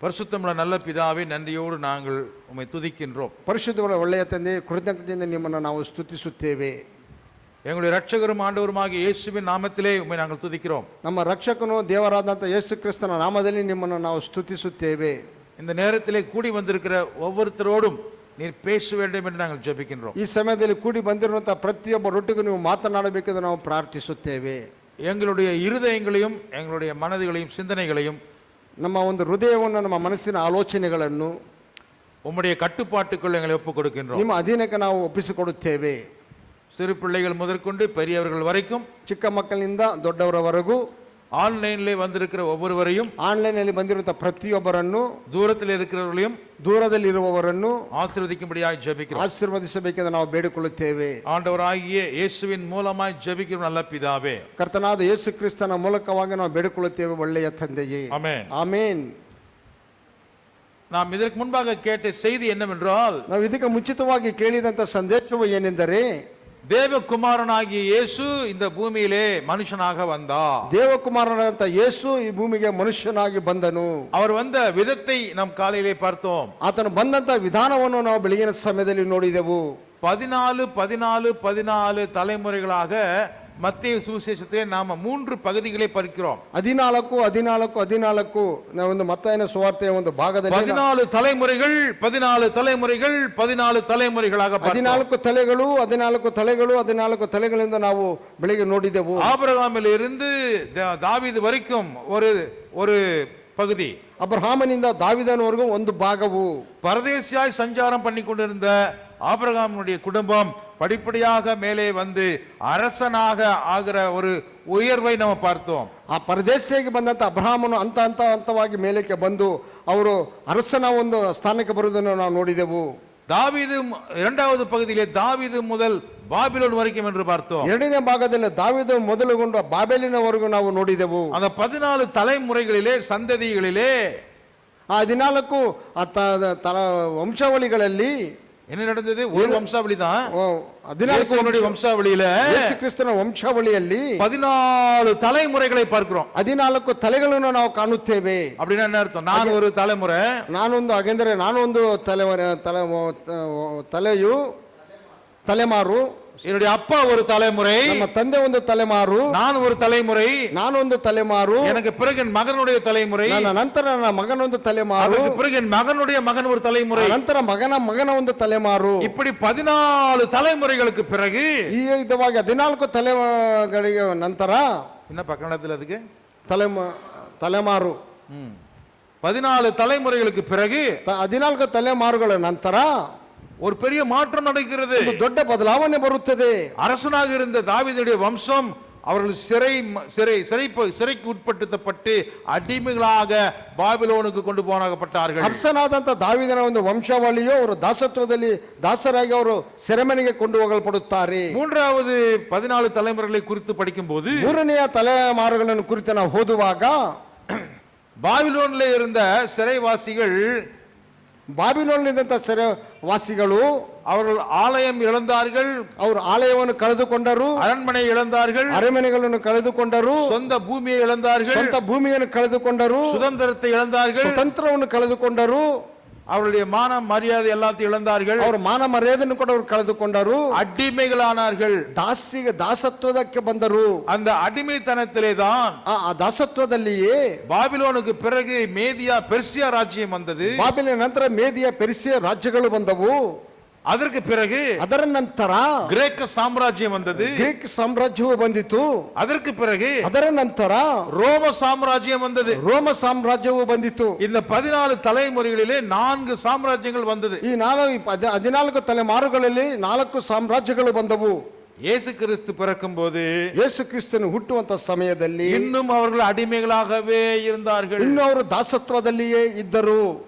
பரிசுத்தமுள்ள நல்ல பிதாவே, நன்றியோடு நாங்கள் உம்மை துதிக்கின்றோம். ಪರಿಶುದ್ಧವಾದ ಒಳ್ಳೆಯ ತಂದೆ, ಕೃತಜ್ಞತೆಯಿಂದ ನಿಮ್ಮನ್ನು ನಾವು ಸ್ತುತಿಸುತ್ತೇವೆ. எங்களுடைய இரட்சகரும் ஆண்டவருமாகிய இயேசுவின் நாமத்திலே உம்மை நாங்கள் துதிக்கிறோம். ನಮ್ಮ ರಕ್ಷಕನು ದೇವರಾದಂಥ ಯೇಸು ಕ್ರಿಸ್ತನ ನಾಮದಲ್ಲಿ ನಿಮ್ಮನ್ನು ನಾವು ಸ್ತುತಿಸುತ್ತೇವೆ. இந்த நேரத்திலே கூடி வந்திருக்கிற ஒவ்வொருத்தரோடும் நீர் பேச வேண்டும் என்று நாங்கள் ஜெபிக்கின்றோம். ಈ ಸಮಯದಲ್ಲಿ ಕೂಡಿ ಬಂದಿರುವಂಥ ಪ್ರತಿಯೊಬ್ಬರೊಟ್ಟಿಗೂ ನೀವು ಮಾತನಾಡಬೇಕೆಂದು ನಾವು ಪ್ರಾರ್ಥಿಸುತ್ತೇವೆ. எங்களுடைய இருதயங்களையும் எங்களுடைய மனதுகளையும் சிந்தனைகளையும் ನಮ್ಮ ಒಂದು ಹೃದಯವನ್ನು, ನಮ್ಮ ಮನಸ್ಸಿನ ಆಲೋಚನೆಗಳನ್ನು உம்முடைய கட்டுப்பாட்டுக்குள் எங்களை ஒப்புக் கொடுக்கின்றோம். ನಿಮ್ಮ ಅಧೀನಕ್ಕೆ ನಾವು ಒಪ್ಪಿಸಿಕೊಡುತ್ತೇವೆ. சிறு பிள்ளைகள் முதற்கொண்டு பெரியவர்கள் வரைக்கும், ಚಿಕ್ಕ ಮಕ್ಕಳಿಂದ ದೊಡ್ಡವರವರೆಗೂ, ஆன்லைன்ல வந்திருக்கிற ஒவ்வொருவரையும், ಆನ್ಲೈನ್ನಲ್ಲಿ ಬಂದಿರುವಂಥ ಪ್ರತಿಯೊಬ್ಬರನ್ನು, தூரத்தில் இருக்கிறவர்களையும் ದೂರದಲ್ಲಿರುವವರನ್ನು ஆசீர்வதிக்கும்படியாய் ஜெபிக்கிறோம். ಆಶೀರ್ವದಿಸಬೇಕೆಂದು ನಾವು ಬೇಡಿಕೊಳ್ಳುತ್ತೇವೆ. ஆண்டவராகிய இயேசுவின் மூலமாய் ஜெபிக்கிறோம் நல்ல பிதாவே. ಕರ್ತನಾದ ಯೇಸು ಕ್ರಿಸ್ತನ ಮೂಲಕವಾಗಿ ನಾವು ಬೇಡಿಕೊಳ್ಳುತ್ತೇವೆ ಒಳ್ಳೆಯ ತಂದೆಯೇ. ஆமென். ಆಮೇನ್. நாம் இதற்கு முன்பாக கேட்ட செய்தி என்னவென்றால், ನಾವು ಇದಕ್ಕೆ ಮುಂಚಿತವಾಗಿ ಕೇಳಿದಂಥ ಸಂದೇಶವು ಏನೆಂದರೆ, தேவகுமாரனாகிய இயேசு இந்த பூமியிலே மனுஷனாக வந்தார். ದೇವಕುಮಾರನಾದಂಥ ಯೇಸು ಈ ಭೂಮಿಗೆ ಮನುಷ್ಯನಾಗಿ ಬಂದನು. அவர் வந்த விதத்தை நாம் காலையிலே பார்த்தோம். ಆತನು ಬಂದಂತ ವಿಧಾನವನ್ನು ನಾವು ಬೆಳಗಿನ ಸಮಯದಲ್ಲಿ ನೋಡಿದೆವು. 14 தலைமுறைகளாக மத்திய சுவிசேஷத்தை நாம 3 பகுதிகளை படிக்கிறோம். 14 ಒಂದು ಮತ್ತಾಯನ ಸುವಾರ್ತೆಯ ಒಂದು ಭಾಗದಲ್ಲಿ 14 தலைமுறைகள் 14 தலைமுறைகளாக 14 ತಲೆಗಳಿಂದ ನಾವು ಬೆಳಗ್ಗೆ ನೋಡಿದೆವು. ஆபிரகாமில் இருந்து தாவீது வரைக்கும் ஒரு பகுதி, ಅಬ್ರಹಾಮನಿಂದ ದಾವಿದನವರೆಗೂ ಒಂದು ಭಾಗವು, பரதேசியாய் சஞ்சாரம் பண்ணி கொண்டிருந்த ஆபிரகாமுடைய குடும்பம் படிப்படியாக மேலே வந்து அரசனாக ஆகிற ஒரு உயர்வை நம்ம பார்த்தோம். ಆ ಪರದೇಶಿಯಾಗಿ ಬಂದಂತ ಅಬ್ರಹಾಮನು ಹಂತವಾಗಿ ಮೇಲಕ್ಕೆ ಬಂದು ಅವರು ಅರಸನ ಒಂದು ಸ್ಥಾನಕ್ಕೆ ಬರುವುದನ್ನು ನಾವು ನೋಡಿದೆವು. தாவீது இரண்டாவது பகுதியிலே தாவீது முதல் பாபிலோன் வரைக்கும் என்று பார்த்தோம். ಎರಡನೇ ಭಾಗದಲ್ಲಿ ದಾವೀದ ಮೊದಲುಗೊಂಡು ಬಾಬೆಲಿನವರೆಗೂ ನಾವು ನೋಡಿದೆವು. அந்த 14 தலைமுறைகளிலே சந்ததிகளிலே ಆ 14 ವಂಶಾವಳಿಗಳಲ್ಲಿ என்ன நடந்தது? ஒரு வம்சாவளி தான். 14 வம்சாவளியில ಯೇಸು ಕ್ರಿಸ್ತನ ವಂಶಾವಳಿಯಲ್ಲಿ 14 தலைமுறைகளை பார்க்கிறோம். 14 ತಲೆಗಳನ್ನು ನಾವು ಕಾಣುತ್ತೇವೆ. அப்படின்னா என்ன அர்த்தம்? நான் ஒரு தலைமுறை, ನಾನೊಂದು ತಲೆಮಾರು, என்னுடைய அப்பா ஒரு தலைமுறை, ನಮ್ಮ ತಂದೆ ಒಂದು ತಲೆಮಾರು, நான் ஒரு தலைமுறை, ನಾನೊಂದು ತಲೆಮಾರು, எனக்கு பிறகு என் மகனுடைய தலைமுறை, ನನ್ನ ನಂತರ ನನ್ನ ಮಗನೊಂದು ತಲೆಮಾರು, ಅದಕ್ಕೆ பிறகு என் மகனுடைய மகன் ஒரு தலைமுறை, ನಂತರ ಮಗನ ಒಂದು ತಲೆಮಾರು. இப்படி 14 தலைமுறைகளுக்கு பிறகு ಈ ವಿಧವಾಗಿ 14 ತಲೆಗಳಿಗೆ ನಂತರ என்ன பக்கணத்தில் அதுக்கு ತಲೆಮಾರು 14 தலைமுறைகளுக்கு பிறகு 14 ತಲೆಮಾರುಗಳ ನಂತರ ஒரு பெரிய மாற்றம் நடக்கிறது. ದೊಡ್ಡ ಬದಲಾವಣೆ ಬರುತ್ತದೆ. அரசனாக இருந்த தாவீதுடைய வம்சம் அவர்கள் சிறைக்கு உட்படுத்தப்பட்டு அடிமைகளாக பாபிலோனுக்கு கொண்டு போகப்பட்டார்கள். ಅರಸನಾದಂತ ದಾವೀದನ ಒಂದು ವಂಶಾವಳಿಯು ಅವರು ದಾಸತ್ವದಲ್ಲಿ ದಾಸರಾಗಿ ಅವರು ಸೆರೆಮನೆಗೆ ಕೊಂಡು ಹೋಗಲ್ಪಡುತ್ತಾರೆ. மூன்றாவது 14 தலைமுறைகளை குறித்து படிக்கும்போது, ಮೂರನೆಯ ತಲೆಮಾರುಗಳನ್ನು ಕುರಿತು ನಾವು ಓದುವಾಗ, பாபிலோனிலே இருந்த சிறைவாசிகள், ಬಾಬಿಲೋನ್ನಿದ್ದಂಥ ಸೆರೆವಾಸಿಗಳು அவர்கள் ஆலயம் இழந்தார்கள், ಅವರು ಆಲಯವನ್ನು ಕಳೆದುಕೊಂಡರು, அரண்மனை இழந்தார்கள், ಅರಮನೆಗಳನ್ನು ಕಳೆದುಕೊಂಡರು, சொந்த பூமியை இழந்தார்கள், ಸ್ವಂತ ಭೂಮಿಯನ್ನು ಕಳೆದುಕೊಂಡರು, சுதந்திரத்தை இழந்தார்கள், ಸ್ವತಂತ್ರವನ್ನು ಕಳೆದುಕೊಂಡರು, அவருடைய மான மரியாதை எல்லாத்தையும் இழந்தார்கள், ಅವರ ಮಾನ ಮರ್ಯಾದೆಯನ್ನು ಕೂಡ ಅವರು ಕಳೆದುಕೊಂಡರು, அடிமைகளானார்கள், ದಾಸತ್ವಕ್ಕೆ ಬಂದರು. அந்த அடிமைத்தனத்திலே தான் ಆ ದಾಸತ್ವದಲ್ಲಿಯೇ பாபிலோனுக்கு பிறகு மேதியா பெர்சியா ராஜ்யம் வந்தது. ಬಾಬಿಲಿನ ನಂತರ ಮೇದಿಯ ಪೆರ್ಸಿಯ ರಾಜ್ಯಗಳು ಬಂದವು. அதற்கு பிறகு ಅದರ ನಂತರ கிரேக்க சாம்ராஜ்யம் வந்தது. ಗ್ರೀಕ್ ಸಾಮ್ರಾಜ್ಯವು ಬಂದಿತು. அதற்கு பிறகு ಅದರ ನಂತರ ரோம சாம்ராஜ்யம் வந்தது. ರೋಮ ಸಾಮ್ರಾಜ್ಯವು ಬಂದಿತು. இந்த 14 தலைமுறைகளிலே 4 சாம்ராஜ்யங்கள் வந்தது. ಈ 14 ತಲೆಮಾರುಗಳಲ್ಲಿ 4 ಸಾಮ್ರಾಜ್ಯಗಳು ಬಂದವು. இயேசு கிறிஸ்து பிறக்கும் போது, ಯೇಸು ಕ್ರಿಸ್ತನು ಹುಟ್ಟುವಂತ ಸಮಯದಲ್ಲಿ இன்னும் அவர்கள் அடிமைகளாகவே இருந்தார்கள். ಇನ್ನು ಅವರು ದಾಸತ್ವದಲ್ಲಿಯೇ ಇದ್ದರು.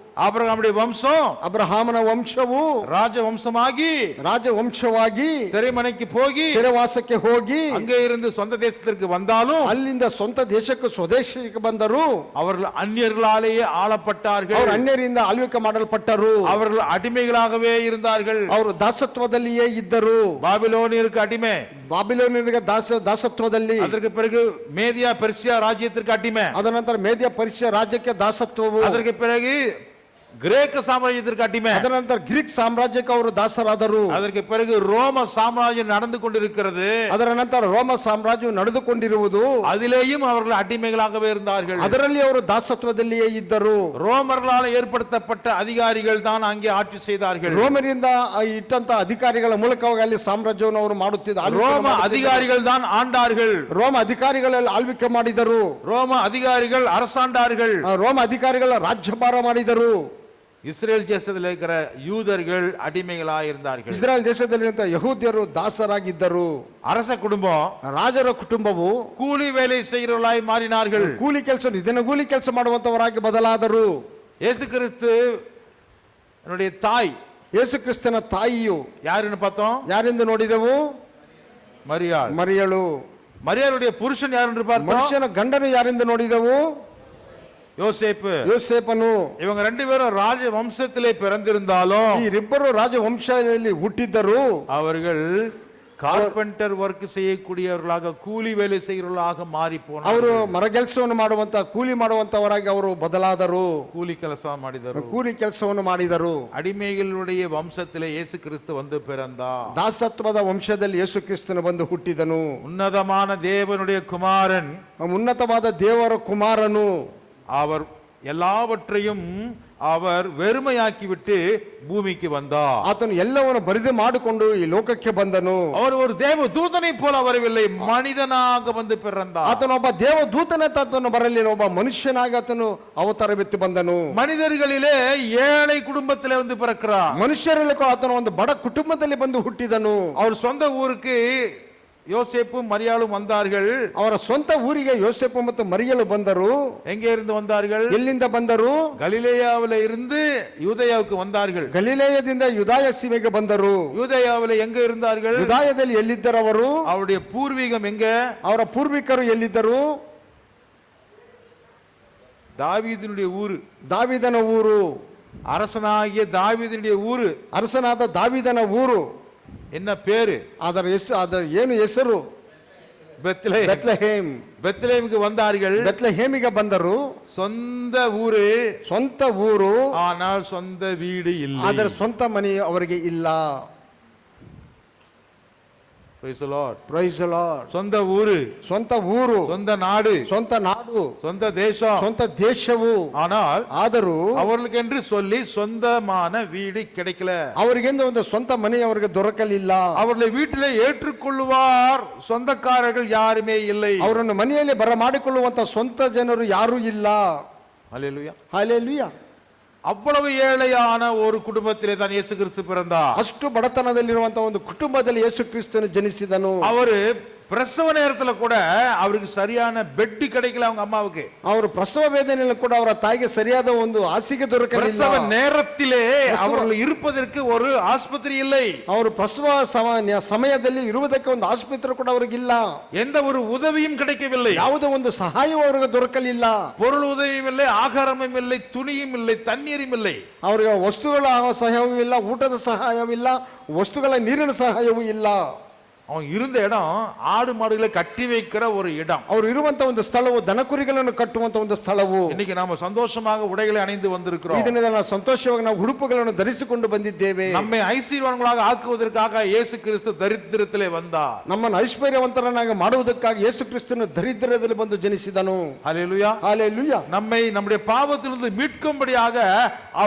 ஆபிரகாமுடைய வம்சம் ಅಬ್ರಹಾಮನ ವಂಶವು ராஜவம்சமாகி ರಾಜವಂಶವಾಗಿ சிறைமனைக்கு போகி ಸೆರೆವಾಸಕ್ಕೆ ಹೋಗಿ அங்கே இருந்து சொந்த தேசத்திற்கு வந்தாலும் ಅಲ್ಲಿಂದ ಸ್ವಂತ ದೇಶಕ್ಕೆ ಸ್ವದೇಶಕ್ಕೆ ಬಂದರು. அவர்கள் அந்நியர்களாலேயே ஆளப்பட்டார்கள். ಅವರು ಅನ್ಯರಿಂದ ಆಳ್ವಿಕೆ ಮಾಡಲ್ಪಟ್ಟರು. அவர்கள் அடிமைகளாகவே இருந்தார்கள். ಅವರು ದಾಸತ್ವದಲ್ಲಿಯೇ ಇದ್ದರು. பாபிலோனியருக்கு அடிமை, ಬಾಬಿಲೋನಿಯರಿಗೆ ದಾಸತ್ವದಲ್ಲಿ, அதற்கு பிறகு மேதியா பெர்சியா ராஜ்யத்திற்கு அடிமை, ಅದ ನಂತರ ಮೇದ್ಯ ಪರ್ಷಿಯ ರಾಜ್ಯಕ್ಕೆ ದಾಸತ್ವವು, அதற்கு பிறகு கிரேக்க சாம்ராஜ்யத்திற்கு அடிமை, ಅದರ ನಂತರ ಗ್ರೀಕ್ ಸಾಮ್ರಾಜ್ಯಕ್ಕೆ ಅವರು ದಾಸರಾದರು. அதற்கு பிறகு ரோம சாம்ராஜ்யம் நடந்து கொண்டிருக்கிறது. ಅದರ ನಂತರ ರೋಮ ಸಾಮ್ರಾಜ್ಯವು ನಡೆದುಕೊಂಡಿರುವುದು. அதிலேயும் அவர்கள் அடிமைகளாகவே இருந்தார்கள். ಅದರಲ್ಲಿ ಅವರು ದಾಸತ್ವದಲ್ಲಿಯೇ ಇದ್ದರು. ரோமர்களால் ஏற்படுத்தப்பட்ட அதிகாரிகள் தான் அங்கே ஆட்சி செய்தார்கள். ರೋಮರಿಂದ ಇಟ್ಟಂತ ಅಧಿಕಾರಿಗಳ ಮೂಲಕವಾಗಿ ಅಲ್ಲಿ ಸಾಮ್ರಾಜ್ಯವನ್ನು ಅವರು ಮಾಡುತ್ತಿದ್ದ ரோம அதிகாரிகள் தான் ஆண்டார்கள். ರೋಮ ಅಧಿಕಾರಿಗಳಲ್ಲಿ ಆಳ್ವಿಕೆ ಮಾಡಿದರು. ரோம அதிகாரிகள் அரசாண்டார்கள். ರೋಮ ಅಧಿಕಾರಿಗಳ ರಾಜ್ಯಭಾರ ಮಾಡಿದರು. இஸ்ரேல் தேசத்தில் இருக்கிற யூதர்கள் அடிமைகளாக இருந்தார்கள். ಇಸ್ರಾಯೇಲ್ ದೇಶದಲ್ಲಿರುವಂತಹ ಯಹೂದ್ಯರು ದಾಸರಾಗಿದ್ದರು. அரச குடும்பம், ರಾಜರ ಕುಟುಂಬವು கூலி வேலை செய்கிறவர்களாய் மாறினார்கள். ಕೂಲಿ ಕೆಲಸ, ದಿನಗೂಲಿ ಕೆಲಸ ಮಾಡುವಂತವರಾಗಿ ಬದಲಾದರು. இயேசு கிறிஸ்து என்னுடைய தாய், ಯೇಸು ಕ್ರಿಸ್ತನ ತಾಯಿಯು யாருன்னு பார்த்தோம்? ಯಾರೆಂದು ನೋಡಿದೆವು? மரியாள். ಮರಿಯಳು. மரியாளுடைய புருஷன் யார் என்று பார்த்தோம்? ಮನುಷ್ಯನ ಗಂಡನು ಯಾರೆಂದು ನೋಡಿದೆವು? யோசேப்பு. ಯೋಸೇಪನು. இவங்க ரெண்டு பேரும் ராஜ வம்சத்திலே பிறந்திருந்தாலும் ಈ ಇಬ್ಬರು ರಾಜವಂಶದಲ್ಲಿ ಹುಟ್ಟಿದ್ದರು. அவர்கள் கார்பெண்டர் ஒர்க் செய்யக்கூடியவர்களாக, கூலி வேலை செய்கிறவர்களாக மாறி போனார்கள். ಅವರು ಮರಗೆಲಸವನ್ನು ಮಾಡುವಂತ, ಕೂಲಿ ಮಾಡುವಂತವರಾಗಿ ಅವರು ಬದಲಾದರು. கூலி ಕೆಲಸ ಮಾಡಿದರು, ಕೂಲಿ ಕೆಲಸವನ್ನು ಮಾಡಿದರು. அடிமைகளுடைய வம்சத்திலே இயேசு கிறிஸ்து வந்து பிறந்தார். ದಾಸತ್ವದ ವಂಶದಲ್ಲಿ ಯೇಸು ಕ್ರಿಸ್ತನು ಬಂದು ಹುಟ್ಟಿದನು. உன்னதமான தேவனுடைய குமாரன், ಉನ್ನತವಾದ ದೇವರ ಕುಮಾರನು. அவர் எல்லாவற்றையும் அவர் வெறுமையாக்கிவிட்டு பூமிக்கு வந்தார். ಆತನು ಎಲ್ಲವನ್ನು ಬರಿದು ಮಾಡಿಕೊಂಡು ಈ ಲೋಕಕ್ಕೆ ಬಂದನು. அவர் ஒரு தேவ தூதனை போல வரவில்லை, மனிதனாக வந்து பிறந்தார். ಆತನು ಒಬ್ಬ ದೇವ ದೂತನ ಆತನು ಬರಲಿಲ್ಲ, ಒಬ್ಬ ಮನುಷ್ಯನಾಗಿ ಆತನು ಅವತಾರವೆತ್ತಿ ಬಂದನು. மனிதர்களிலே ஏழை குடும்பத்திலே வந்து பிறக்கிறார். ಮನುಷ್ಯರಲ್ಲಿ ಆತನು ಒಂದು ಬಡ ಕುಟುಂಬದಲ್ಲಿ ಬಂದು ಹುಟ್ಟಿದನು. அவர் சொந்த ஊருக்கு யோசேப்பும் மரியாளும் வந்தார்கள். ಅವರ ಸ್ವಂತ ಊರಿಗೆ ಯೋಸೇಫು ಮತ್ತು ಮರಿಯಳು ಬಂದರು. எங்கே இருந்து வந்தார்கள்? ಎಲ್ಲಿಂದ ಬಂದರು? கலிலேயாவில இருந்து யூதேயாவுக்கு வந்தார்கள். ಗಲಿಲೇಯದಿಂದ ಯುದಾಯ ಸೀಮೆಗೆ ಬಂದರು. யூதேயாவில எங்க இருந்தார்கள்? ಯುದಾಯದಲ್ಲಿ ಎಲ್ಲಿದ್ದರು ಅವರು? அவருடைய பூர்வீகம் எங்க? ಅವರ ಪೂರ್ವಿಕರು ಎಲ್ಲಿದ್ದರು? தாவீதினுடைய ஊரு. ದಾವಿದನ ಊರು. அரசனாகிய தாவீதினுடைய ஊரு. ಅರಸನಾದ ದಾವಿದನ ಊರು. என்ன பேரு? ಅದರ ಹೆಸರು, ಅದರ ಏನು ಹೆಸರು? பெத்லெஹேம். ಬೆತ್ಲೆಹೇಮ್. பெத்லெஹேமுக்கு வந்தார்கள். ಬೆತ್ಲೆಹೇಮಿಗೆ ಬಂದರು. சொந்த ஊரு, ಸ್ವಂತ ಊರು, ஆனால் சொந்த வீடு இல்லை. ಅದರ ಸ್ವಂತ ಮನೆ ಅವರಿಗೆ ಇಲ್ಲ. Praise the Lord. Praise the Lord. சொந்த ஊரு, ಸ್ವಂತ ಊರು, சொந்த நாடு, ಸ್ವಂತ ನಾಡು, சொந்த தேசம், ಸ್ವಂತ ದೇಶವು. ஆனால் ಆದರೂ அவர்களுக்கு என்று சொல்லி சொந்தமான வீடு கிடைக்கல. ಅವರಿಗೆಂದು ಒಂದು ಸ್ವಂತ ಮನೆ ಅವರಿಗೆ ದೊರಕಲಿಲ್ಲ. அவர்களை வீட்டிலே ஏற்றுக்கொள்வார் சொந்தக்காரர்கள் யாருமே இல்லை. ಅವರನ್ನು ಮನೆಯಲ್ಲಿ ಬರಮಾಡಿಕೊಳ್ಳುವಂತ ಸ್ವಂತ ಜನರು ಯಾರೂ ಇಲ್ಲ. அல்லேலூயா. ಹಲ್ಲೆಲೂಯಾ. அவ்வளவு ஏழையான ஒரு குடும்பத்திலே தான் இயேசு கிறிஸ்து பிறந்தார். ಅಷ್ಟು ಬಡತನದಲ್ಲಿರುವಂತಹ ಒಂದು ಕುಟುಂಬದಲ್ಲಿ ಯೇಸು ಕ್ರಿಸ್ತನು ಜನಿಸಿದನು. அவரு பிரசவ நேரத்துல கூட அவருக்கு சரியான பெட் கிடைக்கல அவங்க அம்மாவுக்கு. ಅವರು ಪ್ರಸವ ವೇದನೆಯಲ್ಲಿ ಕೂಡ ಅವರ ತಾಯಿಗೆ ಸರಿಯಾದ ಒಂದು ಹಾಸಿಗೆ ದೊರಕಲಿಲ್ಲ. பிரசவ நேரத்திலே அவர்கள் இருப்பதற்கு ஒரு ஆஸ்பத்திரி இல்லை. ಅವರು ಪ್ರಸವ ಸಮಯದಲ್ಲಿ ಇರುವುದಕ್ಕೆ ಒಂದು ಆಸ್ಪತ್ರೆ ಕೂಡ ಅವರಿಗಿಲ್ಲ. எந்த ஒரு உதவியும் கிடைக்கவில்லை. ಯಾವುದೋ ಒಂದು ಸಹಾಯವೂ ಅವರಿಗೆ ದೊರಕಲಿಲ್ಲ. பொருள் உதவியும் இல்லை, ஆகாரமும் இல்லை, துணியும் இல்லை, தண்ணீரும் இல்லை. ಅವರಿಗೆ ವಸ್ತುಗಳ ಸಹಾಯವೂ ಇಲ್ಲ, ಊಟದ ಸಹಾಯವಿಲ್ಲ, ವಸ್ತುಗಳ ನೀರಿನ ಸಹಾಯವೂ ಇಲ್ಲ. அவன் இருந்த இடம் ஆடு மாடுகளை கட்டி வைக்கிற ஒரு இடம். ಅವರು ಇರುವಂತ ಒಂದು ಸ್ಥಳವು ದನಕುರಿಗಳನ್ನು ಕಟ್ಟುವಂತ ಒಂದು ಸ್ಥಳವು. இன்னைக்கு நாம சந்தோஷமாக உடைகளை அணிந்து வந்திருக்கிறோம். ಈ ದಿನದಲ್ಲಿ ನಾವು ಸಂತೋಷವಾಗಿ ನಾವು ಉಡುಪುಗಳನ್ನು ಧರಿಸಿಕೊಂಡು ಬಂದಿದ್ದೇವೆ. நம்மை ஐஸ்வர்யவான்களாக ஆக்குவதற்காக இயேசு கிறிஸ்து தரித்திரத்திலே வந்தார். ನಮ್ಮನ್ನು ಐಶ್ವರ್ಯವಂತರನ್ನಾಗಿ ಮಾಡುವುದಕ್ಕಾಗಿ ಯೇಸು ಕ್ರಿಸ್ತನು ದರಿದ್ರದಲ್ಲಿ ಬಂದು ಜನಿಸಿದನು. ஹல்லேலூயா. ಹಲ್ಲೆಲೂಯಾ. நம்மை நம்முடைய பாவத்திலிருந்து மீட்கும்படியாக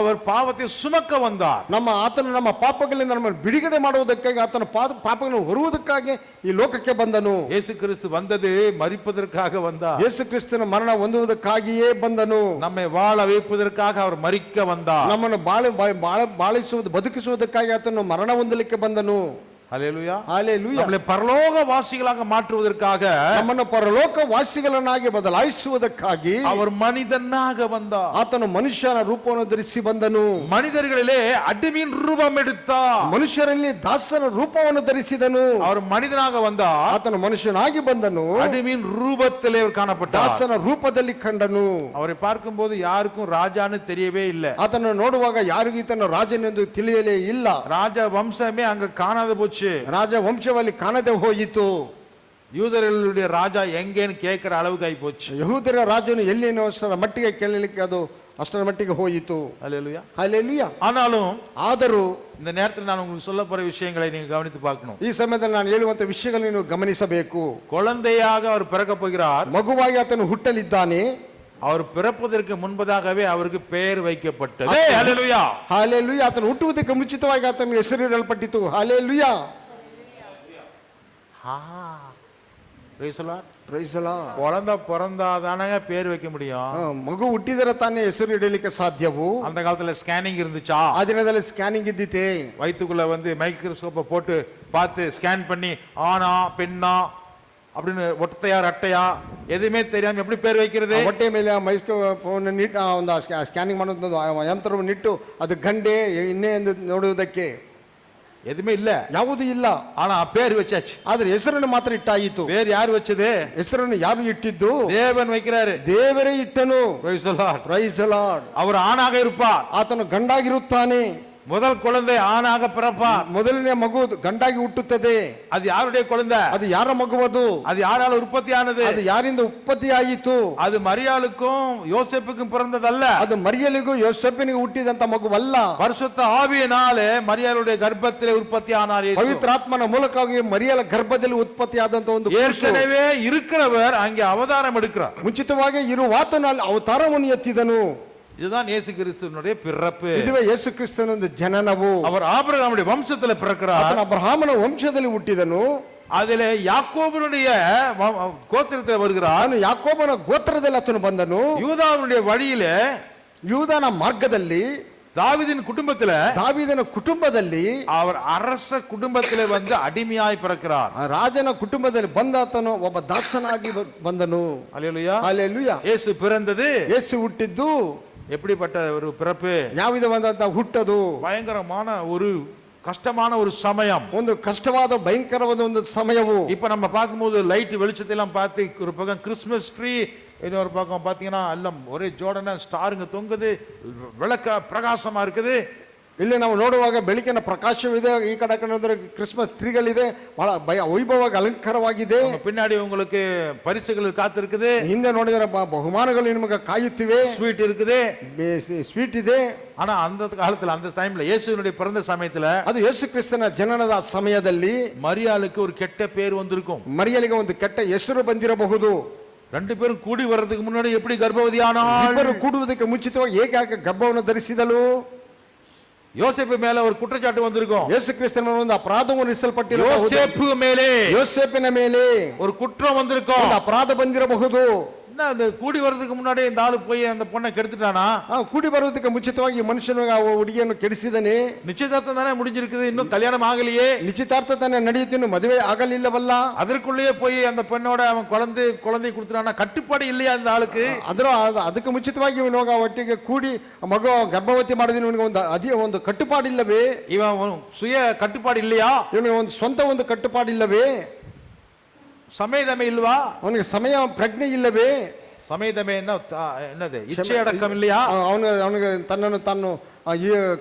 அவர் பாவத்தை சுமக்க வந்தார். ಆತನು ನಮ್ಮ ಪಾಪಗಳಿಂದ ನಮ್ಮನ್ನು ಬಿಡುಗಡೆ ಮಾಡುವುದಕ್ಕಾಗಿ, ಆತನ ಪಾಪಗಳನ್ನು ಹೊರುವುದಕ್ಕಾಗಿ ಈ ಲೋಕಕ್ಕೆ ಬಂದನು. இயேசு கிறிஸ்து வந்தது மரிப்பதற்காக வந்தார். ಯೇಸು ಕ್ರಿಸ್ತನ ಮರಣ ಹೊಂದುವುದಕ್ಕಾಗಿಯೇ ಬಂದನು. நம்மை வாழ வைப்பதற்காக அவர் மரிக்க வந்தார். ನಮ್ಮನ್ನು ಬದುಕಿಸುವುದಕ್ಕಾಗಿ ಆತನು ಮರಣ ಹೊಂದಲಿಕ್ಕೆ ಬಂದನು. ஹல்லேலூயா. ஹalleluya. நம்மளை பரலோக வாசிகளாக மாற்றுவதற்காக ನಮ್ಮನ್ನು ಪರಲೋಕ ವಾಸಿಗಳನ್ನಾಗಿ ಬದಲಾಯಿಸುವುದಕ್ಕಾಗಿ அவர் மனிதனாக வந்தார். ಆತನು ಮನುಷ್ಯನ ರೂಪವನ್ನು ಧರಿಸಿ ಬಂದನು. மனிதர்களிலே அடிமையின் ரூபம் எடுத்தார். ಮನುಷ್ಯರಲ್ಲಿ ದಾಸನ ರೂಪವನ್ನು ಧರಿಸಿದನು. அவர் மனிதனாக வந்தார். ಆತನು ಮನುಷ್ಯನಾಗಿ ಬಂದನು. அடிமையின் ரூபத்திலே அவர் காணப்பட்டார். ದಾಸನ ರೂಪದಲ್ಲಿ ಕಂಡನು. அவரை பார்க்கும்போது யாருக்கும் ராஜான்னு தெரியவே இல்லை. ಆತನು ನೋಡುವಾಗ ಯಾರಿಗೂ ಈತನ ರಾಜನೆಂದು ತಿಳಿಯಲೇ ಇಲ್ಲ. ராஜ வம்சமே அங்க காணாத போச்சு. ರಾಜ ವಂಶವಲ್ಲಿ ಕಾಣದೆ ಹೋಯಿತು. யூதர்களுடைய ராஜா எங்கேன்னு கேட்கிற அளவுக்கு ஆகி போச்சு. ಯಹೂದರ ರಾಜನು ಎಲ್ಲಿನೋ ಅಷ್ಟರ ಮಟ್ಟಿಗೆ ಕೇಳಲಿಕ್ಕೆ ಅದು ಅಷ್ಟರ ಮಟ್ಟಿಗೆ ಹೋಯಿತು. ஹல்லேலூயா. ಹಲ್ಲೆಲೂಯಾ. ஆனாலும் ಆದರೂ இந்த நேரத்தில் நான் உங்களுக்கு சொல்ல போற விஷயங்களை நீங்க கவனித்து பார்க்கணும். ಈ ಸಮಯದಲ್ಲಿ ನಾನು ಹೇಳುವಂತ ವಿಷಯಗಳನ್ನು ನೀವು ಗಮನಿಸಬೇಕು. குழந்தையாக அவர் பிறக்க போகிறார். ಮಗುವಾಗಿ ಆತನು ಹುಟ್ಟಲಿದ್ದಾನೆ. அவர் பிறப்பதற்கு முன்பதாகவே அவருக்கு பெயர் வைக்கப்பட்டது. ஹல்லேலூயா. ಹಲ್ಲೆಲೂಯಾ. ಆತನು ಹುಟ್ಟುವುದಕ್ಕೆ ಮುಂಚಿತವಾಗಿ ಆತನಿಗೆ ಹೆಸರಿಡಲ್ಪಟ್ಟಿತು. Hallelujah. Praise the Lord. Praise the Lord. குழந்தை பிறந்தாதானே பேர் வைக்க முடியும். ಮಗು ಹುಟ್ಟಿದರೆ ತಾನೇ ಹೆಸರು ಇಡಲಿಕ್ಕೆ ಸಾಧ್ಯವು. அந்த காலத்துல ஸ்கேனிங் இருந்துச்சா? ಆ ದಿನದಲ್ಲಿ ಸ್ಕ್ಯಾನಿಂಗ್ ಇದ್ದಿತೆ. வயிற்றுக்குள்ள வந்து மைக்ரோஸ்கோப்பை போட்டு பார்த்து ஸ்கேன் பண்ணி ஆனா பெண்ணா அப்படின்னு ஒட்டையா ரட்டையா எதுவுமே தெரியாம எப்படி பேர் வைக்கிறது? ಹೊಟ್ಟೆ ಮೇಲೆ ಮೈಕ್ರೋಫೋನ್ ಒಂದು ಸ್ಕ್ಯಾನಿಂಗ್ ಮಾಡುವಂತ ಯಂತ್ರವನ್ನು ಇಟ್ಟು ಅದು ಗಂಡೆ ಇನ್ನೇ ಎಂದು ನೋಡುವುದಕ್ಕೆ எதுவுமே இல்ல, ಯಾವುದೂ ಇಲ್ಲ. ஆனா பேர் வச்சாச்சு. ಆದ್ರೆ ಹೆಸರನ್ನು ಮಾತ್ರ ಇಟ್ಟಾಯಿತು. பேர் யார் வச்சது? ಹೆಸರನ್ನು ಯಾರು ಇಟ್ಟಿದ್ದು? தேவன் வைக்கிறாரு. ದೇವರೇ ಇಟ್ಟನು. Praise the Lord. Praise the Lord. அவர் ஆணாக இருப்பார். ಆತನು ಗಂಡಾಗಿರುತ್ತಾನೆ. முதல் குழந்தை ஆணாக பிறப்பார். ಮೊದಲನೇ ಮಗು ಗಂಡಾಗಿ ಹುಟ್ಟುತ್ತದೆ. அது யாருடைய குழந்தை? ಅದು ಯಾರ ಮಗುವದು? அது யாரால உற்பத்தி ஆனது? ಅದು ಯಾರಿಂದ ಉತ್ಪತ್ತಿ ಆಯಿತು? அது மரியாளுக்கும் யோசேப்புக்கும் பிறந்ததல்ல. ಅದು ಮರಿಯಲಿಗೂ ಯೋಸೇಫನಿಗೂ ಹುಟ್ಟಿದಂತ ಮಗುವಲ್ಲ. பரிசுத்த ஆவியினாலே மரியாளுடைய கர்ப்பத்திலே உற்பத்தி ஆனார் இயேசு. ಪವಿತ್ರಾತ್ಮನ ಮೂಲಕವಾಗಿ ಮರಿಯಲ ಗರ್ಭದಲ್ಲಿ ಉತ್ಪತ್ತಿ ಆದಂತ ಒಂದು ஏற்கனவே இருக்கிறவர் அங்கே அவதாரம் எடுக்கிறார். ಮುಂಚಿತವಾಗಿ ಇರುವಾತನು ಅಲ್ಲಿ ಅವತಾರವನ್ನು ಎತ್ತಿದನು. இதுதான் இயேசு கிறிஸ்துவினுடைய பிறப்பு. ಇದುವೇ ಯೇಸು ಕ್ರಿಸ್ತನ ಒಂದು ಜನನವು. அவர் ஆபிரகாமுடைய வம்சத்தில் பிறக்கிறார். ಆತನು ಅಬ್ರಹಾಮನ ವಂಶದಲ್ಲಿ ಹುಟ್ಟಿದನು. அதிலே யாக்கோபனுடைய கோத்திரத்தில் வருகிறார். ಅವನು ಯಾಕೋಬನ ಗೋತ್ರದಲ್ಲಿ ಆತನು ಬಂದನು. யூதாவினுடைய வழியிலே ಯೂದನ ಮಾರ್ಗದಲ್ಲಿ தாவீதின் குடும்பத்திலே ದಾವೀದನ ಕುಟುಂಬದಲ್ಲಿ அவர் அரச குடும்பத்திலே வந்து அடிமையாய் பிறக்கிறார். ಆ ರಾಜನ ಕುಟುಂಬದಲ್ಲಿ ಬಂದ ಆತನು ಒಬ್ಬ ದಾಸನಾಗಿ ಬಂದನು. அல்லேலூயா. ಹಲ್ಲೆಲೂಯಾ. இயேசு பிறந்தது ಯೇಸು ಹುಟ್ಟಿದ್ದು எப்படிப்பட்ட ஒரு பிறப்பு? ಯಾವ ವಿಧವಾದಂತ ಹುಟ್ಟದು? பயங்கரமான ஒரு கஷ்டமான ஒரு சமயம். ಒಂದು ಕಷ್ಟವಾದ ಭಯಂಕರವಾದ ಒಂದು ಸಮಯವು. இப்ப நம்ம பார்க்கும்போது லைட் வெளிச்சத்தை எல்லாம் பார்த்து ஒரு பக்கம் கிறிஸ்மஸ் ட்ரீ, இன்னொரு பக்கம் பாத்தீங்கன்னா எல்லாம் ஒரே ஜோடன ஸ்டாருங்க தொங்குது, விளக்க பிரகாசமா இருக்குது. ಇಲ್ಲಿ ನಾವು ನೋಡುವಾಗ ಬೆಳಕಿನ ಪ್ರಕಾಶವಿದೆ. ಈ ಕಡೆ ನೋಡಿದ್ರೆ ಕ್ರಿಸ್ಮಸ್ ಟ್ರೀಗಳಿದೆ. ಬಹಳ ವೈಭವವಾಗಿ ಅಲಂಕಾರವಾಗಿದೆ. பின்னாடி உங்களுக்கு பரிசுகள் காத்திருக்குது. ಹಿಂದೆ ನೋಡಿದ್ರೆ ಬಹುಮಾನಗಳು ನಿಮಗೆ ಕಾಯುತ್ತಿವೆ. ஸ்வீட் இருக்குது, ಸ್ವೀಟ್ ಇದೆ. ஆனா அந்த காலத்துல அந்த டைம்ல இயேசுவினுடைய பிறந்த சமயத்துல ಅದು ಯೇಸು ಕ್ರಿಸ್ತನ ಜನನದ ಸಮಯದಲ್ಲಿ மரியாளுக்கு ஒரு கெட்ட பேர் வந்திருக்கும். ಮರಿಯಲಿಗೆ ಒಂದು ಕೆಟ್ಟ ಹೆಸರು ಬಂದಿರಬಹುದು. ரெண்டு பேரும் கூடி வர்றதுக்கு முன்னாடி எப்படி கர்ப்பவதி ஆனாள்? ಇಬ್ಬರು ಕೂಡುವುದಕ್ಕೆ ಮುಂಚಿತವಾಗಿ ಹೇಗೆ ಆಕೆ ಗರ್ಭವನ್ನು ಧರಿಸಿದಳು? யோசேப்பு மேல ஒரு குற்றச்சாட்டு வந்திருக்கும். ಯೇಸು ಕ್ರಿಸ್ತನ ಒಂದು ಅಪರಾಧವನ್ನು ಇರಿಸಲ್ಪಟ್ಟಿರಬಹುದು. யோசேப்பு மேலே ಯೋಸೇಫಿನ ಮೇಲೆ ஒரு குற்றம் வந்திருக்கும். ಒಂದು ಅಪರಾಧ ಬಂದಿರಬಹುದು. என்ன அந்த கூடி வர்றதுக்கு முன்னாடி இந்த ஆளு போய் அந்த பொண்ணை கெடுத்துட்டானா? ಕೂಡಿ ಬರುವುದಕ್ಕೆ ಮುಂಚಿತವಾಗಿ ಮನುಷ್ಯನು ಆ ಹುಡುಗಿಯನ್ನು ಕೆಡಿಸಿದನೆ. நிச்சயதார்த்தம் தானே முடிஞ்சிருக்குது, இன்னும் கல்யாணம் ஆகலையே. ನಿಶ್ಚಿತಾರ್ಥ ತಾನೇ ನಡೆಯುತ್ತಿನ್ನು ಮದುವೆ ಆಗಲಿಲ್ಲವಲ್ಲ. அதற்குள்ளேயே போய் அந்த பெண்ணோட அவன் குழந்தை கொடுத்துட்டானா? கட்டுப்பாடு இல்லையா அந்த ஆளுக்கு? ಅದಕ್ಕೆ ಮುಂಚಿತವಾಗಿ ಇವನು ಒಟ್ಟಿಗೆ ಕೂಡಿ ಮಗು ಗರ್ಭವತಿ ಮಾಡಿದ ಇವನಿಗೆ ಒಂದು ಕಟ್ಟುಪಾಡಿಲ್ಲವೇ? இவன் சுய கட்டுப்பாடு இல்லையா? ಇವನಿಗೆ ಒಂದು ಸ್ವಂತ ಒಂದು ಕಟ್ಟುಪಾಡಿಲ್ಲವೇ? சமயதமே இல்லவா? ಅವನಿಗೆ ಸಮಯ ಪ್ರಜ್ಞೆ ಇಲ್ಲವೇ? சமயதமே என்னது? இச்சை அடக்கம் இல்லையா? ಅವನಿಗೆ ತನ್ನನ್ನು ತಾನು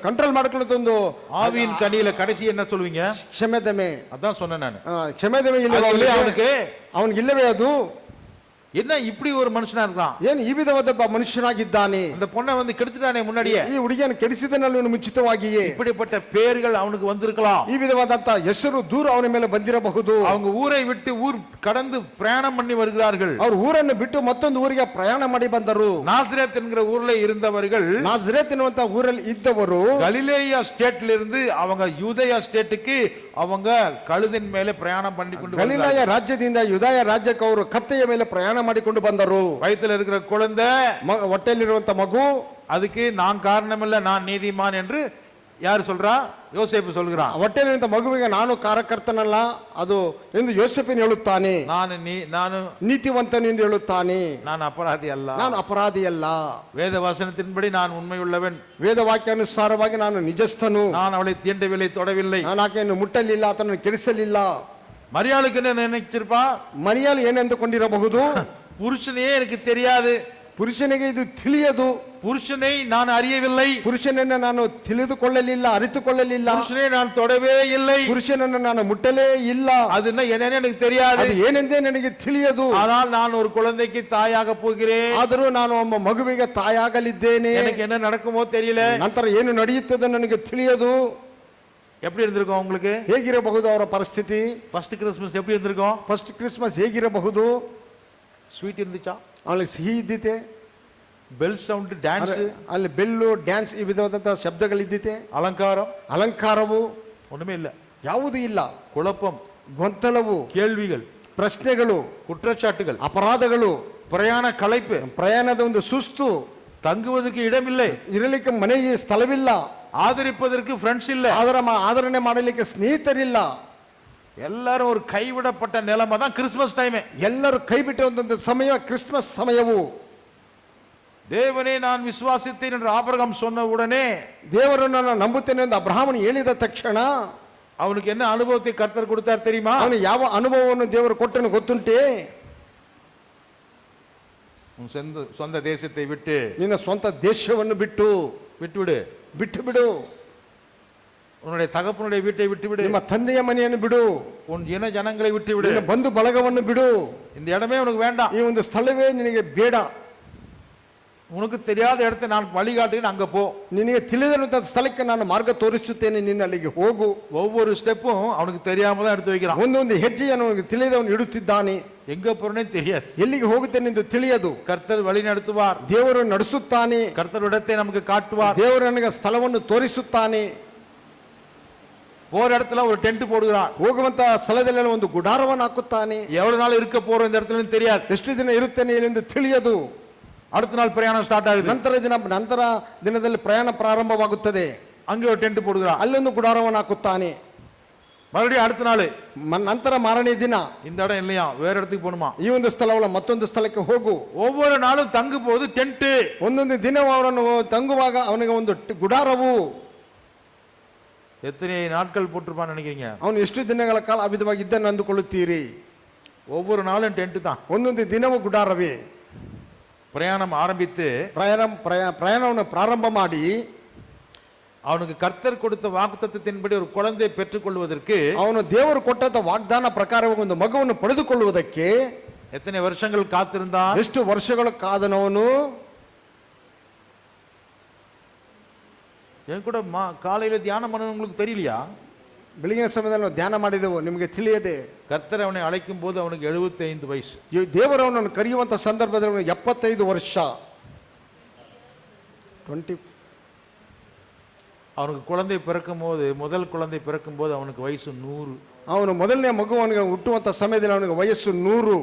ಕಂಟ್ರೋಲ್ ಮಾಡ್ಕೊಳ್ಳೋದೊಂದು ஆவியின் கனியில கடைசி என்ன சொல்லுவீங்க? ಕ್ಷಮೆದಮೆ. அதான் சொன்னேன் நான். ಕ್ಷಮೆದಮೆ ಇಲ್ಲವೇ ಅವನಿಗೆ ಇಲ್ಲವೇ? ಅದು என்ன இப்படி ஒரு மனுஷனா இருக்கான்? ಏನು ಈ ವಿಧವಾದ ಮನುಷ್ಯನಾಗಿದ್ದಾನೆ? அந்த பொண்ணை வந்து கெடுத்துட்டானே முன்னாடியே. ಈ ಹುಡುಗಿಯನ್ನು ಕೆಡಿಸಿದನಲ್ಲ ಮುಂಚಿತವಾಗಿಯೇ. இப்படிப்பட்ட பேர்கள் அவனுக்கு வந்திருக்கலாம். ಈ ವಿಧವಾದಂತ ಹೆಸರು ದೂರ ಅವನ ಮೇಲೆ ಬಂದಿರಬಹುದು. அவங்க ஊரை விட்டு ஊர் கடந்து பிரயாணம் பண்ணி வருகிறார்கள். ಅವರು ಊರನ್ನು ಬಿಟ್ಟು ಮತ್ತೊಂದು ಊರಿಗೆ ಪ್ರಯಾಣ ಮಾಡಿ ಬಂದರು. நாசரேத் என்கிற ஊர்ல இருந்தவர்கள், ನಾಜರೇತ್ ಎನ್ನುವಂತ ಊರಲ್ಲಿ ಇದ್ದವರು கலிலேயா ஸ்டேட்ல இருந்து அவங்க யூதேயா ஸ்டேட்டுக்கு அவங்க கழுதின் மேலே பிரயாணம் பண்ணி கொண்டு ಗಲಿಲಾಯ ರಾಜ್ಯದಿಂದ ಯುದಾಯ ರಾಜ್ಯಕ್ಕೆ ಅವರು ಕತ್ತೆಯ ಮೇಲೆ ಪ್ರಯಾಣ ಮಾಡಿಕೊಂಡು ಬಂದರು. வயித்துல இருக்கிற குழந்தை, ಹೊಟ್ಟೆಯಲ್ಲಿರುವಂತ ಮಗು, அதுக்கு நான் காரணமில்ல நான் நீதிமான் என்று யார் சொல்றா? யோசேப்பு சொல்கிறான். ಹೊಟ್ಟೆಲಿರುವಂತ ಮಗುವಿಗೆ ನಾನು ಕಾರಕರ್ತನಲ್ಲ ಅದು ಎಂದು ಯೋಸೇಫನು ಹೇಳುತ್ತಾನೆ. ನಾನು ನೀತಿವಂತನು ಎಂದು ಹೇಳುತ್ತಾನೆ. ನಾನು ಅಪರಾಧಿ ಅಲ್ಲ, ನಾನು ಅಪರಾಧಿ ಅಲ್ಲ, வேத வசனத்தின்படி நான் உண்மையுள்ளவன், ವೇದವಾಕ್ಯಾನುಸಾರವಾಗಿ ನಾನು ನಿಜಸ್ಥನು, நான் அவளை தீண்டவில்லை, தொடவில்லை, ನಾನು ಆಕೆಯನ್ನು ಮುಟ್ಟಲಿಲ್ಲ, ಆತನನ್ನು ಕೆಡಿಸಲಿಲ್ಲ. மரியாளுக்கு என்ன நினைச்சிருப்பா? ಮರಿಯಾಳು ಏನೆಂದುಕೊಂಡಿರಬಹುದು? புருஷனே எனக்கு தெரியாது, ಪುರುಷನಿಗೆ ಇದು ತಿಳಿಯದು, புருஷனை நான் அறியவில்லை, ಪುರುಷನನ್ನು ನಾನು ತಿಳಿದುಕೊಳ್ಳಲಿಲ್ಲ, ಅರಿತುಕೊಳ್ಳಲಿಲ್ಲ, புருஷனை நான் தொடவே இல்லை, ಪುರುಷನನ್ನು ನಾನು ಮುಟ್ಟಲೇ ಇಲ್ಲ, அதுன்னா என்னன்னு எனக்கு தெரியாது, ಅದು ಏನೆಂದೇ ನನಗೆ ತಿಳಿಯದು. ஆனால் நான் ஒரு குழந்தைக்கு தாயாக போகிறேன், ಆದರೂ ನಾನು ಒಬ್ಬ ಮಗುವಿಗೆ ತಾಯಾಗಲಿದ್ದೇನೆ, எனக்கு என்ன நடக்குமோ தெரியல, ನಂತರ ಏನು ನಡೆಯುತ್ತದೆ ನನಗೆ ತಿಳಿಯದು. எப்படி இருந்திருக்கும் உங்களுக்கு? ಹೇಗಿರಬಹುದು ಅವರ ಪರಿಸ್ಥಿತಿ? ஃபர்ஸ்ட் கிறிஸ்மஸ் எப்படி இருந்திருக்கும்? First Christmas ಹೇಗಿರಬಹುದು? ஸ்வீட் இருந்துச்சா? ಅವಳಿಗೆ ಸಿಹಿ ಇದ್ದಿತೆ, பெல் சவுண்ட், டான்ஸ், ಅಲ್ಲಿ ಬೆಲ್ಲು, ಡ್ಯಾನ್ಸ್, ಈ ವಿಧವಾದಂತಹ ಶಬ್ದಗಳಿದ್ದಿತೆ, அலங்காரம், ಅಲಂಕಾರವು ஒண்ணுமே இல்ல, ಯಾವುದೂ ಇಲ್ಲ. குழப்பம், ಗೊಂದಲವು, கேள்விகள், ಪ್ರಶ್ನೆಗಳು, குற்றச்சாட்டுகள், ಅಪರಾಧಗಳು, பிரயாண களைப்பு, ಪ್ರಯಾಣದ ಒಂದು ಸುಸ್ತು, தங்குவதற்கு இடமில்லை, ಇರಲಿಕ್ಕೆ ಮನೆಗೆ ಸ್ಥಳವಿಲ್ಲ, ஆதரிப்பதற்கு ஃப்ரெண்ட்ஸ் இல்ல, ಆದರಣೆ ಮಾಡಲಿಕ್ಕೆ ಸ್ನೇಹಿತರಿಲ್ಲ, எல்லாரும் ஒரு கைவிடப்பட்ட நிலைமை தான் கிறிஸ்மஸ் டைம். ಎಲ್ಲರೂ ಕೈ ಬಿಟ್ಟಿರುವಂತಹ ಸಮಯ ಕ್ರಿಸ್ಮಸ್ ಸಮಯವು. தேவனே நான் விசுவாசித்தேன் என்று ஆபிரகாம் சொன்ன உடனே, ದೇವರನ್ನು ನಾನು ನಂಬುತ್ತೇನೆ ಎಂದು ಅಬ್ರಹಾಮನು ಹೇಳಿದ ತಕ್ಷಣ அவனுக்கு என்ன அனுபவத்தை கர்த்தர் கொடுத்தார் தெரியுமா? ಅವನು ಯಾವ ಅನುಭವವನ್ನು ದೇವರು ಕೊಟ್ಟನು ಗೊತ್ತುಂಟೆ? உன் சொந்த தேசத்தை விட்டு, ನಿನ್ನ ಸ್ವಂತ ದೇಶವನ್ನು விட்டுவிடு, ಬಿಡು, உன்னுடைய தகப்பனுடைய வீட்டை விட்டுவிடு, ನಿಮ್ಮ ತಂದೆಯ ಮನೆಯನ್ನು ಬಿಡು, உன் இன ஜனங்களை விட்டுவிடு, ನಿನ್ನ ಬಂಧು ಬಳಗವನ್ನು ಬಿಡು, இந்த இடமே உனக்கு வேண்டாம், ಈ ಒಂದು ಸ್ಥಳವೇ ನಿನಗೆ ಬೇಡ, உனக்கு தெரியாத இடத்தை நான் வழிகாட்டுகிறேன், அங்க போ, ನಿನಗೆ ತಿಳಿದಿರುವಂತಹ ಸ್ಥಳಕ್ಕೆ ನಾನು ಮಾರ್ಗ ತೋರಿಸುತ್ತೇನೆ, ನಿನ್ನ ಅಲ್ಲಿಗೆ ಹೋಗು. ஒவ்வொரு ஸ்டெப்பும் அவனுக்கு தெரியாம தான் எடுத்து வைக்கிறான். ಒಂದೊಂದು ಹೆಜ್ಜೆಯನ್ನು ಅವನಿಗೆ ತಿಳಿದವನು ಇಡುತ್ತಿದ್ದಾನೆ. எங்க போறனே தெரியாது, ಎಲ್ಲಿಗೆ ಹೋಗುತ್ತೇನೆ ಎಂದು ತಿಳಿಯದು. கர்த்தர் வழி நடத்துவார், ದೇವರು ನಡೆಸುತ್ತಾನೆ, கர்த்தர் இடத்தை நமக்கு காட்டுவார், ದೇವರು ನನಗೆ ಸ್ಥಳವನ್ನು ತೋರಿಸುತ್ತಾನೆ. போற இடத்துல ஒரு டென்ட் போடுகிறார், ಹೋಗುವಂತಹ ಸ್ಥಳದಲ್ಲಿ ಒಂದು ಗುಡಾರವನ್ನು ಹಾಕುತ್ತಾನೆ. எவ்வளவு நாள் இருக்க போறோம் இந்த இடத்துல தெரியாது, ಎಷ್ಟು ದಿನ ಇರುತ್ತೇನೆ ಎಂದು ತಿಳಿಯದು. அடுத்த நாள் பிரயாணம் ஸ்டார்ட் ஆகுது, ನಂತರ ದಿನದಲ್ಲಿ ಪ್ರಯಾಣ ಪ್ರಾರಂಭವಾಗುತ್ತದೆ. அங்கே ஒரு டென்ட் போடுகிறார், ಅಲ್ಲೊಂದು ಗುಡಾರವನ್ನು ಹಾಕುತ್ತಾನೆ. மறுபடியும் அடுத்த நாள், ನಂತರ ಮಾರನೇ ದಿನ இந்த இடம் இல்லையா, வேற இடத்துக்கு போகணுமா, ಈ ಒಂದು ಸ್ಥಳವಲ್ಲ ಮತ್ತೊಂದು ಸ್ಥಳಕ್ಕೆ ಹೋಗು. ஒவ்வொரு நாளும் தங்கும் போது ಟೆಂಟ್, ಒಂದೊಂದು ದಿನ ಅವರನ್ನು ತಂಗುವಾಗ ಅವನಿಗೆ ಒಂದು ಗುಡಾರವು. எத்தனை நாட்கள் போட்டிருப்பான்னு நினைக்கிறீங்க? ಅವನು ಎಷ್ಟು ದಿನಗಳ ಕಾಲ ಆ ವಿಧವಾಗಿ ಇದ್ದನ್ನು ಅಂದುಕೊಳ್ಳುತ್ತೀರಿ? ஒவ்வொரு நாளும் டென்ட் தான், ಒಂದೊಂದು ದಿನವೂ ಗುಡಾರವೇ. பிரயாணம் ஆரம்பித்து ಪ್ರಯಾಣವನ್ನು ಪ್ರಾರಂಭ ಮಾಡಿ அவனுக்கு கர்த்தர் கொடுத்த வாக்குத்தத்தத்தின்படி ஒரு குழந்தை பெற்றுக்கொள்வதற்கு, ಅವನು ದೇವರು ಕೊಟ್ಟಂತ ವಾಗ್ದಾನ ಪ್ರಕಾರವಾಗಿ ಒಂದು ಮಗುವನ್ನು ಪಡೆದುಕೊಳ್ಳುವುದಕ್ಕೆ எத்தனை வருஷங்கள் காத்திருந்தான்? ಎಷ್ಟು ವರ್ಷಗಳು ಕಾದನವನು. என் கூட காலையில தியானம் பண்ண உங்களுக்கு தெரியலையா? ಬೆಳಗಿನ ಸಮಯದಲ್ಲಿ ನಾವು ಧ್ಯಾನ ಮಾಡಿದೆವು, ನಿಮಗೆ ತಿಳಿಯದೆ. கர்த்தர் அவனை அழைக்கும் போது அவனுக்கு 75 ವಯಸ್ಸು. ದೇವರವನನ್ನು ಕರೆಯುವಂತ ಸಂದರ್ಭದಲ್ಲಿ ಅವನಿಗೆ 75 ವರ್ಷ. அவனுக்கு குழந்தை பிறக்கும் போது, முதல் குழந்தை பிறக்கும் போது அவனுக்கு வயசு 100. ಅವನು ಮೊದಲನೇ ಮಗು ಅವನಿಗೆ ಹುಟ್ಟುವಂತ ಸಮಯದಲ್ಲಿ ಅವನಿಗೆ ವಯಸ್ಸು 100.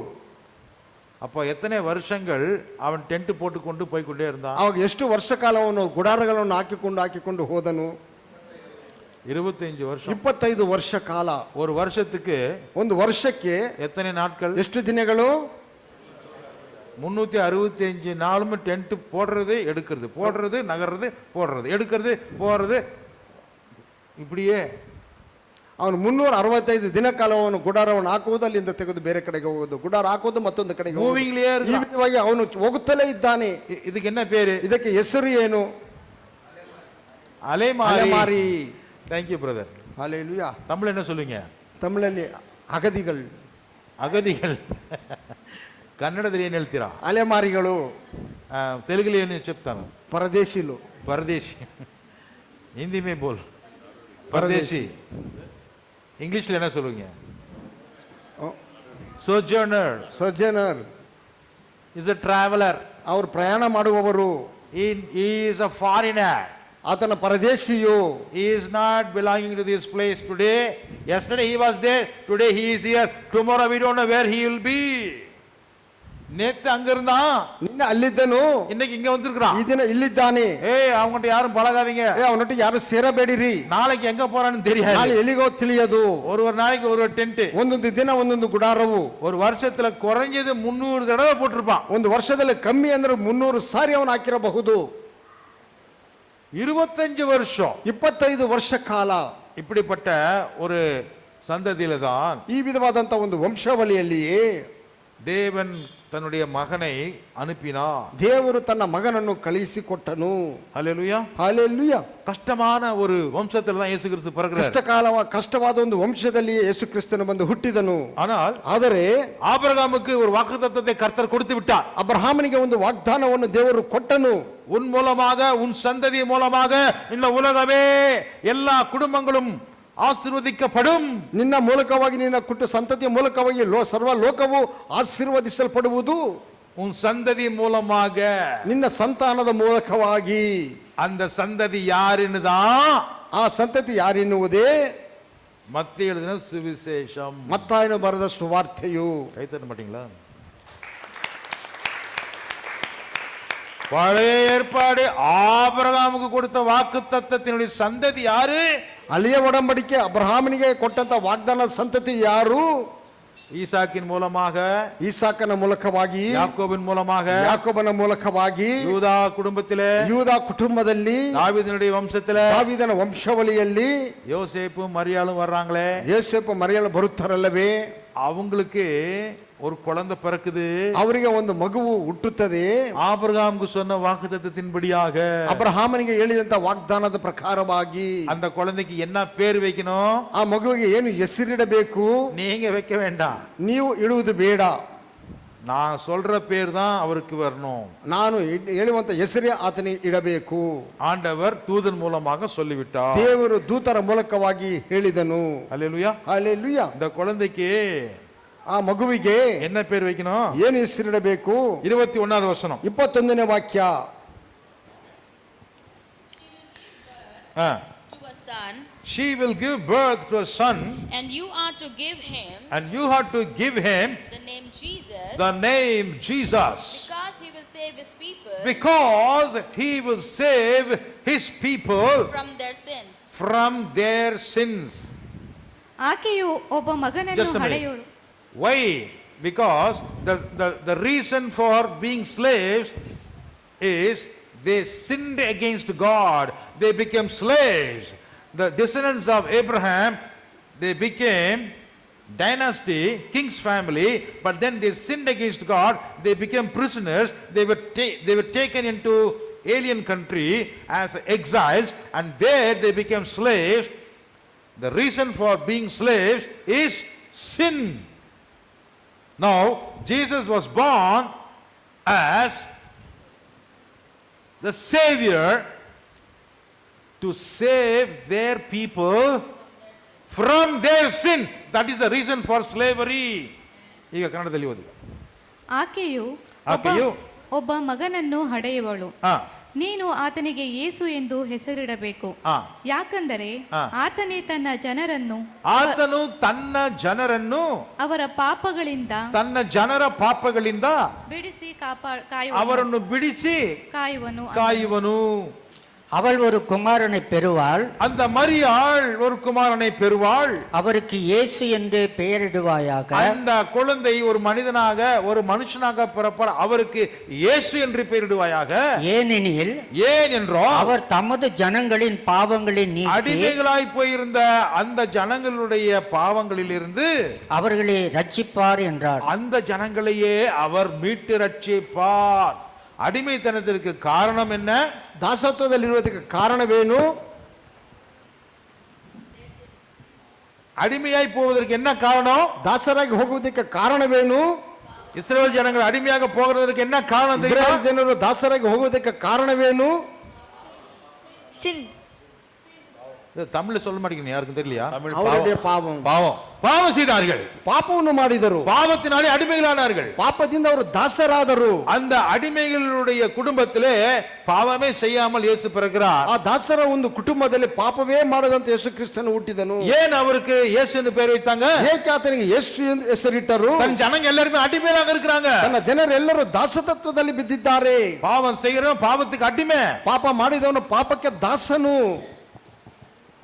அப்போ எத்தனை வருஷங்கள் அவன் டென்ட் போட்டுக்கொண்டு போய்கொண்டே இருந்தான்? ಅವಾಗ ಎಷ್ಟು ವರ್ಷ ಕಾಲ ಅವನು ಗುಡಾರಗಳನ್ನು ಹಾಕಿಕೊಂಡು ಹೋದನು? 25 வருஷம். 25 ವರ್ಷ ಕಾಲ. ஒரு வருஷத்துக்கு, ಒಂದು ವರ್ಷಕ್ಕೆ எத்தனை நாட்கள்? ಎಷ್ಟು ದಿನಗಳು? 365 நாளும் டென்ட் போடுறது, எடுக்கிறது, போடுறது, நகர்றது, போடுறது, எடுக்கிறது, போறது, இப்படியே ಅವನು 365 ದಿನ ಕಾಲ ಅವನು ಗುಡಾರವನ್ನು ಹಾಕುವುದು, ಅಲ್ಲಿಂದ ತೆಗೆದು ಬೇರೆ ಕಡೆಗೆ ಹೋಗುವುದು, ಗುಡಾರ ಹಾಕುವುದು, ಮತ್ತೊಂದು ಕಡೆಗೆ ಹೋಗುವುದು. ಅವನು ಹೋಗುತ್ತಲೇ ಇದ್ದಾನೆ. ಇದಕ್ಕೆ என்ன பேரு? ಇದಕ್ಕೆ ಹೆಸರು ಏನು? ಅಲೆಮಾರಿ. Thank you brother. Hallelujah. Tamil என்ன சொல்லுங்க? ತಮಿಳಲ್ಲಿ ಅಗದಿಗಳು. ಅಗದಿಗಳು. ಕನ್ನಡದಲ್ಲಿ ಏನು ಹೇಳ್ತೀರಾ? ಅಲೆಮಾರಿಗಳು. ತೆಲುಗುలో ಏನು చెప్తాను? ಪರದೇಶಿಲು. ಪರದೇಶಿ. ಹಿಂದಿ में बोल. ಪರದೇಶಿ. ಇಂಗ್ಲಿಷ್ல என்ன சொல்லுங்க? sojourner. sojourner is a traveler. ಅವರು ಪ್ರಯಾಣ ಮಾಡುವವರು. he is a foreigner. ಆತನ ಪರದೇಶಿಯು. he is not belonging to this place today. Yesterday he was there, today he is here, tomorrow we don't know where he will be. நேத்து அங்க இருந்தான், ನಿನ್ನ ಅಲ್ಲಿದ್ದನು, இன்னைக்கு இங்க வந்திருக்கான். ಈ ದಿನ ಇಲ್ಲಿದ್ದಾನೆ. ஏய் அவங்ககிட்ட யாரும் பழகாதீங்க, ಅವನೊಟ್ಟಿಗೆ ಯಾರು ಸೇರಬೇಡಿರಿ, நாளைக்கு எங்க போறான்னு ನಾಳೆ தெரியாது. ಎಲ್ಲಿಗೋ ತಿಳಿಯದು. ஒரு நாளைக்கு ஒரு டென்ட், ಒಂದೊಂದು ದಿನ ಒಂದೊಂದು ಗುಡಾರವು. ஒரு வருஷத்துல குறைஞ்சது 300 தடவை போட்டிருப்பான். ಒಂದು ವರ್ಷದಲ್ಲಿ ಕಮ್ಮಿ ಅಂದ್ರೆ 300 ಸಾರಿ ಅವನು ಹಾಕಿರಬಹುದು. 25 வருஷம் 25 ವರ್ಷ ಕಾಲ இப்படிப்பட்ட ஒரு சந்ததியில தான் ಈ ವಿಧವಾದಂತ ಒಂದು ವಂಶಾವಳಿಯಲ್ಲಿಯೇ தேவன் தன்னுடைய மகனை அனுப்பினார். ದೇವರು ತನ್ನ ಮಗನನ್ನು ಕಳುಹಿಸಿಕೊಟ್ಟನು. ஹல்லேலூயா. ಹಾಲೆಲೂಯಾ. கஷ்டமான ஒரு வம்சத்துல தான் இயேசு கிறிஸ்து பிறக்கிறார். ಕಷ್ಟವಾದ ಒಂದು ವಂಶದಲ್ಲಿಯೇ ಯೇಸು ಕ್ರಿಸ್ತನು ಬಂದು ಹುಟ್ಟಿದನು. ಆದರೆ ஆபிரகாமுக்கு ஒரு வாக்குத்தத்தத்தை கர்த்தர் கொடுத்து விட்டார். ಅಬ್ರಹಾಮನಿಗೆ ಒಂದು ವಾಗ್ದಾನವನ್ನು ದೇವರು ಕೊಟ್ಟನು. உன் மூலமாக, உன் சந்ததி மூலமாக இந்த உலகமே எல்லா குடும்பங்களும் ಆಶೀರ್ವದಿಸಲ್ಪடும். ನಿನ್ನ ಮೂಲಕವಾಗಿ, ನಿನ್ನ ಸಂತತಿಯ ಮೂಲಕವಾಗಿ ಸರ್ವ ಲೋಕವು ಆಶೀರ್ವದಿಸಲ್ಪಡುವುದು. உன் சந்ததி மூலமாக, ನಿನ್ನ ಸಂತಾನದ ಮೂಲಕವಾಗಿ. அந்த சந்ததி யாருன்னு தான், ಆ ಸಂತತಿ ಯಾರೆನ್ನುವುದೇ மத்திய எழுதின சுவிசேஷம், ಮತ್ತಾಯನು ಬರೆದ ಸುವಾರ್ತೆಯು. கை தட்ட மாட்டீங்களா? பழைய ஏற்பாடு ஆபிரகாமுக்கு கொடுத்த வாக்குத்தத்தத்தினுடைய சந்ததி யாரு? ಹಳೆಯ ಒಡಂಬಡಿಕೆ ಅಬ್ರಹಾಮನಿಗೆ ಕೊಟ್ಟಂತ ವಾಗ್ದಾನದ ಸಂತತಿ ಯಾರು? ஈசாக்கின் மூலமாக, ಈಸಾಕನ ಮೂಲಕವಾಗಿ, யாக்கோபின் மூலமாக, ಯಾಕೋಬನ ಮೂಲಕವಾಗಿ, யூதா குடும்பத்திலே, ಯೂದ ಕುಟುಂಬದಲ್ಲಿ, தாவீதினுடைய வம்சத்திலே, ದಾವೀದನ ವಂಶಾವಳಿಯಲ್ಲಿ யோசேப்பும் மரியாளும் வர்றாங்களே, ಯೋಸೇಫ ಮರಿಯಳು ಬರುತ್ತಾರಲ್ಲವೇ, அவங்களுக்கு ஒரு குழந்தை பிறக்குது. ಅವರಿಗೆ ಒಂದು ಮಗುವು ಹುಟ್ಟುತ್ತದೆ. ஆபிரகாமுக்கு சொன்ன வாக்குத்தத்தத்தின்படியாக, ಅಬ್ರಹಾಮನಿಗೆ ಹೇಳಿದಂತ ವಾಗ್ದಾನದ ಪ್ರಕಾರವಾಗಿ அந்த குழந்தைக்கு என்ன பேர் வைக்கணும்? ಆ ಮಗುವಿಗೆ ಏನು ಹೆಸರಿಡಬೇಕು? நீங்க வைக்க வேண்டாம், ನೀವು ಇಡುವುದು ಬೇಡ. நான் சொல்ற பேர் தான் அவருக்கு வரணும். ನಾನು ಹೇಳುವಂತ ಹೆಸರೇ ಆತನಿಗೆ ಇಡಬೇಕು. ஆண்டவர் தூதன் மூலமாக சொல்லிவிட்டார். ದೇವರು ದೂತರ ಮೂಲಕವಾಗಿ ಹೇಳಿದನು. அல்லேலூயா. ಹಲ್ಲೆಲೂಯಾ. இந்த குழந்தைக்கு, ಆ ಮಗುವಿಗೆ என்ன பேர் வைக்கணும்? ಏನು ಹೆಸರಿಡಬೇಕು? 21வது வசனம், 21ನೇ ವಾಕ್ಯ. To a son, she will give birth to a son, and you are to give him and you have to give him the name Jesus, the name Jesus, because he will save his people because he will save his people from their sins. from their sins. ಆಕೆಯು ಒಬ್ಬ ಮಗನನ್ನು Just a minute. ಹಡೆಯೋಳು. Why? Because the reason for being slaves is they sinned against God. They became slaves. The descendants of Abraham, they became dynasty, king's family, but then they sinned against God. They became prisoners. They were taken into alien country as exiles, and there they became slaves. The reason for being slaves is sin. Now, Jesus was born as the Savior to save their people from their sin. That is the reason for slavery. ಈಗ ಕನ್ನಡದಲ್ಲಿ ಓದಿ. ಆಕೆಯು ಆಕೆಯು ಒಬ್ಬ ಮಗನನ್ನು ಹಡೆಯುವಳು. ಹಾ, ನೀನು ಆತನಿಗೆ ಯೇಸು ಎಂದು ಹೆಸರಿಡಬೇಕು. ಹಾ. ಯಾಕಂದರೆ ಹಾ. ಆತನೇ ತನ್ನ ಜನರನ್ನು ಆತನು ತನ್ನ ಜನರನ್ನು ಅವರ ಪಾಪಗಳಿಂದ ತನ್ನ ಜನರ ಪಾಪಗಳಿಂದ ಬಿಡಿಸಿ ಅವರನ್ನು ಬಿಡಿಸಿ ಕಾಯುವನು. ಕಾಯುವನು. அவள் ஒரு குமாரனை பெறுவாள். அந்த மரியாள் ஒரு குமாரனை பெறுவாள். அவருக்கு இயேசு என்று பெயரிடுவாயாக. அந்த குழந்தை ஒரு மனிதனாக, ஒரு மனுஷனாக பிறப்பார். அவருக்கு இயேசு என்று பெயரிடுவாயாக. ஏனெனில், ஏன் என்றால் அவர் தமது ஜனங்களின் பாவங்களை நீக்கி அடிமைகளாய் போயிருந்த அந்த ஜனங்களுடைய பாவங்களிலிருந்து அவர்களை ரட்சிப்பார் என்றார். அந்த ஜனங்களையே அவர் மீட்டு ரட்சிப்பார். அடிமைத்தனத்திற்கு காரணம் என்ன? ದಾಸತ್ವದಲ್ಲಿರುವುದಕ್ಕೆ ಕಾರಣವೇನು? அடிமையாய் போவதற்கு என்ன காரணம்? ದಾಸರಾಗಿ ಹೋಗುವುದಕ್ಕೆ ಕಾರಣವೇನು? இஸ்ரவேல் ஜனங்கள் அடிமையாக போகிறதற்கு என்ன காரணம் தெரியுமா? ಇಸ್ರಾಯೇಲ್ ಜನರು ದಾಸರಾಗಿ ಹೋಗುವುದಕ್ಕೆ ಕಾರಣವೇನು? Sin. இது தமிழ்ல சொல்ல மாட்டேங்கிறீங்க, யாருக்கும் தெரியலையா? தமிழ் ಅವರುடைய பாவம். ಪಾಪಂ பாவம். பாவம் செய்தார்கள், ಪಾಪವನ್ನು ಮಾಡಿದರು, பாவத்தினாலே அடிமைகளானார்கள். ಪಾಪದಿಂದ ಅವರು ದಾಸರಾದರು. அந்த அடிமைகளுடைய குடும்பத்திலே பாவமே செய்யாமல் இயேசு பிறக்கிறார். ಆ ದಾಸರ ಒಂದು ಕುಟುಂಬದಲ್ಲಿ ಪಾಪವೇ ಮಾಡದಂತ ಯೇಸು ಕ್ರಿಸ್ತನು ಹುಟ್ಟಿದನು. ஏன் அவருக்கு இயேசுன்னு பேர் வைத்தாங்க? ಏಕೆ ಆತನಿಗೆ ಯೇಸು ಎಂದು ಹೆಸರಿಟ್ಟರು? தன் ஜனங்க எல்லாருமே அடிமையாக இருக்கிறாங்க. ತನ್ನ ಜನರೆಲ್ಲರೂ ದಾಸತತ್ವದಲ್ಲಿ ಬಿದ್ದಿದ್ದಾರೆ. பாவம் செய்கிறவன் பாவத்துக்கு அடிமை. ಪಾಪ ಮಾಡಿದವನು ಪಾಪಕ್ಕೆ ದಾಸನು.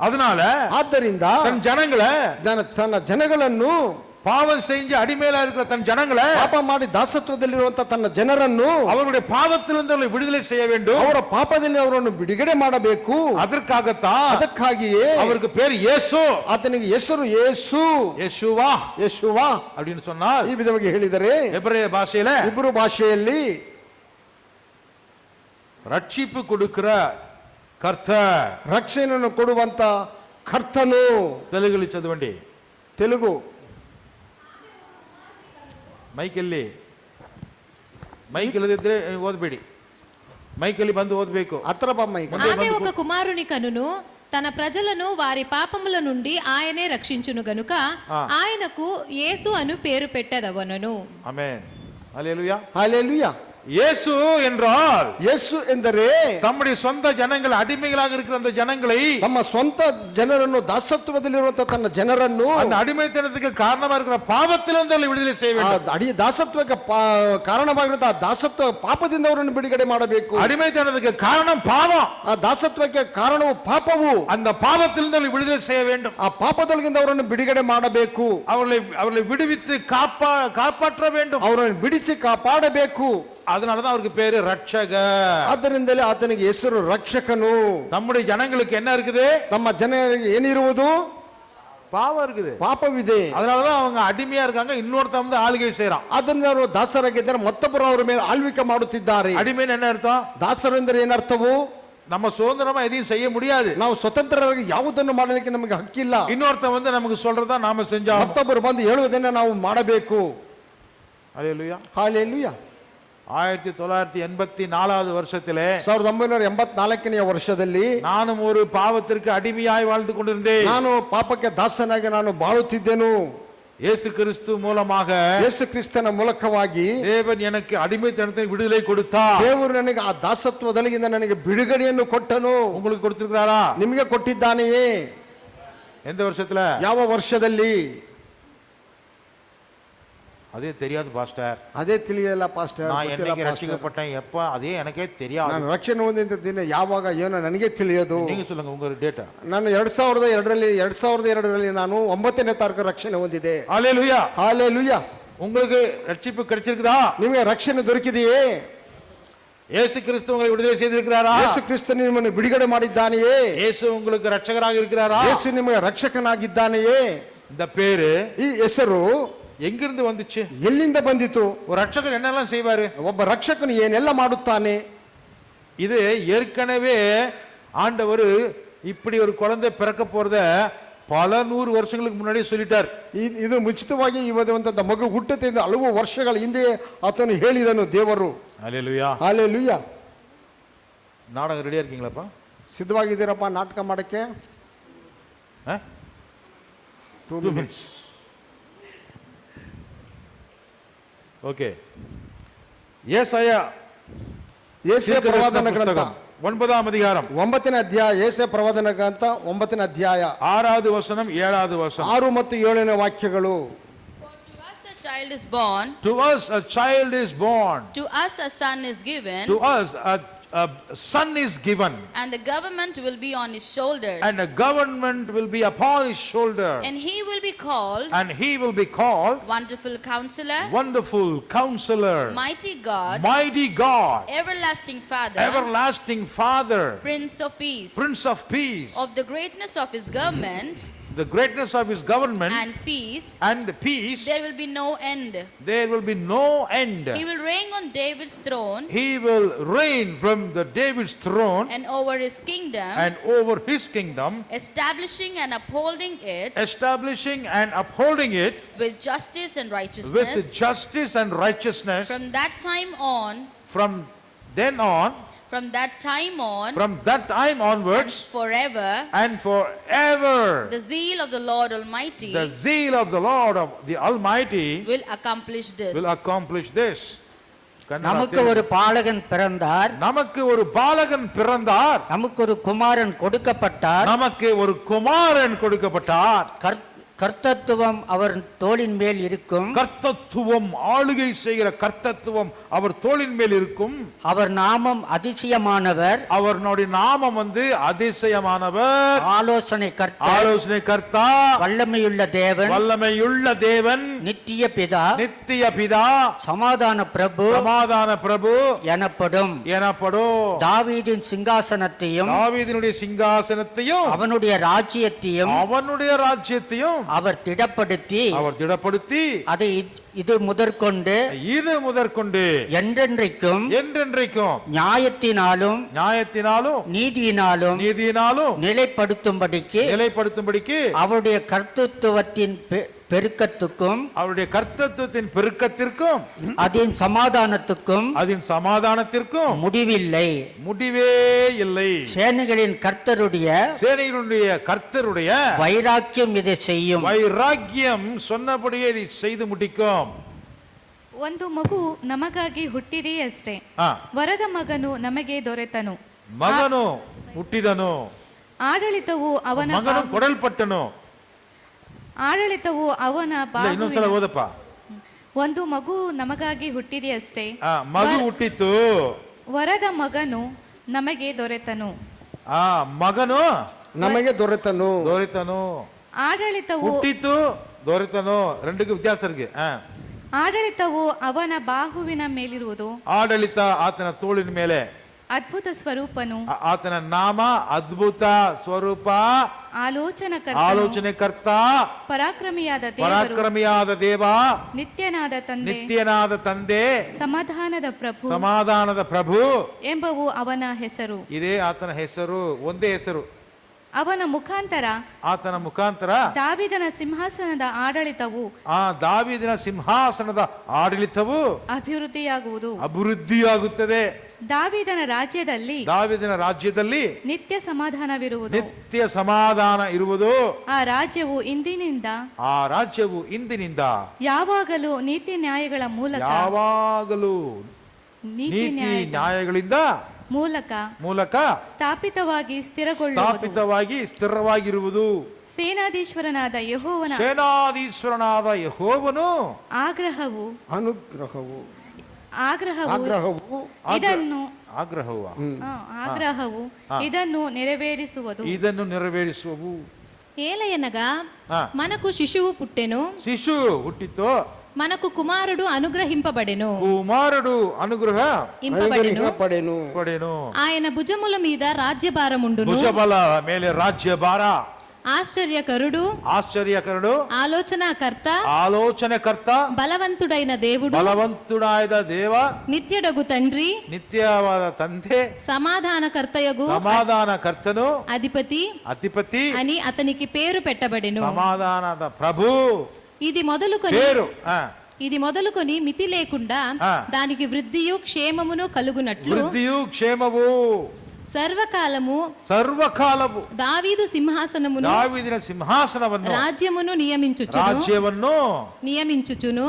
அதனால ಆದ್ದರಿಂದ தன் ஜனங்களை, ತನ್ನ ಜನಗಳನ್ನು, பாவம் செஞ்சு அடிமையில இருக்கிற தன் ஜனங்களை, ಪಾಪ ಮಾಡಿ ದಾಸತ್ವದಲ್ಲಿರುವಂತ ತನ್ನ ಜನರನ್ನು அவருடைய பாவத்திலிருந்து அவர்களை விடுதலை செய்ய வேண்டும். ಅವರ ಪಾಪದಲ್ಲಿ ಅವರನ್ನು ಬಿಡುಗಡೆ ಮಾಡಬೇಕು. அதற்காகத்தான் ಅದಕ್ಕಾಗಿಯೇ அவருக்கு பேர் இயேசு. ಆತನಿಗೆ ಹೆಸರು ಯೇಸು, யேசுவா ಯೇಸುವ அப்படின்னு சொன்னால் ಈ ವಿಧವಾಗಿ ಹೇಳಿದರೆ எபிரேய பாஷையில ಇಬ್ರು ಭಾಷೆಯಲ್ಲಿ ரட்சிப்பு கொடுக்கிற கர்த்தர், ರಕ್ಷಣೆಯನ್ನು ಕೊಡುವಂತ ಕರ್ತನು. தெலுங்குல చదవండి. ತೆಲುಗು ಮೈಕಲ್ಲಿ ಇಲ್ಲದಿದ್ರೆ ಓದಬೇಡಿ, ಮೈಕಲ್ಲಿ ಬಂದು ಓದಬೇಕು. ಹತ್ರ ಬಮ್ಮಯ್ಯ. ఆమె ఒక కుమారుని కనును, తన ప్రజలను వారి పాపముల నుండి ఆయనే రక్షించును గనుక ఆయనకు యేసు అను పేరు పెట్టెదవనెను. ஆமென், ஹல்லேலூயா. ಹಾಲೆಲೂಯಾ. இயேசு என்றால் ಯೇಸು ಎಂದರೆ தம்முடைய சொந்த ஜனங்கள், அடிமைகளாக இருக்கிற அந்த ஜனங்களை, ನಮ್ಮ ಸ್ವಂತ ಜನರನ್ನು, ದಾಸತ್ವದಲ್ಲಿರುವಂತಹ ತನ್ನ ಜನರನ್ನು, அந்த அடிமைத்தனத்துக்கு காரணமா இருக்கிற பாவத்திலிருந்து அவர்களை விடுதலை செய்ய வேண்டும். ದಾಸತ್ವಕ್ಕೆ ಕಾರಣವಾಗಿರುವಂತಹ ದಾಸತ್ವ ಪಾಪದಿಂದ ಅವರನ್ನು ಬಿಡುಗಡೆ ಮಾಡಬೇಕು. அடிமைத்தனத்துக்கு காரணம் பாவம், ಆ ದಾಸತ್ವಕ್ಕೆ ಕಾರಣವು ಪಾಪವು. அந்த பாவத்திலிருந்து அவர்களை விடுதலை செய்ய வேண்டும். ಆ ಪಾಪದೊಳಗಿಂದ ಅವರನ್ನು ಬಿಡುಗಡೆ ಮಾಡಬೇಕು. அவர்களை விடுவித்து காப்பாற்ற வேண்டும். ಅವರನ್ನು ಬಿಡಿಸಿ ಕಾಪಾಡಬೇಕು. அதனாலதான் அவருக்கு பேரு ரட்சகர். ಆದ್ದರಿಂದಲೇ ಆತನಿಗೆ ಹೆಸರು ರಕ್ಷಕನು. நம்முடைய ஜனங்களுக்கு என்ன இருக்குது? ನಮ್ಮ ಜನರಿಗೆ ಏನಿರುವುದು? பாவம் இருக்குது, ಪಾಪವಿದೆ. அதனாலதான் அவங்க அடிமையா இருக்காங்க. இன்னொருத்த வந்து ஆளுகை செய்யறான். ಅದರಿಂದ ಅವರು ದಾಸರಾಗಿದ್ದಾರೆ, ಮತ್ತೊಬ್ಬರು ಅವರ ಮೇಲೆ ಆಳ್ವಿಕೆ ಮಾಡುತ್ತಿದ್ದಾರೆ. அடிமைன்னு என்ன அர்த்தம்? ದಾಸರು ಎಂದರೆ ಏನರ್ಥವು? நம்ம சுதந்திரமா எதையும் செய்ய முடியாது. ನಾವು ಸ್ವತಂತ್ರರಾಗಿ ಯಾವುದನ್ನು ಮಾಡಲಿಕ್ಕೆ ನಮಗೆ ಹಕ್ಕಿಲ್ಲ. இன்னொருத்த வந்து நமக்கு சொல்றதா நாம செஞ்சோம். ಮತ್ತೊಬ್ಬರು ಬಂದು ಹೇಳುವುದನ್ನ ನಾವು ಮಾಡಬೇಕು. ஹல்லேலூயா. ಹಾಲೆಲೂಯಾ. 1984 வருஷத்திலே 1984ನೇ ವರ್ಷದಲ್ಲಿ நானும் ஒரு பாவத்திற்கு அடிமையாய் வாழ்ந்து கொண்டிருந்தேன். ನಾನು ಪಾಪಕ್ಕೆ ದಾಸನಾಗಿ ನಾನು ಬಾಳುತ್ತಿದ್ದೆನು. இயேசு கிறிஸ்து மூலமாக, ಯೇಸು ಕ್ರಿಸ್ತನ ಮೂಲಕವಾಗಿ தேவன் எனக்கு அடிமைத்தனத்தை விடுதலை கொடுத்தார். ದೇವರು ನನಗೆ ಆ ದಾಸತ್ವದೊಳಗಿಂದ ನನಗೆ ಬಿಡುಗಡೆಯನ್ನು ಕೊಟ್ಟನು. உங்களுக்கு கொடுத்திருக்கிறாரா? ನಿಮಗೆ ಕೊಟ್ಟಿದ್ದಾನೆಯೇ? எந்த வருஷத்துல? ಯಾವ ವರ್ಷದಲ್ಲಿ? அதே தெரியாது பாஸ்டர். ಅದೇ ತಿಳಿಯಲ್ಲ ಪಾಸ್ಟರ್. நான் என்னைக்கு ரட்சிக்கப்பட்டேன், எப்ப, அதே எனக்கே தெரியாது. ನಾನು ರಕ್ಷಣೆ ಹೊಂದಿದ ದಿನ ಯಾವಾಗ ಏನೋ ನನಗೆ ತಿಳಿಯೋದು. நீங்க சொல்லுங்க உங்க டேட்டா. ನಾನು 2002ರಲ್ಲಿ ನಾನು 9ನೇ ತಾರೀಕು ರಕ್ಷಣೆ ಹೊಂದಿದೆ. ஹல்லேலூயா. ಹಾಲೆಲೂಯಾ. உங்களுக்கு ரட்சிப்பு கிடைச்சிருக்குதா? ನಿಮಗೆ ರಕ್ಷಣೆ ದೊರಕಿದೆಯೇ? இயேசு கிறிஸ்து உங்களை விடுதலை செய்திருக்கிறாரா? ಯೇಸು ಕ್ರಿಸ್ತ ನಿಮ್ಮನ್ನು ಬಿಡುಗಡೆ ಮಾಡಿದ್ದಾನೆಯೇ? இயேசு உங்களுக்கு ரட்சகராக இருக்கிறாரா? ಯೇಸು ನಿಮಗೆ ರಕ್ಷಕನಾಗಿದ್ದಾನೆಯೇ? இந்த பேரு ಈ ಹೆಸರು எங்கிருந்து வந்துச்சு? ಎಲ್ಲಿಂದ ಬಂದಿತು? ஒரு ரட்சகர் என்னெல்லாம் செய்வாரு? ಒಬ್ಬ ರಕ್ಷಕನು ಏನೆಲ್ಲ ಮಾಡುತ್ತಾನೆ? இது ஏற்கனவே ஆண்டவர் இப்படி ஒரு குழந்தை பிறக்க போறத பல 100 வருஷங்களுக்கு முன்னாடியே சொல்லிட்டார். ಇದು ಮುಂಚಿತವಾಗಿ ಇವತ್ತು ಮಗು ಹುಟ್ಟುತ್ತೆ ಎಂದು ಹಲವು ವರ್ಷಗಳ ಹಿಂದೆ ಆತನು ಹೇಳಿದನು ದೇವರು. ஹல்லேலூயா. ಹಾಲೆಲೂಯಾ. நாடகம் ரெடியா இருக்கீங்களாப்பா? ಸಿದ್ಧವಾಗಿದ್ದೀರಪ್ಪ ನಾಟಕ ಮಾಡಕ್ಕೆ? 2 minutes. ஓகே. ஏசாயா ಯೇಸೆ ಪ್ರವಾದನ ಗ್ರಂಥ 9ஆம் அதிகாரம் 9ನೇ ಅಧ್ಯಾಯ. ಯೇಸೆ ಪ್ರವಾದನ ಗ್ರಂಥ 9ನೇ ಅಧ್ಯಾಯ 6வது வசனம் 7வது வசனம். 6 ಮತ್ತು 7ನೇ ವಾಕ್ಯಗಳು. For to us a child is born, To us a child is born, to us a son is given, to us a son is given, and the government will be on his shoulders. and a government will be upon his shoulder, And he will be called and he will be called Wonderful Counselor, Wonderful Counselor, Mighty God, Mighty God, Everlasting Father, Everlasting Father, Prince of Peace. Prince of Peace. Of the greatness of his government The greatness of his government and peace, and peace, there will be no end. there will be no end. He will reign on David's throne He will reign from the David's throne and over his kingdom, and over his kingdom, establishing and upholding it establishing and upholding it with justice and with righteousness justice and righteousness from that time on from then on From that time on from that time and onwards forever, and forever, the zeal of the Lord Almighty the zeal of the Lord of the Almighty will accomplish this. will accomplish this. நமக்கு ஒரு பாலகன் பிறந்தார், நமக்கு ஒரு பாலகன் பிறந்தார், நமக்கு ஒரு குமாரன் கொடுக்கப்பட்டார், நமக்கு ஒரு குமாரன் கொடுக்கப்பட்டார். கர்த்தத்துவம் அவர் தோளின் மேல் இருக்கும், கர்த்தத்துவம், ஆளுகை செய்கிற கர்த்தத்துவம் அவர் தோளின் மேல் இருக்கும். அவர் நாமம் அதிசயமானவர், அவருடைய நாமம் அதிசயமானவர், ஆலோசனை கர்த்தா, ஆலோசனை கர்த்தா, வல்லமையுள்ள தேவன், வல்லமையுள்ள தேவன், நித்திய பிதா, நித்திய பிதா, சமாதான பிரபு சமாதான பிரபு எனப்படும். தாவீதின் சிங்காசனத்தையும் தாவீதினுடைய சிங்காசனத்தையும் அவனுடைய ராஜ்யத்தையும் அவனுடைய ராஜ்யத்தையும் அவர் திடப்படுத்தி அதை இது முதற்கொண்டு என்றென்றைக்கும் நியாயத்தினாலும் நீதியினாலும் நிலைப்படுத்தும்படிக்கு அவருடைய கர்த்தத்துவத்தின் பெருக்கத்துக்கும் அதன் சமாதானத்துக்கும் முடிவே இல்லை. சேனைகளின் கர்த்தருடைய வைராக்கியம் இதை செய்யும். வைராக்கியம் சொன்னபடியே இதை செய்து முடிக்கும். ಒಂದು ಮಗು ನಮಗಾಗಿ ಹುಟ್ಟಿದೆ ಅಷ್ಟೇ, ವರದ ಮಗನು ನಮಗೆ ದೊರೆತನು, ಮಗನು ಹುಟ್ಟಿದನು, ಆಡಳಿತವು ಅವನ ಮಗನು ಕೊಡಲ್ಪಟ್ಟನು. ಆಡಳಿತವು ಅವನ ಇನ್ನೊಂದ್ಸಲ ಓದಪ್ಪ. ಒಂದು ಮಗು ನಮಗಾಗಿ ಹುಟ್ಟಿದೆ ಅಷ್ಟೇ, ಮಗು ಹುಟ್ಟಿತು, ವರದ ಮಗನು ನಮಗೆ ದೊರೆತನು, ಮಗನು ನಮಗೆ ದೊರೆತನು. ಆಡಳಿತವು ಹುಟ್ಟಿತು, ದೊರೆತನು, ரெண்டுக்கு வித்தியாசம் இருக்கு. ಆಡಳಿತವು ಅವನ ಬಾಹುವಿನ ಮೇಲಿರುವುದು, ಆಡಳಿತ ಆತನ ತೋಳಿನ ಮೇಲೆ, ಅದ್ಭುತ ಸ್ವರೂಪನು, ಆತನ ನಾಮ ಅದ್ಭುತ ಸ್ವರೂಪ, ಆಲೋಚನೆಕರ್ತ, ಪರಾಕ್ರಮಿಯಾದ ದೇವ, ನಿತ್ಯನಾದ ತಂದೆ, ಸಮಾಧಾನದ ಪ್ರಭು ಎಂಬವು ಅವನ ಹೆಸರು. ಇದೇ ಆತನ ಹೆಸರು, ಒಂದೇ ಹೆಸರು. ಆತನ ಮುಖಾಂತರ ದಾವೀದನ ಸಿಂಹಾಸನದ ಆಡಳಿತವು ಅಭಿವೃದ್ಧಿಯಾಗುತ್ತದೆ. ದಾವೀದನ ರಾಜ್ಯದಲ್ಲಿ ನಿತ್ಯ ಸಮಾಧಾನ ಇರುವುದು. ಆ ರಾಜ್ಯವು ಇಂದಿನಿಂದ ಯಾವಾಗಲೂ ನೀತಿ ನ್ಯಾಯಗಳ ಮೂಲಕ ಸ್ಥಾಪಿತವಾಗಿ ಸ್ಥಿರವಾಗಿರುವುದು. ಸೇನಾಧೀಶ್ವರನಾದ ಯೆಹೋವನು ಆಗ್ರಹವು ಇದನ್ನು ನೆರವೇರಿಸುವುದು. ఏలయనగా మనకు శిశువు పుట్టెను, ಹುಟ್ಟಿತು, మనకు కుమారుడు అనుగ్రహింపబడెను, అనుగ్రహింపబడెను. ఆయన భుజముల మీద రాజ్యభారముండును. ಭುಜಬಲ ಮೇಲೆ ರಾಜ್ಯಭಾರ. ఆశ్చర్యకరుడు, ఆలోచనకర్త, బలవంతుడైన దేవుడు, నిత్యుడగు తండ్రి, నిత్యవాద తండ్రి, సమాధానకర్తను, అధిపతి అని అతనికి పేరు పెట్టబడెను. సమాధానద ప్రభు. ఇది మొదలుకొని మితి లేకుండా దానికి వృద్ధియు క్షేమమును కలుగునట్లు సర్వకాలము దావీదు సింహాసనమును రాజ్యమును నియమించుచును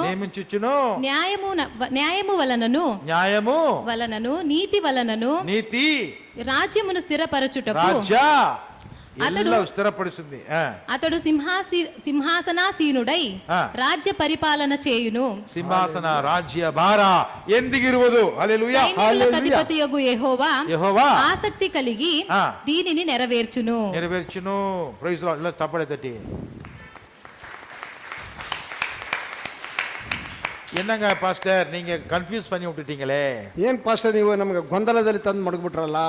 న్యాయము వలనను నీతి వలనను రాజ్యమును స్థిరపరచుటకు అతడు సింహాసనాసీనుడై రాజ్య పరిపాలన చేయును. సింహాసన రాజ్య భార ఎందిగిరుವುದು. హల్లెలూయా. అధిపతియగు యెహోవా ఆసక్తి కలిగి దీనిని నెరవేర్చును. Praise lord. ఇలా చప్పట్లు తట్టి. என்னங்க பாஸ்டர் நீங்க கன்ஃபியூஸ் பண்ணி விட்டுட்டீங்களே. ஏன் பாஸ்டர் ನೀವು ನಮಗೆ ಗೊಂದಲದಲ್ಲಿ ತಂದು ಮಡಗ್ಬಿಟ್ರಲ್ಲ.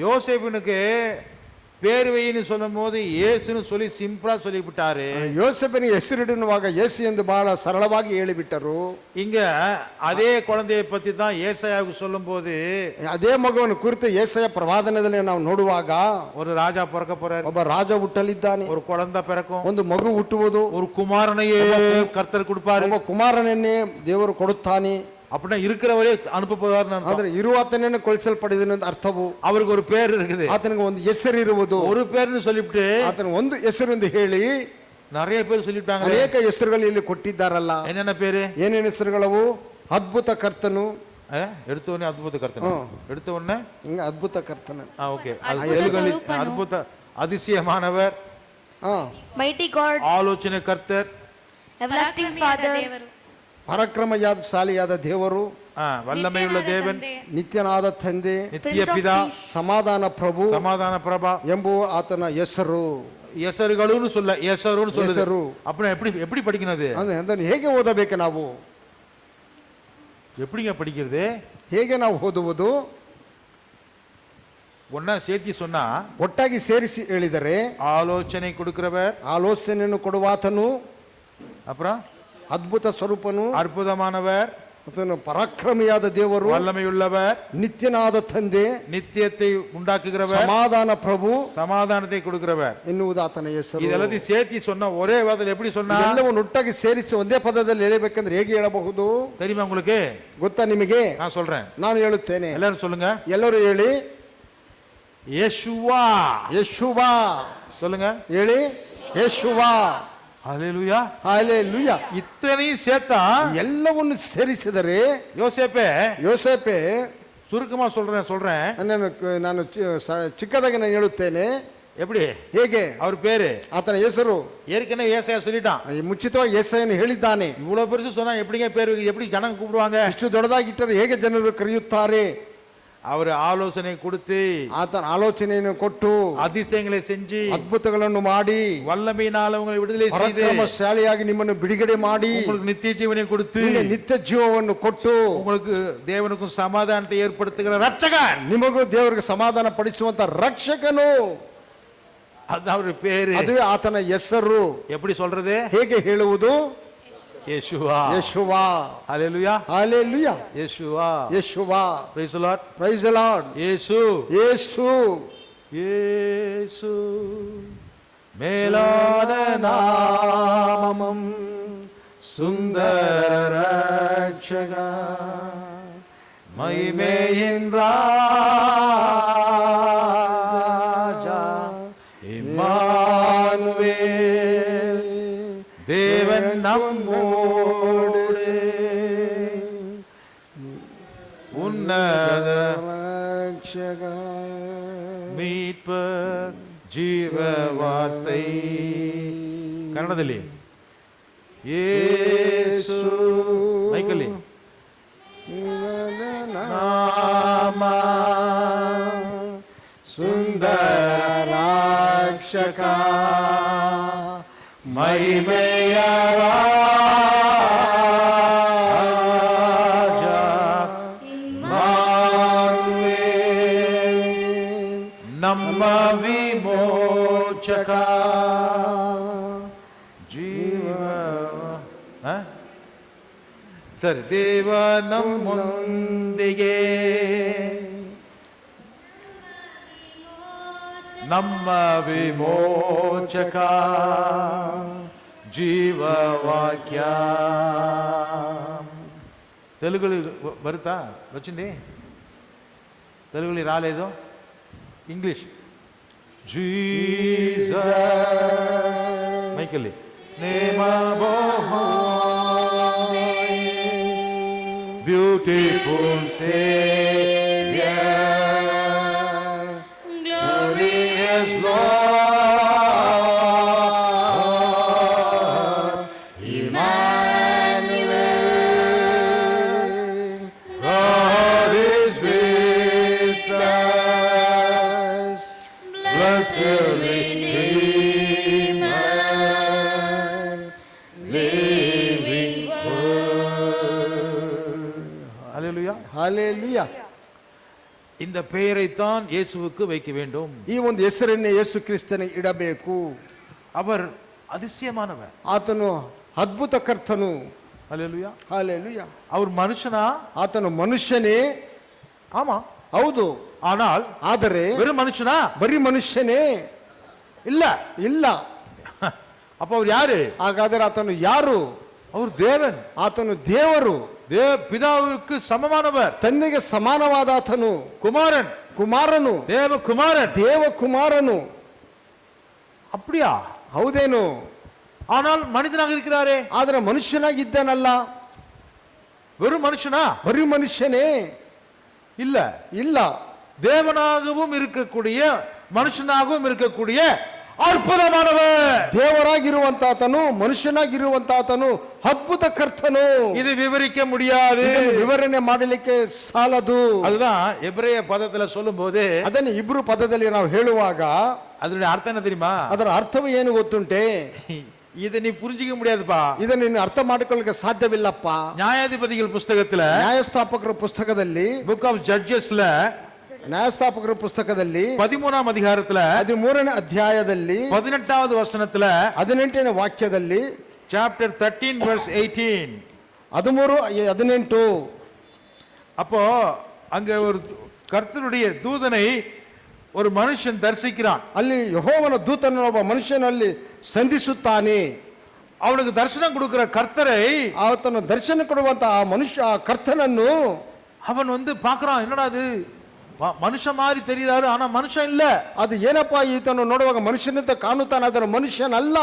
யோசேப்புனுக்கு பேர் வைன்னு சொல்லும் போது இயேசுன்னு சொல்லி சிம்பிளா சொல்லிவிட்டாரு. யோசேப்பிನ ಹೆಸರಿಡುವಾಗ ಯೇಸು ಎಂದು ಬಹಳ ಸರಳವಾಗಿ ಹೇಳಿಬಿಟ್ಟರು. இங்க அதே குழந்தையை பத்தி தான் ஏசாயாவுக்கு சொல்லும்போது ಅದೇ ಮಗುವನ್ನು ಕುರಿತು ಏಸಾಯ ಪ್ರವಾದನದಲ್ಲಿ ನಾವು ನೋಡುವಾಗ ஒரு ராஜா பிறக்க போறாரு, ಒಬ್ಬ ರಾಜ ಹುಟ್ಟಲಿದ್ದಾನೆ, ஒரு குழந்தை பிறக்கும், ಒಂದು ಮಗು ಹುಟ್ಟುವುದು, ஒரு குமாரனையே கர்த்தர் கொடுப்பாரு, ಒಬ್ಬ ಕುಮಾರನನ್ನೇ ದೇವರು ಕೊಡುತ್ತಾನೆ. அப்படின்னா இருக்கிறவரே அனுப்ப போவார்னு அர்த்தம். ಆದ್ರೆ ಇರುವಾತನೇ ಕಳಿಸಲ್ಪಡಿದನು ಅಂತ ಅರ್ಥವು. அவருக்கு ஒரு பேர் இருக்குது. ಆತನಿಗೆ ಒಂದು ಹೆಸರಿರುವುದು. ஒரு பேர்னு சொல்லிட்டு ಆತನ ಒಂದು ಹೆಸರು ಎಂದು ಹೇಳಿ நிறைய பேர் சொல்லிட்டாங்க. ಅನೇಕ ಹೆಸರುಗಳು ಇಲ್ಲಿ ಕೊಟ್ಟಿದ್ದಾರಲ್ಲ. என்னென்ன பேரு? ಏನೇನು ಹೆಸರುಗಳವು? ಅದ್ಭುತ ಕರ್ತನು, எடுத்த உடனே அற்புத கர்த்தன், எடுத்த உடனே ಹಿಂಗ ಅದ್ಭುತ ಕರ್ತನ, ஓகே, அற்புத அதிசயமானவர், mighty God, ஆலோசனை கர்த்தர், everlasting Father, ಪರಾಕ್ರಮಶಾಲಿಯಾದ ದೇವರು, வல்லமையுள்ள தேவன், ನಿತ್ಯನಾದ ತಂದೆ, நித்திய பிதா, ಸಮಾಧಾನ ಪ್ರಭು, சமாதான பிரபா ಎಂಬುವ ಆತನ ಹೆಸರು. ಹೆಸರುಗಳನ್ನು சொல்ல ಹೆಸರುன்னு சொல்லுது. ಹೆಸರು அப்படின்னா எப்படி படிக்கணும் அது? ಅದನ್ನು ಹೇಗೆ ಓದಬೇಕು ನಾವು? எப்படிங்க படிக்கிறது? ಹೇಗೆ ನಾವು ಓದುವುದು? ஒன்னா சேர்த்தி சொன்னா, ಒಟ್ಟಾಗಿ ಸೇರಿಸಿ ಹೇಳಿದರೆ ஆலோசனை கொடுக்கிறவர், ಆಲೋಚನೆಯನ್ನು ಕೊಡುವಾತನು, அப்புறம் ಅದ್ಭುತ ಸ್ವರೂಪನು, அற்புதமானவர், ಆತನು ಪರಾಕ್ರಮಿಯಾದ ದೇವರು, வல்லமையுள்ளவர், ನಿತ್ಯನಾದ ತಂದೆ, நித்தியத்தை உண்டாக்குகிறவர், ಸಮಾಧಾನ ಪ್ರಭು சமாதானத்தை கொடுக்கிறவர் ಎನ್ನುವುದು ಆತನ ಹೆಸರು. இதெல்லாத்தையும் சேர்த்தி சொன்னா ஒரே வார்த்தையில் எப்படி சொன்னா? ಎಲ್ಲವನ್ನು ಒಟ್ಟಾಗಿ ಸೇರಿಸಿ ಒಂದೇ ಪದದಲ್ಲಿ ಹೇಳಬೇಕಂದ್ರೆ ಹೇಗೆ ಹೇಳಬಹುದು? தெரியுமா உங்களுக்கு? ಗೊತ್ತಾ ನಿಮಗೆ? நான் சொல்றேன், ನಾನು ಹೇಳುತ್ತೇನೆ. எல்லாரும் சொல்லுங்க. ಎಲ್ಲರೂ ಹೇಳಿ. ಯೇಸುವಾ. ಯೇಸುವಾ சொல்லுங்க. ಹೇಳಿ. ಯೇಸುವಾ. ஹல்லேலூயா. ಹಲ್ಲೆಲೂಯಾ. இத்தனையும் சேர்த்தா ಎಲ್ಲವನ್ನು ಸೇರಿಸಿದರೆ யோசேப்பே, ಯೋಸೇಫೆ, சுருக்கமா சொல்றேன் ನಾನು ಚಿಕ್ಕದಾಗಿ ನಾನು ಹೇಳುತ್ತೇನೆ. எப்படி? ಹೇಗೆ? அவர் பேரு, ಆತನ ಹೆಸರು ஏற்கனவே ஏசாயா சொல்லிட்டான். ಮುಂಚಿತವಾಗಿ ಯೆಶಾಯನು ಹೇಳಿದ್ದಾನೆ. இவ்வளவு பெருசு சொன்னா எப்படிங்க பேரு, எப்படி ஜனங்க கூப்பிடுவாங்க? ಇಷ್ಟು ದೊಡ್ಡದಾಗಿಟ್ಟರೆ ಹೇಗೆ ಜನರು ಕರೆಯುತ್ತಾರೆ? அவர் ஆலோசனை கொடுத்து, ಆತನ ಆಲೋಚನೆಯನ್ನು ಕೊಟ್ಟು, அதிசயங்களை செஞ்சு, ಅದ್ಭುತಗಳನ್ನು ಮಾಡಿ, வல்லமையினால் உங்களை விடுதலை செய்து, ಪರಾಕ್ರಮಶಾಲಿಯಾಗಿ ನಿಮ್ಮನ್ನು ಬಿಡುಗಡೆ ಮಾಡಿ, உங்களுக்கு நித்திய ஜீவனை கொடுத்து, ನಿತ್ಯ ಜೀವವನ್ನು ಕೊಟ್ಟು, உங்களுக்கு தேவனுக்கும் சமாதானத்தை ஏற்படுத்துகிற ரட்சகர், ನಿಮಗೂ ದೇವರಿಗೆ ಸಮಾಧಾನ ಪಡಿಸುವಂತ ರಕ್ಷಕನು, அதுதான் அவர் பேரு. ಅದುವೇ ಆತನ ಹೆಸರು. எப்படி சொல்றது? ಹೇಗೆ ಹೇಳುವುದು? ಯೇಸುವಾ. ಯೇಸುವಾ. ஹல்லேலூயா. ಹಲ್ಲೆಲೂಯಾ. ಯೇಸುವಾ. ಯೇಸುವಾ. Praise the Lord. Praise the Lord. Yesu. Yesu. Yesu மேலான நாமம், சுந்தர ரட்சகா, மகிமையின் ராஜா, இம்மானுவேல், தேவன் நம்மோடு, உன்னத ರಕ್ಷಕ, மீட்பர், ಜೀವ ವಾರ್ತೆ. ಕನ್ನಡದಲ್ಲಿ ಯೇಸು, ಮೈಕಲ್ಲಿ ನಾಮ, ಸುಂದರ ರಕ್ಷಕ, ಮಹಿಮೆಯ ರಾಜ, ನಮ್ಮ ವಿಮೋಚಕ, ಜೀವ. ಸರಿ, ದೇವ ನಮ್ಮೊಂದಿಗೆ, ನಮ್ಮ ವಿಮೋಚಕ, జీవవాక్య. తెలుగులో బరుతా వచ్చింది, తెలుగులో రాలేదు. ఇంగ్లీష్. జీసస్, మైకలి నేమ beautiful saviour, glorious Lord, Emmanuel, God is with us, blessed Redeemer, living word. Hallelujah. Hallelujah. இந்த பெயரைத்தான் இயேசுவுக்கு வைக்க வேண்டும். ಈ ಒಂದು ಹೆಸರನ್ನೇ ಯೇಸು ಕ್ರಿಸ್ತನಿಗೆ ಇಡಬೇಕು. அவர் அதிசயமானவர், ಆತನು ಅದ್ಭುತ ಕರ್ತನು. ஹல்லேலூயா. ಹಲ್ಲೆಲೂಯಾ. அவர் மனுஷனா? ಆತನು ಮನುಷ್ಯನೇ. ஆமா, ಹೌದು. ஆனால் ಆದರೆ வெறும் மனுஷனா? ಬರೀ ಮನುಷ್ಯನೇ இல்ல. ಇಲ್ಲ. அப்ப அவர் யாரு? ಹಾಗಾದರೆ ಆತನು ಯಾರು? அவர் தேவன். ಆತನು ದೇವರು. பிதாவுக்கு சமமானவர், ತಂದೆಗೆ ಸಮಾನವಾದ ಆತನು, குமாரன், ಕುಮಾರನು, தேவ குமாரன். ದೇವ ಕುಮಾರನು. அப்படியா? ಹೌದೇನು? ஆனால் மனிதனாக இருக்கிறாரே. ಆದ್ರೆ ಮನುಷ್ಯನಾಗಿದ್ದಾನಲ್ಲ. வெறும் மனுஷனா? ಬರೀ ಮನುಷ್ಯನೇ இல்ல, ಇಲ್ಲ, தேவனாகவும் இருக்கக்கூடிய மனுஷனாகவும் இருக்கக்கூடிய அற்புதமானவர். ದೇವರಾಗಿರುವಂತಾತನು ಮನುಷ್ಯನಾಗಿರುವಂತಾತನು ಅದ್ಭುತ ಕರ್ತನು. இது விவரிக்க முடியாது, ಇದನ್ನು ವಿವರಣೆ ಮಾಡಲಿಕ್ಕೆ ಸಾಲದು. அதுதான் எபிரேய பதத்துல சொல்லும்போது ಅದನ್ನು ಇಬ್ರು ಪದದಲ್ಲಿ ನಾವು ಹೇಳುವಾಗ அதனுடைய அர்த்தம் என்ன தெரியுமா? ಅದರ ಅರ್ಥವು ಏನು ಗೊತ್ತುಂಟೆ? இதை நீ புரிஞ்சிக்க முடியாதுப்பா. ಇದನ್ನು ನೀನು ಅರ್ಥ ಮಾಡಿಕೊಳ್ಳಕ್ಕೆ ಸಾಧ್ಯವಿಲ್ಲಪ್ಪ. நியாயாதிபதிகள் புஸ்தகத்துல, ನ್ಯಾಯಸ್ಥಾಪಕರ ಪುಸ್ತಕದಲ್ಲಿ, புக் ஆஃப் ஜட்ஜஸ்ல ನ್ಯಾಯಸ್ಥಾಪಕರ ಪುಸ್ತಕದಲ್ಲಿ 13ஆம் அதிகாரத்துல 13ನೇ ಅಧ್ಯಾಯದಲ್ಲಿ 18வது வசனத்துல 18ನೇ ವಾಕ್ಯದಲ್ಲಿ, சாப்டர் 13 verse 18, 13:18, அப்போ அங்க ஒரு கர்த்தருடைய தூதனை ஒரு மனுஷன் தரிசிக்கிறான். ಅಲ್ಲಿ ಯೆಹೋವನ ದೂತನು ಒಬ್ಬ ಮನುಷ್ಯನಲ್ಲಿ ಸಂಧಿಸುತ್ತಾನೆ. அவனுக்கு தரிசனம் கொடுக்கிற கர்த்தரை ಆತನು ದರ್ಶನ ಕೊಡುವಂತ ಆ ಮನುಷ್ಯ, ಆ ಕರ್ತನನ್ನು அவன் பார்க்கறான். என்னடா அது, மனுஷன் மாதிரி தெரியுறாரு, ஆனா மனுஷன் இல்ல. ಅದು ಏನಪ್ಪಾ ಈತನು ನೋಡುವಾಗ ಮನುಷ್ಯನಂತ ಕಾಣುತ್ತಾನೆ, ಅದರ ಮನುಷ್ಯನಲ್ಲ.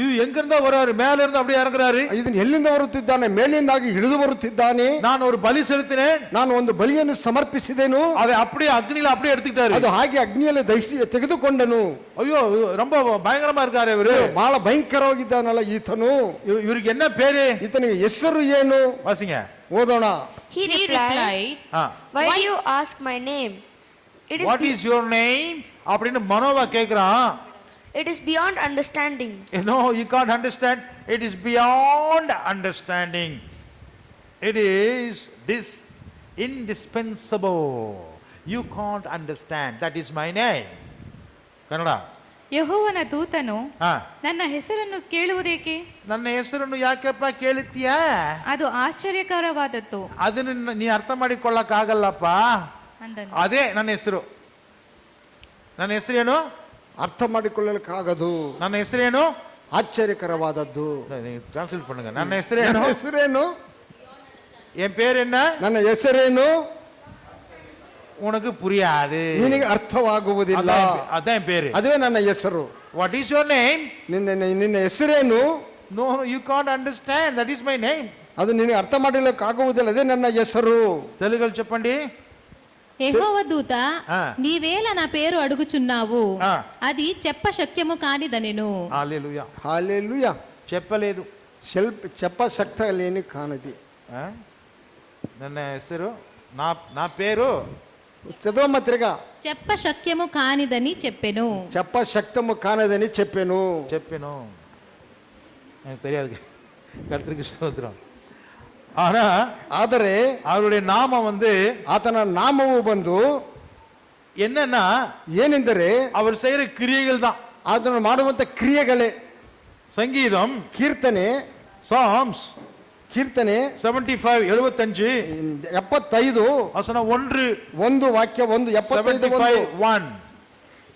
இது எங்க இருந்தா வராரு? மேல இருந்து அப்படியே இறங்குறாரு. ಇದನ್ನು ಎಲ್ಲಿಂದ ಬರುತ್ತಿದ್ದಾನೆ? ಮೇಲಿಂದಾಗಿ ಇಳಿದು ಬರುತ್ತಿದ್ದಾನೆ. நான் ஒரு பலி செலுத்தினேன், ನಾನು ಒಂದು ಬಲಿಯನ್ನು ಸಮರ್ಪಿಸಿದೆನು, அதை அப்படியே அக்னியில அப்படியே எடுத்துக்கிட்டாரு. ಅದು ಹಾಗೆ ಅಗ್ನಿಯಲ್ಲಿ ದಹಿಸಿ ತೆಗೆದುಕೊಂಡನು. ஐயோ, ரொம்ப பயங்கரமா இருக்காரு இவரு. ಬಹಳ ಭಯಂಕರವಾಗಿದ್ದಾನಲ್ಲ ಈತನು. இவருக்கு என்ன பேரு? ಈತನಿಗೆ ಹೆಸರು ಏನು? வாசிங்க. ಓದೋಣ. He replied, Why do you ask my name? What is your name? அப்படின்னு மனோவா கேக்குறான். It is beyond understanding. No, you can't understand. It is beyond understanding. It is indispensable. You can't understand. That is my name. Kannada. ಯೆಹೋವನ ದೂತನು ಹಾ, ನನ್ನ ಹೆಸರನ್ನು ಕೇಳುವುದೇಕೆ? ನನ್ನ ಹೆಸರನ್ನು ಯಾಕೆಪ್ಪ ಕೇಳುತ್ತೀಯಾ? ಅದು ಆಶ್ಚರ್ಯಕರವಾದದ್ದು ಅದನ್ನ ನೀ ಅರ್ಥ ಮಾಡಿಕೊಳ್ಳಕ್ ಆಗಲ್ಲಪ್ಪ. ಅಂದನು. ಅದೇ ನನ್ನ ಹೆಸರು. ನನ್ನ ಹೆಸರೇನು? ಅರ್ಥ ಮಾಡಿಕೊಳ್ಳಲಿಕ್ಕಾಗದು. ನನ್ನ ಹೆಸರೇನು? ಆಶ್ಚರ್ಯಕರವಾದದ್ದು. ಟ್ರಾನ್ಸ್ಲೇಟ್ பண்ணுங்க. ನನ್ನ ನನ್ನ ಹೆಸರೇನು? ಹೆಸರೇನು? என் பேர் என்ன? ನನ್ನ ಹೆಸರೇನು? உனக்கு புரியாது, ನಿನಗೆ ಅರ್ಥವಾಗುವುದಿಲ್ಲ. அதான் என் பேரு. ಅದುವೇ ನನ್ನ ಹೆಸರು. What is your name? ನಿನ್ನ ಹೆಸರೇನು? No, you can't understand. That is my name. ಅದು ನಿನಗೆ ಅರ್ಥ ಮಾಡಲಿಕ್ಕಾಗುವುದಿಲ್ಲ. ಅದೇ ನನ್ನ ಹೆಸರು. తెలుగులో చెప్పండి. యెహోవా దూత, ఆ. నీవేళ నా పేరు అడుగుచున్నావు, ఆ. అది చెప్ప శక్యము కానిదనెను. హల్లెలూయా. ಹಾಲೆಲೂಯಾ. చెప్పలేదు. చెప్ప ಶಕ್ತ లేని ಕಾಣದಿ. ఆ? ನನ್ನ ಹೆಸರು, నా పేరు చదవమ్మ తిరగా. చెప్ప శక్యము కానిదని చెప్పెను. చెప్ప శక్తము కానదని చెప్పాను. எனக்கு தெரியாது. கர்த்தருக்கு ஸ்தோத்திரம். ஆனா ಆದರೆ அவருடைய நாமம் ಆತನ ನಾಮವು ಬಂದು என்னன்னா, ಏನೆಂದರೆ அவர் செய்யற கிரியைகள் தான். ಅದನ್ನು ಮಾಡುವಂತ ಕ್ರಿಯೆಗಳೇ. சங்கீதம், ಕೀರ್ತನೆ, சாம்ஸ் ಕೀರ್ತನೆ 75 75 75 வசனம் 1 ಒಂದು ವಾಕ್ಯ 1:75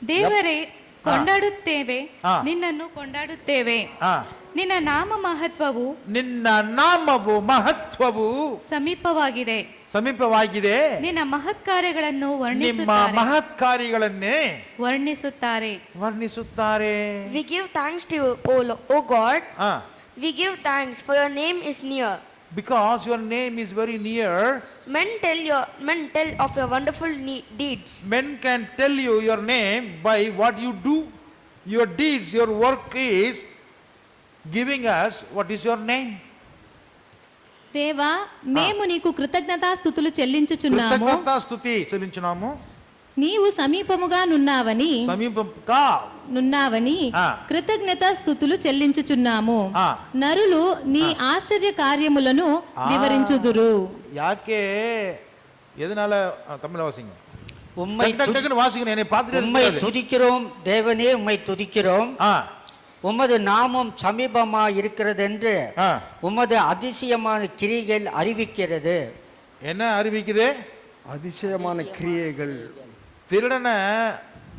ದೇವರೇ, ಕೊಂಡಾಡುತ್ತೇವೆ, ಆ. ನಿನ್ನನ್ನು ಕೊಂಡಾಡುತ್ತೇವೆ. ஆ, ನಿನ್ನ ನಾಮ ಮಹತ್ವವು ನಿನ್ನ ನಾಮವು ಮಹತ್ವವು ಸಮೀಪವಾಗಿದೆ. ಸಮೀಪವಾಗಿದೆ. ನಿನ್ನ ಮಹತ್ಕಾರ್ಯಗಳನ್ನು ನಿಮ್ಮ ಮಹತ್ಕಾರ್ಯಗಳನ್ನೇ ವರ್ಣಿಸುತ್ತಾರೆ. We give thanks to you, O God. ಆ, We give thanks, for your name is near. because your name is very near. Men tell of your wonderful deeds. Men can tell you your name by what you do. Your deeds, your work is giving us what is your name. దేవా, మేము నీకు కృతజ్ఞతాస్తుతులు చెల్లించుచున్నాము. కృతజ్ఞతాస్తుతి చెల్లించున్నాము. నీవు సమీపముగా నున్నావని ఆ. కృతజ్ఞతాస్తుతులు చెల్లించుచున్నాము. ఆ. నరులు నీ ఆశ్చర్య కార్యములను వివరించుదురు. யாக்கே எதனால தமிழ் வாசிங்க. உம்மை வாசிக்கணும். என்னை உம்மை பார்த்துட்டு துதிக்கிறோம் தேவனே, உம்மை துதிக்கிறோம். உமது நாமம் சமீபமா இருக்கிறது என்று உமது அதிசயமான கிரியைகள் அறிவிக்கிறது. என்ன அறிவிக்குது? அதிசயமான ಕ್ರಿಯೆಗಳು. திருடனை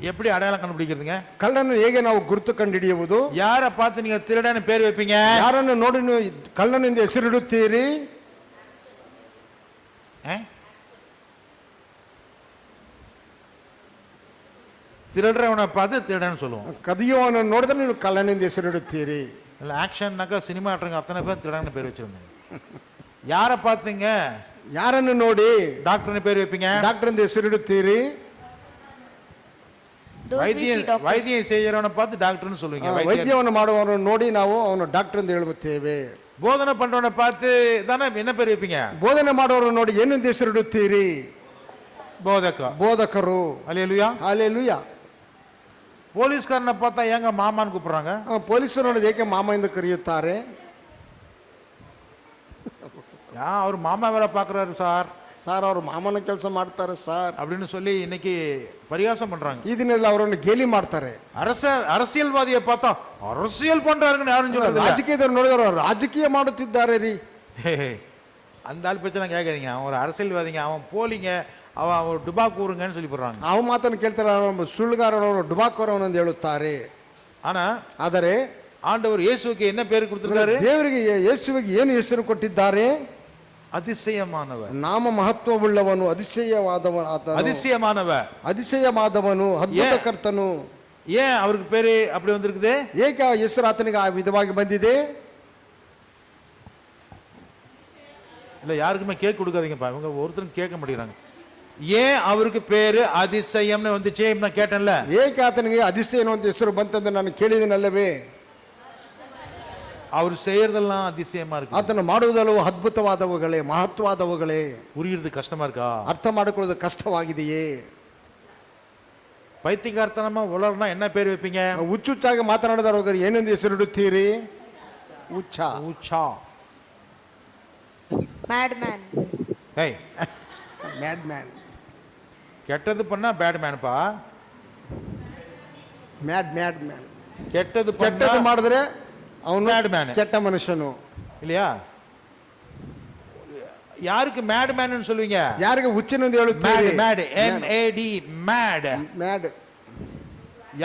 எப்படி அடையாளம் கண்டுபிடிக்கிறதுங்க? ಕಳ್ಳನ್ನು ಹೇಗೆ ನಾವು ಗುರುತು ಕಂಡುಹಿಡಿಯುವುದು? யாரை பார்த்து நீங்க திருடன்னு பேர் வைப்பீங்க? ಯಾರನ್ನು ನೋಡಿ ನೀವು ಕಳ್ಳನೆಂದು ಹೆಸರಿಡುತ್ತೀರಿ? திருடுறவனை பார்த்து திருடன்னு சொல்லுவோம். ಕದಿಯುವವನನ್ನು ನೋಡಿದ್ರೆ ನೀವು ಕಳ್ಳನೆಂದು ಹೆಸರಿಡುತ್ತೀರಿ. இல்லை ஆக்ஷன்னாக்கா சினிமா ஆட்டுறவங்க அத்தனை பேர் திருடன்னு பேர் வச்சிருந்தாங்க. யாரை பார்த்தீங்க? ಯಾರನ್ನು ನೋಡಿ டாக்டர்னு பேர் வைப்பீங்க. ಡಾಕ್ಟರ್ ಎಂದು ಹೆಸರಿಡುತ್ತೀರಿ. Those we see doctors. வைத்தியம் செய்யறவனை பார்த்து டாக்டர்னு சொல்லுவீங்க. ವೈದ್ಯವನ್ನು ಮಾಡುವವರನ್ನು ನೋಡಿ ನಾವು ಅವನು ಡಾಕ್ಟರ್ ಎಂದು ಹೇಳುತ್ತೇವೆ. போதனை பண்றவனை பார்த்து தானே என்ன பேர் வைப்பீங்க? ಬೋಧನೆ ಮಾಡುವವರನ್ನು ನೋಡಿ ಏನೆಂದು ಹೆಸರಿಡುತ್ತೀರಿ? போதக. ಬೋಧಕರು. அல்லேலூயா. ಹಾಲೆಲೂಯಾ. போலீஸ்காரனை பார்த்தா ஏங்க மாமான்னு கூப்பிடுறாங்க? ಪೊಲೀಸರು ನೋಡಿ ಏಕೆ ಮಾಮ ಎಂದು ಕರೆಯುತ್ತಾರೆ? அவர் மாமா வேலை பார்க்குறாரு சார் ಸಾರ್ ಅವರು ಮಾಮನ ಕೆಲಸ ಮಾಡ್ತಾರೆ ಸಾರ್ அப்படின்னு சொல்லி இன்னைக்கு பரிகாசம் பண்றாங்க. ಈ ದಿನದಲ್ಲಿ ಅವರನ್ನು ಗೇಲಿ ಮಾಡ್ತಾರೆ. அரசியல்வாதியை பார்த்தா அரசியல் பண்றாருன்னு யாரும் சொல்றது இல்ல. ರಾಜಕೀಯದವ್ರು ನೋಡಿದ್ರೆ ರಾಜಕೀಯ ಮಾಡುತ್ತಿದ್ದಾರೆ ರೀ. அந்த ஆள் பிரச்சனை கேட்காதீங்க. அவன் ஒரு அரசியல்வாதிங்க, அவன் போலிங்க, அவன் ஒரு டுபாக்கூருங்கன்னு சொல்லி போடுறாங்க. ಅವು ಮಾತನ್ನು ಕೇಳ್ತಾರೆ, ಸುಳ್ಳುಗಾರನವರು ಡುಬಾಕೋರವನೆಂದು ಹೇಳುತ್ತಾರೆ. ஆனா ಆದರೆ ஆண்டவர் இயேசுவுக்கு என்ன பேர் கொடுத்திருக்காரு? ದೇವರಿಗೆ ಯೇಸುವಿಗೆ ಏನು ಹೆಸರು ಕೊಟ್ಟಿದ್ದಾರೆ? அதிசயமானவர். ನಾಮ ಮಹತ್ವವುಳ್ಳವನು, அதிசயವಾದವನು, அதிசயமானவர், அதிசಯವಾದವನು, ಅದ್ಭುತಕರ್ತನು. ஏன் அவருக்கு பேரு அப்படி வந்திருக்குது? ಏಕೆ ಆ ಹೆಸರು ಆತನಿಗೆ ಆ ವಿಧವಾಗಿ ಬಂದಿದೆ? இல்ல யாருக்குமே கேக் கொடுக்காதீங்கப்பா, இவங்க ஒருத்தரும் கேட்க மாட்டேங்கிறாங்க. ஏன் அவருக்கு பேரு அதிசயம்னு வந்துச்சு நான் கேட்டேன்ல. ಏಕೆ ಆತನಿಗೆ அதிசயம் ಅಂತ ಹೆಸರು ಬಂತಂದು ನಾನು ಕೇಳಿದನಲ್ಲವೇ? அவர் செய்யறதெல்லாம் அதிசயமா இருக்கு. ಆತನು ಮಾಡುವುದೆಲ್ಲವೂ ಅದ್ಭುತವಾದವುಗಳೇ, ಮಹತ್ವಾದವುಗಳೇ. புரியுறது கஷ்டமா இருக்கா? ಅರ್ಥ ಮಾಡಿಕೊಳ್ಳೋದು ಕಷ್ಟವಾಗಿದೆಯೇ? பைத்தியக்காரத்தனமா உலர்னா என்ன பேர் வைப்பீங்க? ಹುಚ್ಚುಚ್ಚಾಗಿ ಮಾತನಾಡಿದವರು ಏನೆಂದು ಹೆಸರಿಡುತ್ತೀರಿ? ಹುಚ್ಚ. ஊச்சா. Madman. ஏய், ಮ್ಯಾಡ್ ಮ್ಯಾನ್. கெட்டது பண்ணா பேட் மேன்ப்பா. Mad mad man. கெட்டது ಕೆಟ್ಟದ್ದು பண்ணா ಮಾಡಿದ್ರೆ ಅವನು ಮ್ಯಾಡ್ ಮ್ಯಾನ್ ಕೆಟ್ಟ ಮನುಷ್ಯನು. இல்லையா? யாருக்கு மேட் மேன் சொல்லுவீங்க? ಯಾರಿಗೆ ಹುಚ್ಚನೆಂದು ಹೇಳುತ್ತೀರಿ? Mad, MAD, mad. ಮ್ಯಾಡ್.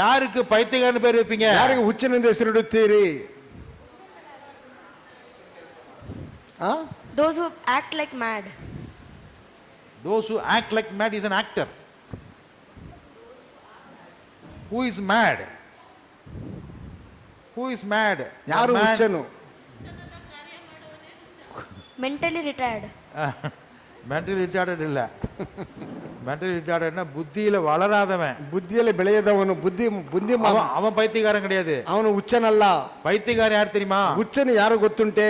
யாருக்கு பைத்தியக்காரன் பேர் வைப்பீங்க? ಯಾರಿಗೆ ಹುಚ್ಚನೆಂದು ಹೆಸರಿಡುತ್ತೀರಿ? Those who act like mad. Those who act like mad is an actor. Who is mad? Who is mad? ಯಾರು ಹುಚ್ಚನು? Mentally retired. மென்டலி ரிட்டார்டட் இல்ல. மென்டலி ரிட்டார்டட்னா புத்தியில வளராதவன், ಬುದ್ಧಿಯಲ್ಲಿ ಬೆಳೆಯದವನು. ಬುದ್ಧಿ அவன் பைத்தியக்காரன் கிடையாது. ಅವನು ಹುಚ್ಚನಲ್ಲ. பைத்தியக்காரன் யார் தெரியுமா? ಹುಚ್ಚನು ಯಾರು ಗೊತ್ತುಂಟೆ?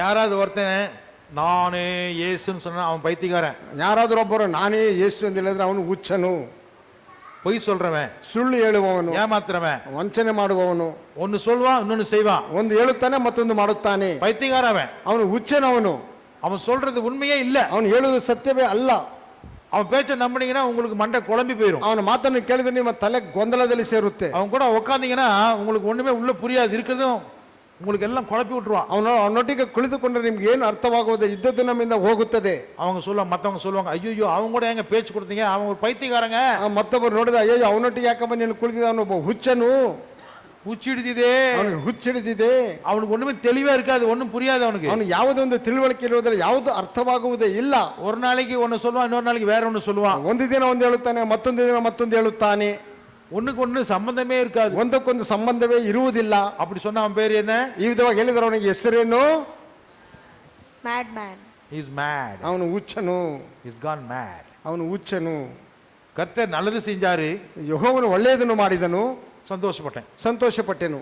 யாராவது ஒருத்தன் நானே இயேசுன்னு சொன்னா அவன் பைத்தியக்காரன். ಯಾರಾದರೂ ಒಬ್ಬರು ನಾನೇ ಯೇಸು ಅಂತ ಹೇಳಿದ್ರೆ ಅವನು ಹುಚ್ಚನು. பொய் சொல்றவன், ಸುಳ್ಳು ಹೇಳುವವನು, ஏமாத்துறவன், ವಂಚನೆ ಮಾಡುವವನು. ஒன்னு சொல்வான் இன்னொன்னு செய்வான். ಒಂದು ಹೇಳುತ್ತಾನೆ ಮತ್ತೊಂದು ಮಾಡುತ್ತಾನೆ. பைத்தியக்காரன் ಅವನು ಹುಚ್ಚನವನು. அவன் சொல்றது உண்மையே இல்ல. ಅವನು ಹೇಳುವುದು ಸತ್ಯವೇ ಅಲ್ಲ. அவன் பேச்ச நம்பினீங்கன்னா உங்களுக்கு மண்டை குழம்பி போயிடும். ಅವನ ಮಾತನ್ನು ಕೇಳಿದ್ರೆ ನಿಮ್ಮ ತಲೆ ಗೊಂದಲದಲ್ಲಿ ಸೇರುತ್ತೆ. அவன் கூட உட்காந்தீங்கன்னா உங்களுக்கு ஒண்ணுமே உள்ள புரியாது, இருக்கிறதும் உங்களுக்கு எல்லாம் குழப்பி விட்டுருவான். ಅವನೊಟ್ಟಿಗೆ ಕುಳಿತುಕೊಂಡ್ರೆ ನಿಮ್ಗೆ ಏನು ಅರ್ಥವಾಗುವುದು? ಇದ್ದದ್ದು ನಮ್ಮಿಂದ ಹೋಗುತ್ತದೆ. அவங்க சொல்லுவாங்க, மத்தவங்க சொல்லுவாங்க, ஐயோ அவங்க கூட எங்க பேச்சு கொடுத்தீங்க, அவங்க ஒரு பைத்தியக்காரங்க. ಮತ್ತೊಬ್ಬರು ನೋಡಿದ, ಅಯ್ಯೋ ಅವನೊಟ್ಟಿಗೆ ಯಾಕಪ್ಪ ನೀನು ಕುಳಿತಿದ್ದ, ಅವನೊಬ್ಬ ಹುಚ್ಚನು, ಹುಚ್ಚಿಡಿದಿದೆ, ಅವನಿಗೆ ಹುಚ್ಚಿಡಿದಿದೆ. அவனுக்கு ஒண்ணுமே தெளிவா இருக்காது, ஒண்ணும் புரியாது அவனுக்கு. ಅವನು ಯಾವುದೊಂದು ತಿಳುವಳಿಕೆ ಇರುವುದಿಲ್ಲ, ಯಾವುದು ಅರ್ಥವಾಗುವುದೇ ಇಲ್ಲ. ஒரு நாளைக்கு ஒன்னு சொல்லுவான், இன்னொரு நாளைக்கு வேற ஒன்னு சொல்லுவான். ಒಂದು ದಿನ ಒಂದು ಹೇಳುತ್ತಾನೆ, ಮತ್ತೊಂದು ದಿನ ಮತ್ತೊಂದು ಹೇಳುತ್ತಾನೆ. ஒண்ணுக்கு ஒண்ணு சம்பந்தமே இருக்காது, ಒಂದಕ್ಕೊಂದು ಸಂಬಂಧವೇ ಇರುವುದಿಲ್ಲ. அப்படி சொன்னா ಅವನ பேரு என்ன? ಈ ವಿಧವಾಗಿ ಹೇಳಿದ್ರೆ ಅವನಿಗೆ ಹೆಸರೇನು? Madman. He is mad. ಅವನು ಹುಚ್ಚನು. He's gone mad. ಅವನು ಹುಚ್ಚನು. கர்த்தர் நல்லது செஞ்சாரு, ಯೆಹೋವನು ಒಳ್ಳೆಯದನ್ನು ಮಾಡಿದನು, சந்தோஷப்பட்டேன். ಸಂತೋಷಪಟ್ಟೆನು.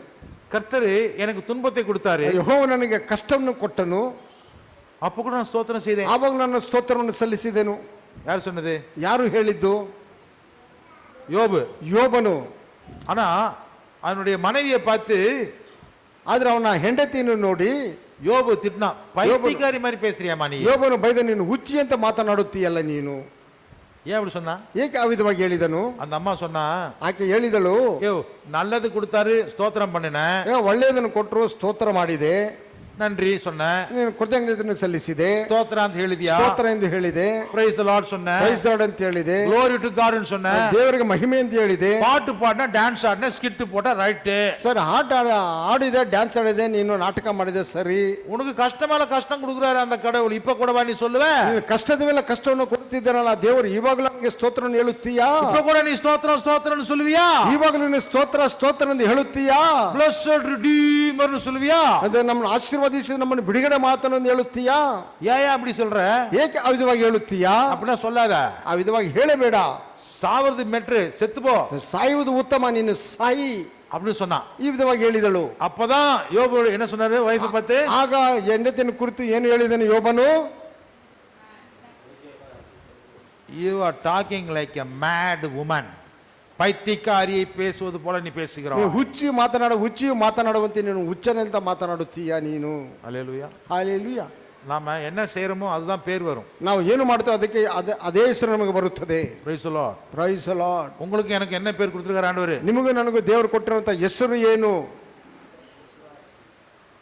கர்த்தர் எனக்கு துன்பத்தை கொடுத்தாரு, ಯೆಹೋವನು ನನಗೆ ಕಷ್ಟವನ್ನು ಕೊಟ್ಟನು, அப்ப கூட நான் ஸ்தோத்திரம் செய்தேன். ಆವಾಗ ನನ್ನ ಸ್ತೋತ್ರವನ್ನು ಸಲ್ಲಿಸಿದೆನು. யார் சொன்னது? ಯಾರು ಹೇಳಿದ್ದು? யோபு. ಯೋಬನು. ஆனா அவனுடைய மனைவியை பார்த்து, ಆದ್ರೆ ಅವನ ಹೆಂಡತಿಯನ್ನು ನೋಡಿ யோபு திட்டினா, பைத்தியக்காரி மாதிரி பேசுறியாமா நீ? ಯೋಬನು ಬೈದ, ನೀನು ಹುಚ್ಚಿ ಅಂತ ಮಾತನಾಡುತ್ತೀಯಲ್ಲ ನೀನು. ஏன் அப்படி சொன்னா? ಏಕೆ ಆ ವಿಧವಾಗಿ ಹೇಳಿದನು? அந்த ಅಮ್ಮ சொன்னா, ಆಕೆ ಹೇಳಿದಳು, யோ நல்லது கொடுத்தாரு ஸ்தோத்திரம் பண்ணினேன், ಒಳ್ಳೆಯದನ್ನು ಕೊಟ್ಟರು ಸ್ತೋತ್ರ ಮಾಡಿದೆ, நன்றி சொன்ன, ನೀನು ಕೃತಜ್ಞತೆಯನ್ನು ಸಲ್ಲಿಸಿದೆ, ஸ்தோத்திரம் ಅಂತ ಹೇಳಿದ್ಯಾ, ಸ್ತೋತ್ರ ಎಂದು ಹೇಳಿದೆ, praise the Lord சொன்ன, ಪ್ರೈಸ್ ಲಾರ್ಡ್ ಅಂತ ಹೇಳಿದೆ, glory to God ன்னு சொன்ன, ದೇವರಿಗೆ ಮಹಿಮೆ ಅಂತ ಹೇಳಿದೆ. பாட்டு பாடினா டான்ஸ் ஆடினா ஸ்கிட் போட்டா ரைட். ಸರ್ ಆಡಿದೆ, ಡ್ಯಾನ್ಸ್ ಆಡಿದೆ, ನೀನು ನಾಟಕ ಮಾಡಿದೆ, ಸರಿ. உனக்கு கஷ்டம் மேல கஷ்டம் கொடுக்குறாரு அந்த கடவுள், இப்ப கூட நீ சொல்லுவ, ನೀನು ಕಷ್ಟದ ಮೇಲೆ ಕಷ್ಟವನ್ನು ಕೊಡ್ತಿದ್ದಾರಲ್ಲ ದೇವರು, ಇವಾಗಲೂ ನಮಗೆ ಸ್ತೋತ್ರವನ್ನು ಹೇಳುತ್ತೀಯಾ? இப்ப கூட நீ ஸ்தோத்திரம் ஸ்தோத்திரம்னு சொல்லுவியா? ಇವಾಗಲೂ ನೀನು ಸ್ತೋತ್ರ ಸ್ತೋತ್ರ ಎಂದು ಹೇಳುತ್ತೀಯಾ? blessed redeemer ன்னு சொல்லுவியா? ಅದು ನಮ್ಮನ್ನು ಆಶೀರ್ವದಿಸಿ ನಮ್ಮನ್ನು ಬಿಡುಗಡೆ ಮಾತನ್ನು ಹೇಳುತ್ತೀಯಾ? ஏன் அப்படி சொல்ற? ಏಕೆ ಆ ವಿಧವಾಗಿ ಹೇಳುತ್ತೀಯಾ? அப்படின்னா சொல்லாத. ಆ ವಿಧವಾಗಿ ಹೇಳಬೇಡ. சாவது மெட்ரு, செத்து போ ಸಾಯುವುದು ಉತ್ತಮ, ನೀನು ಸಾಯಿ அப்படின்னு சொன்னான். ಈ ವಿಧವಾಗಿ ಹೇಳಿದಳು. அப்பதான் யோபு என்ன சொன்னாரு வைஃப் பத்தி? ಆಗ ಹೆಂಡತಿಯನ್ನು ಕುರಿತು ಏನು ಹೇಳಿದನು ಯೋಬನು? You are talking like a mad woman. பைத்தியக்காரியை பேசுவது போல நீ பேசுகிறாய். ನೀನು ಹುಚ್ಚಿಯು ಮಾತನಾಡುವಂತೆ ನೀನು ಹುಚ್ಚನೆಂತ ಮಾತನಾಡುತ್ತೀಯಾ ನೀನು? அல்லேலூயா. ಹಾಲೆಲೂಯಾ. நாம என்ன செய்யறோமோ அதுதான் பேர் வரும். ನಾವು ಏನು ಮಾಡ್ತೇವೆ ಅದಕ್ಕೆ ಅದೇ ಹೆಸರು ನಮಗೆ ಬರುತ್ತದೆ. Praise the Lord. Praise the Lord. உங்களுக்கு எனக்கு என்ன பேர் கொடுத்திருக்காரு ஆண்டவர்? ನಿಮಗೂ ನನಗೂ ದೇವರು ಕೊಟ್ಟಿರುವಂತ ಹೆಸರು ಏನು?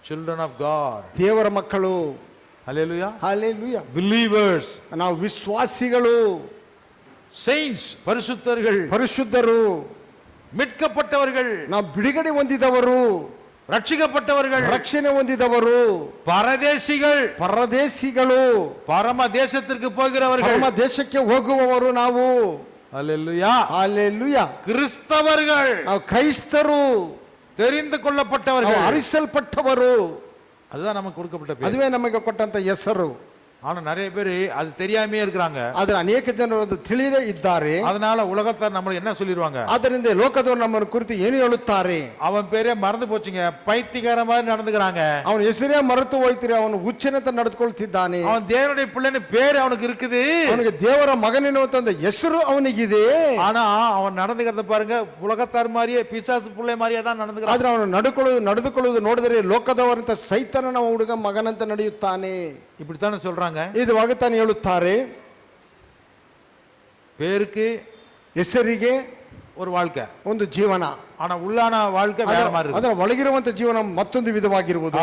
Children of God. ದೇವರ ಮಕ್ಕಳು. Hallelujah. ಹಾಲೆಲೂಯಾ. Believers. ನಾವು ವಿಶ್ವಾಸಿಗಳು. Saints, பரிசுத்தர்கள். ಪರಿಶುದ್ಧರು. மீட்கப்பட்டவர்கள். ನಾವು ಬಿಡುಗಡೆ ಹೊಂದಿದವರು. ரட்சிக்கப்பட்டவர்கள். ರಕ್ಷಣೆ ಹೊಂದಿದವರು. பரதேசிகள். ಪರದೇಶಿಗಳು. பரம தேசத்திற்கு போகிறவர்கள். ಪರಮ ದೇಶಕ್ಕೆ ಹೋಗುವವರು ನಾವು. அல்லேலூயா. ಹಾಲೆಲೂಯಾ. கிறிஸ்தவர்கள். ನಾವು ಕ್ರೈಸ್ತರು. தெரிந்து கொள்ளப்பட்டவர்கள். ನಾವು ಅರಿಸಲ್ಪಟ್ಟವರು. அதுதான் நமக்கு கொடுக்கப்பட்ட பேர். ಅದುವೇ ನಮಗೆ ಕೊಟ್ಟಂತ ಹೆಸರು. ஆனா நிறைய பேர் அது தெரியாமே இருக்கிறாங்க. ಆದ್ರೆ ಅನೇಕ ಜನರು ಅದು ತಿಳಿದೇ ಇದ್ದಾರೆ. அதனால உலகத்தார் நம்மள என்ன சொல்லிடுவாங்க? ಆದ್ದರಿಂದ ಲೋಕದವರು ನಮ್ಮನ್ನು ಕುರಿತು ಏನು ಹೇಳುತ್ತಾರೆ? அவன் பேரே மறந்து போச்சுங்க, பைத்தியக்கார மாதிரி நடந்துக்கிறாங்க. ಅವನ ಹೆಸರೇ ಮರೆತು ಹೋಯ್ತಿರಿ, ಅವನು ಹುಚ್ಚನಂತ ನಡೆದುಕೊಳ್ತಿದ್ದಾನೆ. அவன் தேவனுடைய பிள்ளைன்னு பேரு அவனுக்கு இருக்குது, ಅವನಿಗೆ ದೇವರ ಮಗನೆನ್ನುವಂತ ಒಂದು ಹೆಸರು ಅವನಿಗಿದೆ. ஆனா அவன் நடந்துக்கிறத பாருங்க, உலகத்தார் மாதிரியே பிசாசு பிள்ளை மாதிரியே தான் நடந்துக்கிறான். ಆದ್ರೆ ಅವನು ನಡೆದುಕೊಳ್ಳುವುದು ನೋಡಿದರೆ ಲೋಕದವರಂತ ಸೈತಾನನ ಹುಡುಗ ಮಗನಂತ ನಡೆಯುತ್ತಾನೆ. இப்படித்தானே சொல்றாங்க. ಇದು ವಾಗ್ದಾನ ಹೇಳುತ್ತಾರೆ. பேருக்கு ಹೆಸರಿಗೆ ஒரு வாழ்க்கை, ಒಂದು ಜೀವನ, ஆனா உள்ளான வாழ்க்கை வேற மாதிரி இருக்கு. ಅದರ ಒಳಗಿರುವಂತ ಜೀವನ ಮತ್ತೊಂದು ವಿಧವಾಗಿರುವುದು.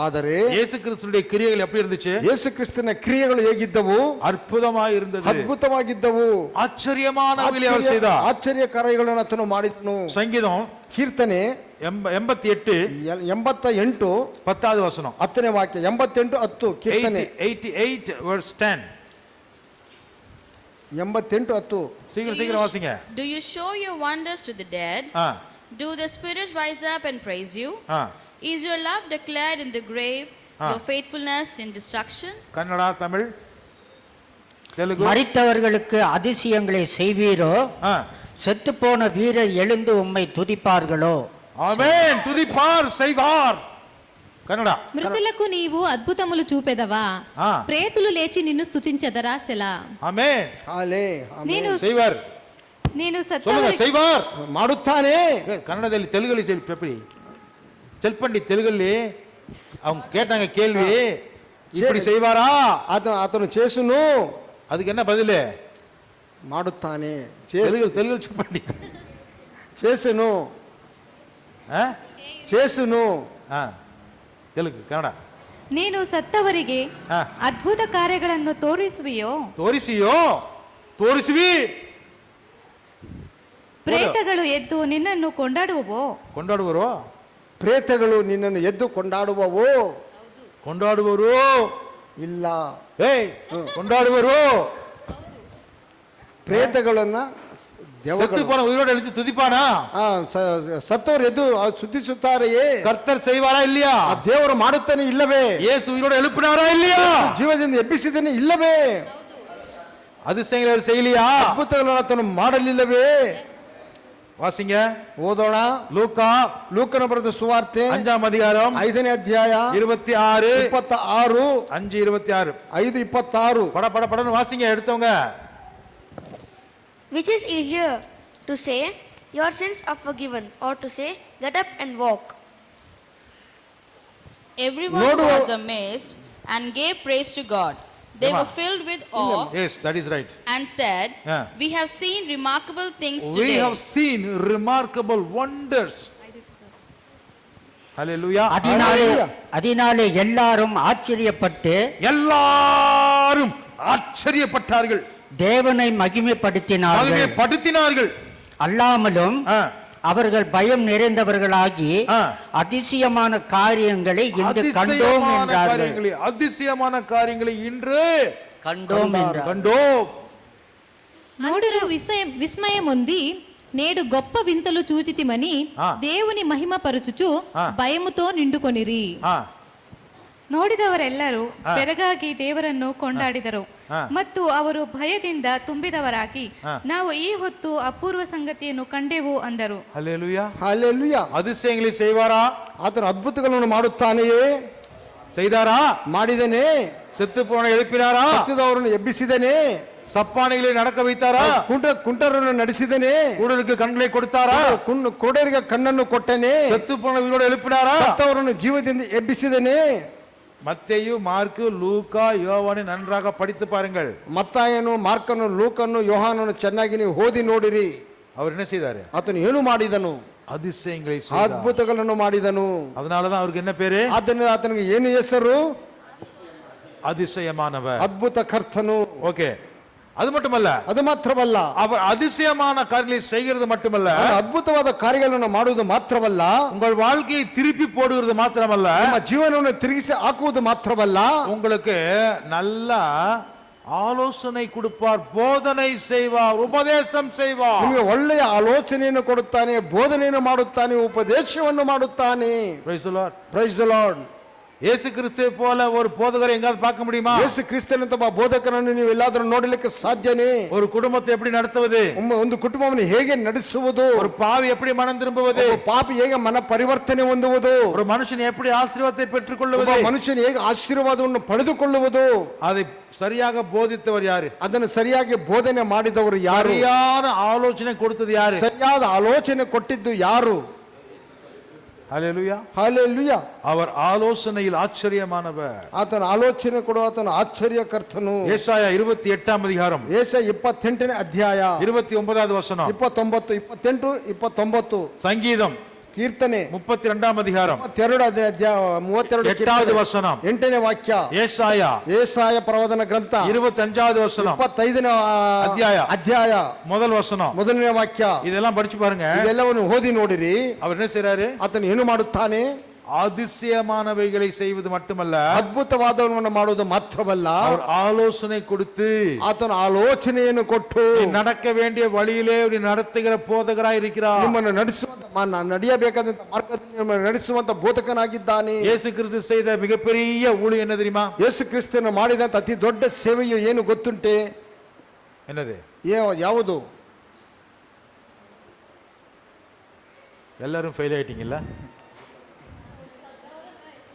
ಆದರೆ இயேசು கிறிஸ்துவினுடைய கிரியைகள் எப்படி இருந்துச்சு? ಯೇಸು ಕ್ರಿಸ್ತನ ಕ್ರಿಯೆಗಳು ಹೇಗಿದ್ದವು? அற்புதமாய் இருந்தது, ಅದ್ಭುತವಾಗಿದ್ದವು, ஆச்சரியமானவைகளை அவர் செய்தார். ಆಶ್ಚರ್ಯ ಕಾರ್ಯಗಳನ್ನು ಆತನು ಮಾಡಿದನು. சங்கீதம் ಕೀರ್ತನೆ 88 88 10வது வசனம், 10ನೇ ವಾಕ್ಯ. 88 10 ಕೀರ್ತನೆ 88 verse 10. 88 10. சீக்கிரம் வாசிங்க. Do you show your wonders to the dead? Do the spirits rise up and praise you? Is your love declared in the grave, your faithfulness in destruction? Kannada, Tamil, Telugu. மரித்தவர்களுக்கு அதிசயங்களை செய்வீரோ? செத்துப்போன வீரர் எழுந்து உம்மை துதிப்பார்களோ? ஆமென். துதிப்பார், செய்வார். కన్నడ. మృతులకు నీవు అద్భుతములు చూపెదవా? ప్రేతులు లేచి నిన్ను స్తుతించెదరా? సెలా. ఆమేన్. ಆಲೆ செய்வார். ನೀನು சொல்லுங்க, செய்வார். ಮಾಡುತ್ತಾನೆ. கன்னடದಲ್ಲಿ தெலுங்குல எப்படி செல்பண்டி தெலுங்குல அவங்க கேட்டாங்க கேள்வி, இப்படி செய்வாரா? ಆತನು ಚೇಸುನು. அதுக்கு என்ன பதில்? ಮಾಡುತ್ತಾನೆ. தெலுங்கு செல்பண்டி ಚೇಸುನು. ಚೇಸುನು. தெலுங்கு, கன்னಡ. ನೀನು ಸತ್ತವರಿಗೆ ಅದ್ಭುತ ಕಾರ್ಯಗಳನ್ನು ತೋರಿಸುವಿಯೋ? ತೋರಿಸುವಿ. ಪ್ರೇತಗಳು ಎದ್ದು ನಿನ್ನನ್ನು ಕೊಂಡಾಡುವರು. ಪ್ರೇತಗಳು ನಿನ್ನನ್ನು ಎದ್ದು ಕೊಂಡಾಡುವವರು ಇಲ್ಲ. ಕೊಂಡಾಡುವರು. ಪ್ರೇತಗಳನ್ನ செத்து போன உயிரோடு எழுந்து துதிப்பானா? ಸತ್ತವರು ಎದ್ದು ಸುದ್ದಿಸುತ್ತಾರೆಯೇ? ಕರ್ತರ್ செய்வாரா இல்லையா? ದೇವರು ಮಾಡುತ್ತಾನೆ ಇಲ್ಲವೇ? ಯೇಸು ಉಯಿರೋடு எழுப்பினாரா இல்லையா? ಜೀವದಿಂದ ಎಬ್ಬಿಸಿದನೆ ಇಲ್ಲವೇ? அதிசயங்களை செய்யலையா? ಅದ್ಭುತಗಳನ್ನು ಆತನು ಮಾಡಲಿಲ್ಲವೇ? வாசிங்க, ಓದೋಣ. ಲೂಕನ ಬರೆದ ಸುವಾರ್ತೆ 5ாம் அதிகாரம் 5ನೇ ಅಧ್ಯಾಯ 26 26 5:26 5:26. படன்னு வாசிங்க எடுத்தவங்க. Which is easier, to say, your sins are forgiven, or to say, get up and walk? Everyone was amazed and gave praise to God. They were filled with awe. Yes, that is right. And said, we have seen remarkable things today. We have seen remarkable wonders. ஹalleluya. அதனாலே எல்லாரும் ஆச்சரியப்பட்டு எல்லாரும் ஆச்சரியப்பட்டார்கள், தேவனை மகிமைப்படுத்தினார்கள். அல்லாமலும் அவர்கள் பயம் நிறைந்தவர்களாகி அதிசயமான காரியங்களை இன்று கண்டோம் என்றார்கள். அதிசயமான காரியங்களை இன்று கண்டோம். ನೋಡಿರು విస్మయముంది నేడు గొప్ప వింతలు చూచితిమని దేవుని మహిమ పరచుచు భయముతో నిండుకొనిరి. ನೋಡಿದವರೆಲ್ಲರೂ ಬೆರಗಾಗಿ ದೇವರನ್ನು ಕೊಂಡಾಡಿದರು ಮತ್ತು ಅವರು ಭಯದಿಂದ ತುಂಬಿದವರಾಗಿ ನಾವು ಈ ಹೊತ್ತು ಅಪೂರ್ವ ಸಂಗತಿಯನ್ನು ಕಂಡೆವು ಅಂದರು. ஹalleluya. ஹalleluya. அதிசயங்களை செய்வாரா? ಆತನು ಅದ್ಭುತಗಳನ್ನು ಮಾಡುತ್ತಾನೆಯೇ? செய்தாரா? ಮಾಡಿದನೇ. செத்து போன எழுப்பினாரா? ಸತ್ತವರನ್ನು ಎಬ್ಬಿಸಿದನೇ. சப்பானிகளை நடக்க வைத்தாரா? ಕುಂಟರನ್ನು ನಡೆಸಿದನೇ. ಕೂಡಲಿಕ್ಕೆ ಕಣ್களை கொடுத்தாரா? ಕುರುಡರಿಗೆ ಕಣ್ಣನ್ನು ಕೊಟ್ಟನೇ. செத்து போனவர்களோடு எழுப்பினாரா? ಸತ್ತವರನ್ನು ಜೀವದಿಂದ ಎಬ್ಬಿಸಿದನೇ. மத்தேயு, மார்க்கு, லூக்கா, யோவானை நன்றாக படித்து பாருங்கள். ಮತ್ತಾಯನು, ಮಾರ್ಕನು, ಲೂಕನು, ಯೋಹಾನನು ಚೆನ್ನಾಗಿ ನೀವು ಓದಿ ನೋಡಿರಿ. அவர் என்ன செய்தாரு? ಆತನು ಏನು ಮಾಡಿದನು? அதிசயங்களை செய்தார். ಅದ್ಭುತಗಳನ್ನು ಮಾಡಿದನು. அதனாலதான் அவருக்கு என்ன பேரு? ಆದ್ದರಿಂದ ಆತನಿಗೆ ಏನು ಹೆಸರು? அதிசயமானவர், ಅದ್ಭುತ ಕರ್ತನು. ஓகே. அது மட்டுமல்ல, ಅದು ಮಾತ್ರವಲ್ಲ, அவர் அதிசயமான காரியங்களை செய்கிறது மட்டுமல்ல, ಅದ್ಭುತವಾದ ಕಾರ್ಯಗಳನ್ನು ಮಾಡುವುದು ಮಾತ್ರವಲ್ಲ, உங்கள் வாழ்க்கையை திருப்பி போடுகிறது மாத்திரமல்ல, ನಿಮ್ಮ ಜೀವನವನ್ನು ತಿರುಗಿಸಿ ಹಾಕುವುದು ಮಾತ್ರವಲ್ಲ, உங்களுக்கு நல்ல ஆலோசனை கொடுப்பார், போதனை செய்வார், உபதேசம் செய்வார். ನಿಮಗೆ ಒಳ್ಳೆಯ ಆಲೋಚನೆಯನ್ನು ಕೊಡುತ್ತಾನೆ, ಬೋಧನೆಯನ್ನು ಮಾಡುತ್ತಾನೆ, ಉಪದೇಶವನ್ನು ಮಾಡುತ್ತಾನೆ. Praise the Lord. Praise the Lord. இயேசு கிறிஸ்துவை போல ஒரு போதகரை எங்காவது பார்க்க முடியுமா? ಯೇಸು ಕ್ರಿಸ್ತನಂತ ಬೋಧಕರನ್ನು ನೀವು ಎಲ್ಲಾದರೂ ನೋಡಲಿಕ್ಕೆ ಸಾಧ್ಯನೇ? ஒரு குடும்பத்தை எப்படி நடத்துவது? ಒಂದು ಕುಟುಂಬವನ್ನು ಹೇಗೆ ನಡೆಸುವುದು? ஒரு பாவி எப்படி மனம் திரும்புவது? ಪಾಪಿ ಹೇಗೆ ಮನ ಪರಿವರ್ತನೆ ಹೊಂದುವುದು? ஒரு மனுஷன் எப்படி ஆசீர்வாதத்தை பெற்றுக்கொள்வது? ಮನುಷ್ಯನು ಹೇಗೆ ಆಶೀರ್ವಾದವನ್ನು ಪಡೆದುಕೊಳ್ಳುವುದು? அதை சரியாக போதித்தவர் யாரு? ಅದನ್ನು ಸರಿಯಾಗಿ ಬೋಧನೆ ಮಾಡಿದವರು ಯಾರು? சரியான ಆಲೋಚನೆ கொடுத்தது ಯಾರು? ಸರಿಯಾದ ಆಲೋಚನೆ ಕೊಟ್ಟಿದ್ದು ಯಾರು? ஹalleluya. ಹಲ್ಲೆಲೂಯಾ. அவர் ஆலோசனையில் ஆச்சரியமானவர். ಆತನ ಆಲೋಚನೆ ಕೊಡುವ ಆತನ ಆಶ್ಚರ್ಯಕರ್ತನು. ஏசாயா 28ஆம் அதிகாரம், ಏಸಾಯ 28ನೇ ಅಧ್ಯಾಯ 29வது வசனம், 29, 28, 29. சங்கீதம் ಕೀರ್ತನೆ 32ஆம் அதிகாரம் 32 ಅಧ್ಯಾಯ 32 8வது வசனம், 8ನೇ ವಾಕ್ಯ. ஏசாயா ಏಸಾಯ ಪ್ರವಾದನ ಗ್ರಂಥ 25வது வசனம் 25ನೇ ಅಧ್ಯಾಯ முதல் வசனம், ಮೊದಲನೇ ವಾಕ್ಯ. இதெல்லாம் படிச்சு பாருங்க. ಇದೆಲ್ಲವನ್ನು ಓದಿ ನೋಡಿರಿ. அவர் என்ன செய்றாரு? ಆತನು ಏನು ಮಾಡುತ್ತಾನೆ? அதிசயமானவைகளை செய்வது மட்டுமல்ல, ಅದ್ಭುತವಾದವನ್ನು ಮಾಡುವುದು ಮಾತ್ರವಲ್ಲ, அவர் ஆலோசனை கொடுத்து ಆತನ ಆಲೋಚನೆಯನ್ನು ಕೊಟ್ಟು நீ நடக்க வேண்டிய வழியிலே நீ நடத்துகிற போதகராய் இருக்கிறார். ನಿಮ್ಮನ್ನು ನಡೆಸುವಂತ ನಡೆಯಬೇಕಾದಂತ ಮಾರ್ಗದಲ್ಲಿ ನಿಮ್ಮನ್ನು ನಡೆಸುವಂತ ಬೋಧಕನಾಗಿದ್ದಾನೆ. இயேசு கிறிஸ்து செய்த மிகப்பெரிய ஊழியம் என்ன தெரியுமா? ಯೇಸು ಕ್ರಿಸ್ತನು ಮಾಡಿದಂತ ಅತಿ ದೊಡ್ಡ ಸೇವೆಯು ಏನು ಗೊತ್ತುಂಟೆ? என்னது? ಯಾವುದು? எல்லாரும் ஃபெயில் ஆயிட்டீங்கல்ல?